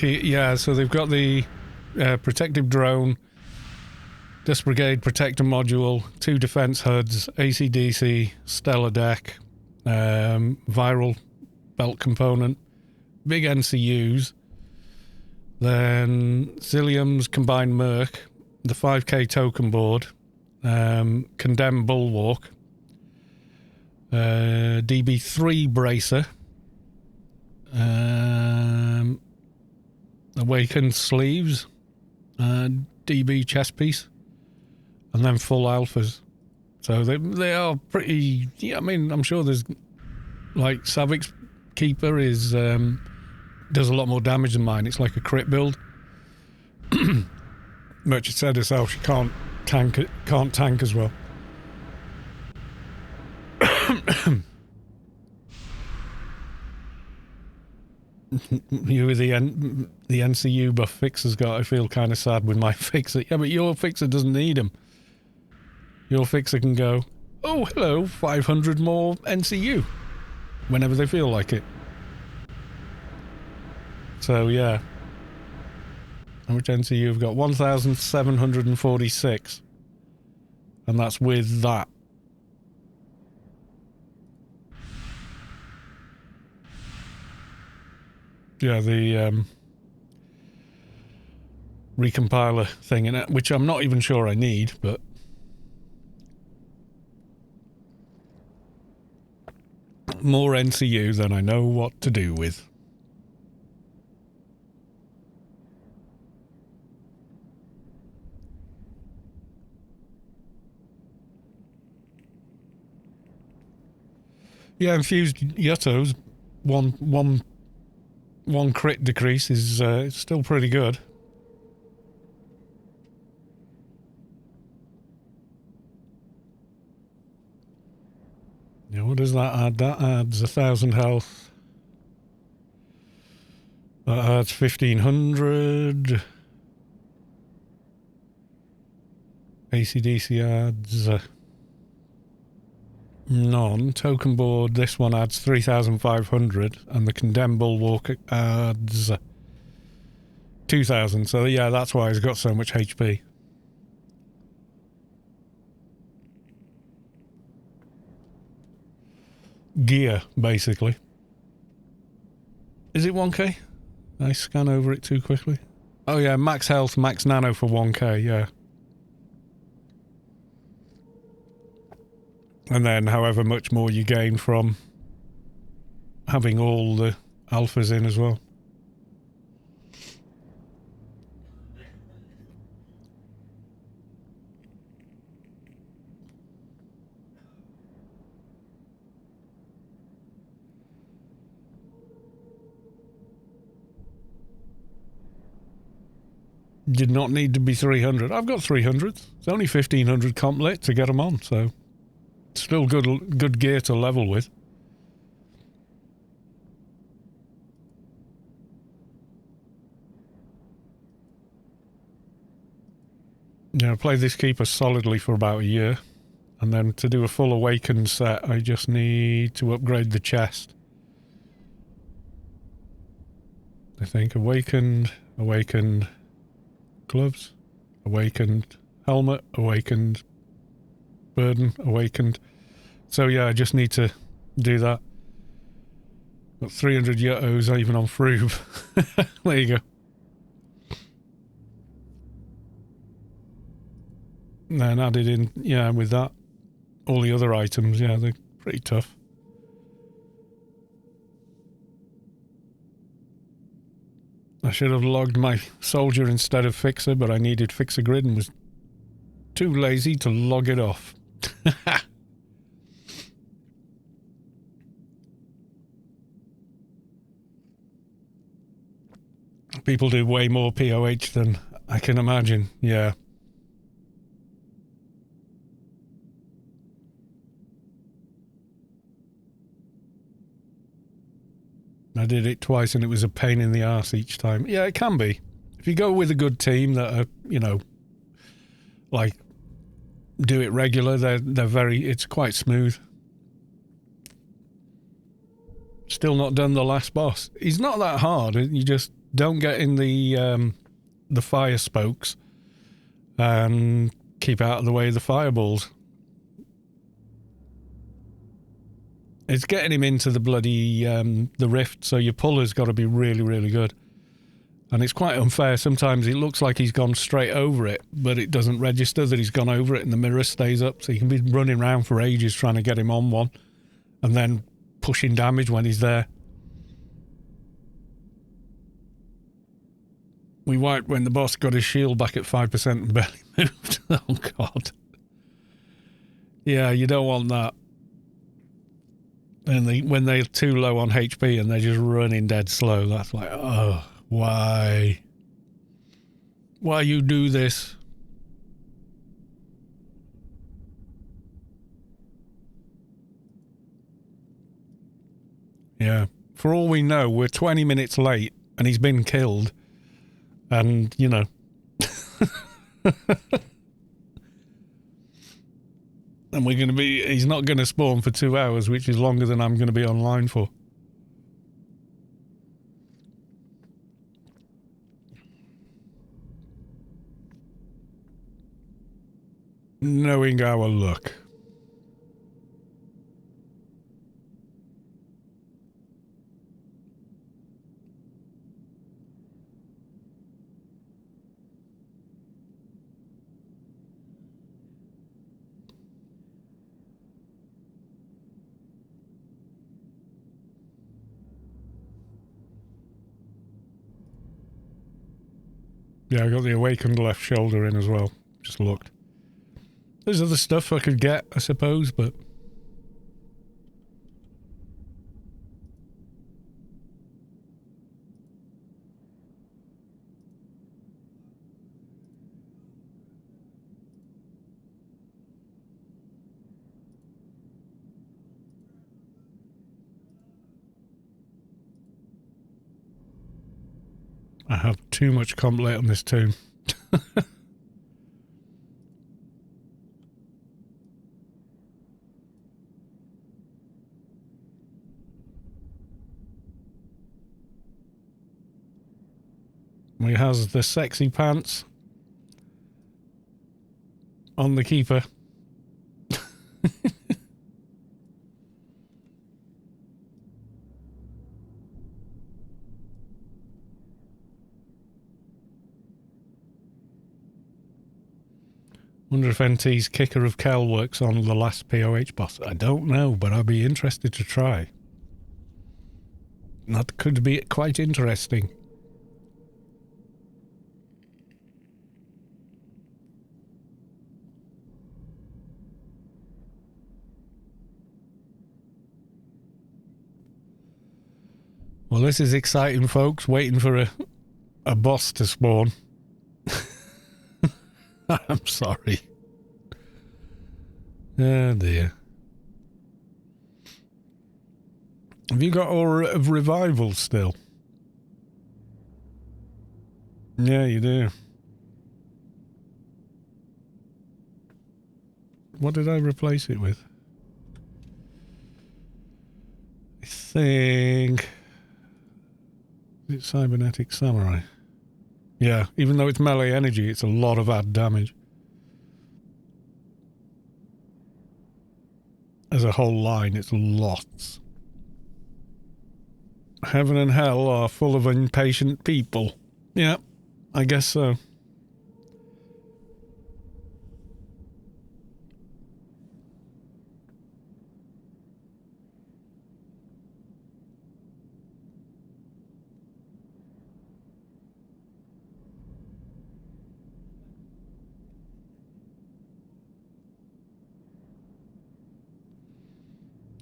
Yeah, so they've got the protective drone, Disc Brigade protector module, 2 defense HUDs, ACDC, stellar deck, viral belt component, big NCUs, then Zillium's combined Merc, the 5k token board, condemned bulwark, DB3 bracer, awakened sleeves, DB chest piece, and then full alphas. So they are pretty. Yeah, I mean, I'm sure there's like Savic's Keeper is does a lot more damage than mine. It's like a crit build. Merchant said herself she can't tank as well. You with the NCU buff Fixer's got, I feel kind of sad with my Fixer. Yeah, but your Fixer doesn't need him. Your Fixer can go, oh, hello, 500 more NCU, whenever they feel like it. So, yeah. How much NCU have got? 1,746. And that's with that. Yeah, the recompiler thing in it, which I'm not even sure I need, but more NCU than I know what to do with. Yeah, infused Yuttos, one crit decrease is still pretty good. Yeah, what does that add? That adds 1,000 health. That adds 1,500. ACDC adds none. Token board, this one adds 3,500, and the condemned bulwark adds 2,000. So yeah, that's why he's got so much HP. Gear, basically. Is it 1k? I scan over it too quickly. Oh yeah, max health, max nano for 1k, yeah. And then however much more you gain from having all the alphas in as well. Did not need to be 300. I've got 300. It's only 1,500 comp lit to get them on, so still good gear to level with. Yeah, I played this Keeper solidly for about a year, and then to do a full Awakened set, I just need to upgrade the chest. I think Awakened gloves, Awakened helmet, Awakened burden, Awakened. So yeah, I just need to do that. Got 300 Yuttos even on Froob. There you go. And then added in, yeah, with that, all the other items, yeah, they're pretty tough. I should have logged my soldier instead of fixer, but I needed fixer grid and was too lazy to log it off. People do way more POH than I can imagine, yeah. I did it twice and it was a pain in the arse each time. Yeah, it can be. If you go with a good team that are, you know, like, do it regular, it's quite smooth. Still not done the last boss. He's not that hard. You just don't get in the fire spokes and keep out of the way of the fireballs. It's getting him into the bloody the rift, so your puller's got to be really, really good. And it's quite unfair. Sometimes it looks like he's gone straight over it, but it doesn't register that he's gone over it and the mirror stays up, so you can be running around for ages trying to get him on one and then pushing damage when he's there. We wiped when the boss got his shield back at 5% and barely moved. Oh, God. Yeah, you don't want that. And when they're too low on HP and they're just running dead slow, that's like, oh, why? Why you do this? Yeah. For all we know, we're 20 minutes late and he's been killed. And, you know. And he's not going to spawn for 2 hours, which is longer than I'm going to be online for. Knowing our luck. Yeah, I got the awakened left shoulder in as well. Just looked. There's other stuff I could get, I suppose, but... I have too much complete on this tomb. We has the sexy pants on the keeper. Wonder if NT's Kicker of Kel works on the last POH boss. I don't know, but I'd be interested to try. That could be quite interesting. Well, this is exciting, folks. Waiting for a boss to spawn. I'm sorry. Oh, dear. Have you got Aura of Revival still? Yeah, you do. What did I replace it with? I think... Is it Cybernetic Samurai? Yeah, even though it's melee energy, it's a lot of add damage. As a whole line, it's lots. Heaven and hell are full of impatient people. Yeah, I guess so.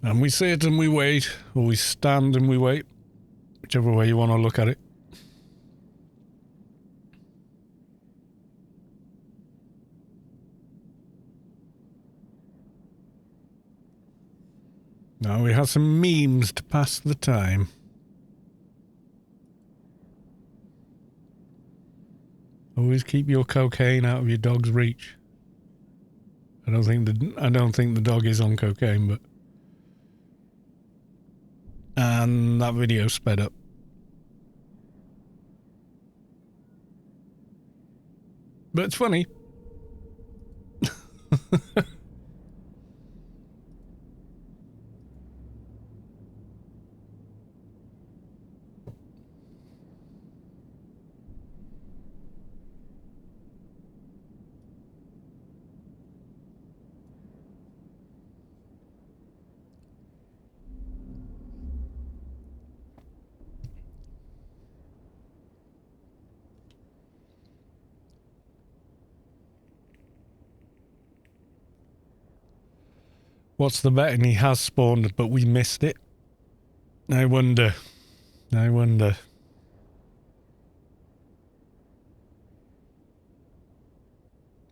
And we sit and we wait, or we stand and we wait, whichever way you want to look at it. Now we have some memes to pass the time. Always keep your cocaine out of your dog's reach. I don't think the dog is on cocaine, but... And that video sped up. But it's funny. What's the bet? And he has spawned, but we missed it. I wonder. I wonder.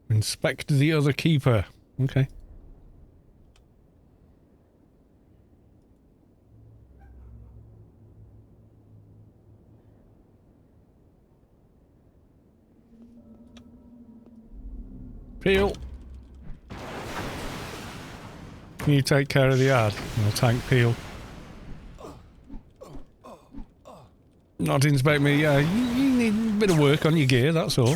Inspect the other keeper. Okay. Peel. Can you take care of the ad? I'll tank Peel. Not inspect me, yeah. You need a bit of work on your gear, that's all.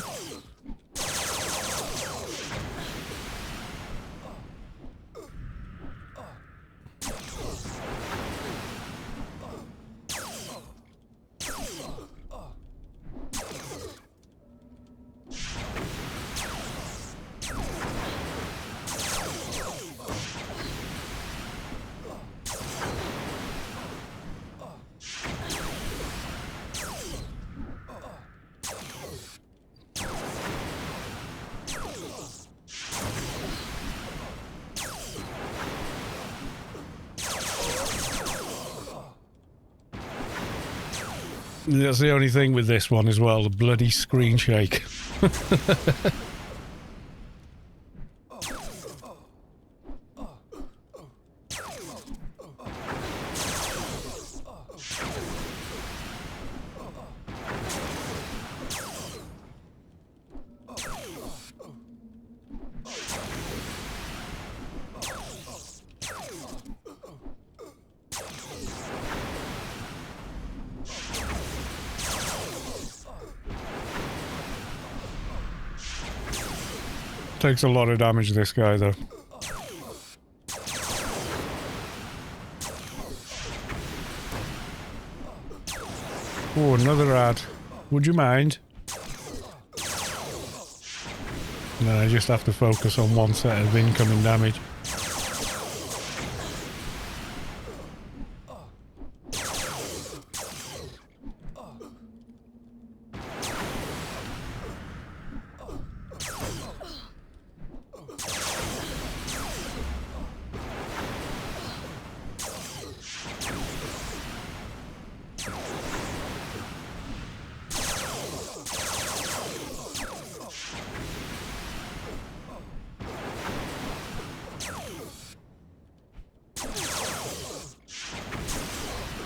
That's the only thing with this one as well, the bloody screen shake. Takes a lot of damage, this guy, though. Oh, another ad. Would you mind? And then I just have to focus on one set of incoming damage.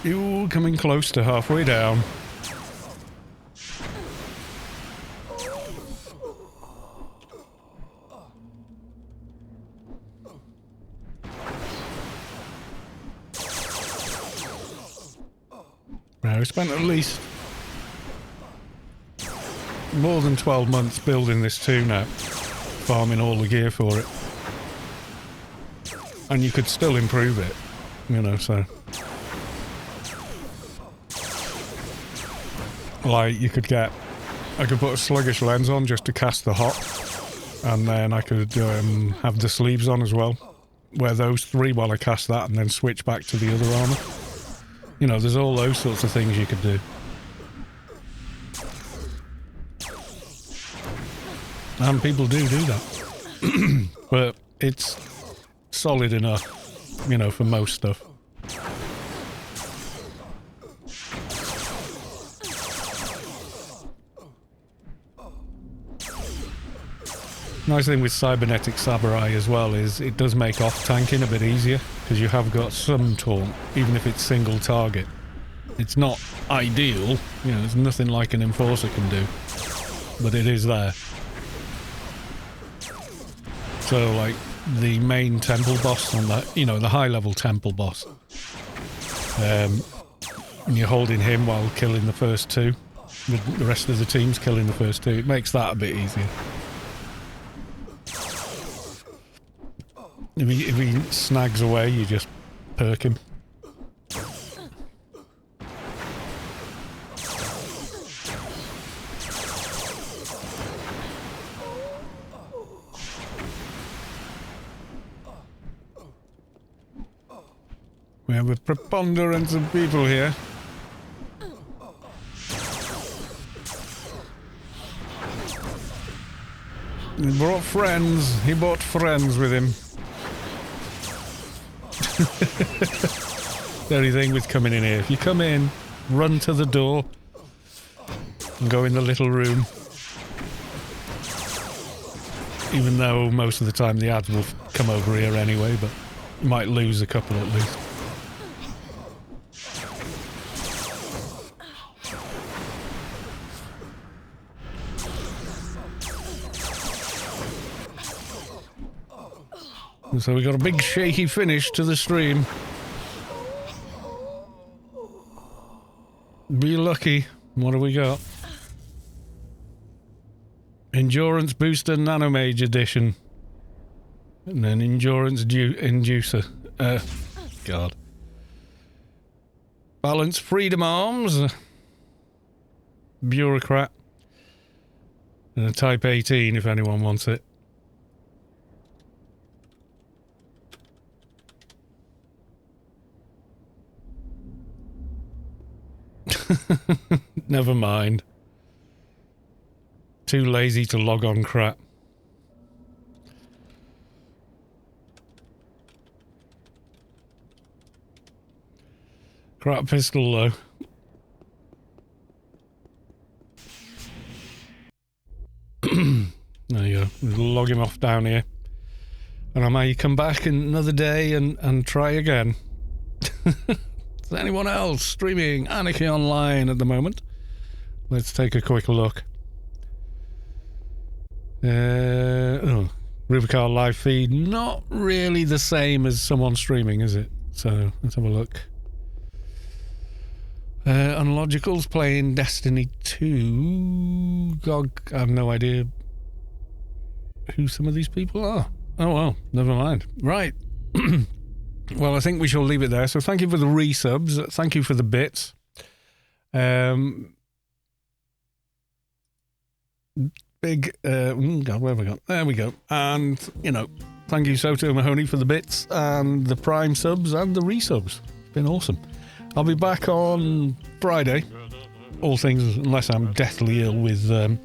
You're coming close to halfway down. Right, we spent at least more than 12 months building this too now, farming all the gear for it. And you could still improve it, you know, so... Like, you could get... I could put a sluggish lens on just to cast the hop, and then I could have the sleeves on as well. Wear those 3 while I cast that, and then switch back to the other armour. You know, there's all those sorts of things you could do. And people do that. But it's solid enough, you know, for most stuff. Nice thing with Cybernetic Samurai as well is it does make off-tanking a bit easier, because you have got some taunt, even if it's single target. It's not ideal, you know, there's nothing like an Enforcer can do, but it is there. So, like, the main temple boss on that, you know, the high-level temple boss, and you're holding him while killing the first 2, with the rest of the team's killing the first 2, it makes that a bit easier. If he snags away, you just perk him. We have a preponderance of people here. He brought friends. He brought friends with him. The only thing with coming in here, if you come in, run to the door and go in the little room. Even though most of the time the ads will come over here anyway, but you might lose a couple at least. So we got a big shaky finish to the stream. Be lucky. What do we got? Endurance Booster Nanomage Edition. And then Endurance Inducer. God. Balance Freedom Arms. Bureaucrat. And a Type 18 if anyone wants it. Never mind. Too lazy to log on crap. Crap pistol though. There you go. We'll log him off down here. And I may come back in another day and try again. Is anyone else streaming Anarchy online at the moment? Let's take a quick look. Rubicon live feed, not really the same as someone streaming, is it? So let's have a look. Unlogical's playing Destiny 2. God, I have no idea who some of these people are. Oh well, never mind. Right. Well, I think we shall leave it there. So thank you for the resubs. Thank you for the bits. Big, God, where have we gone? There we go. And, you know, thank you Soto Mahoney for the bits and the Prime subs and the resubs. It's been awesome. I'll be back on Friday. All things, unless I'm deathly ill with a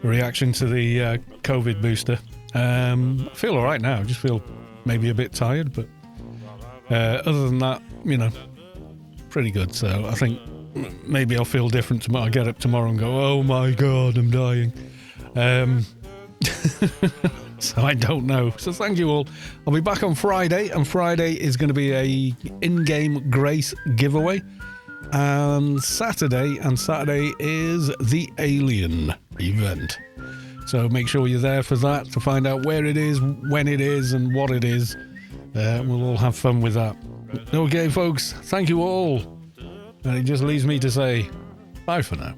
reaction to the COVID booster. I feel all right now. I just feel maybe a bit tired, but other than that, you know, pretty good. So I think maybe I'll feel different tomorrow. I'll get up tomorrow and go, oh my God, I'm dying. So I don't know. So thank you all. I'll be back on Friday, and Friday is going to be a in-game Grace giveaway. And Saturday is the Alien event. So make sure you're there for that to find out where it is, when it is, and what it is. We'll all have fun with that. Okay, folks, thank you all. And it just leaves me to say bye for now.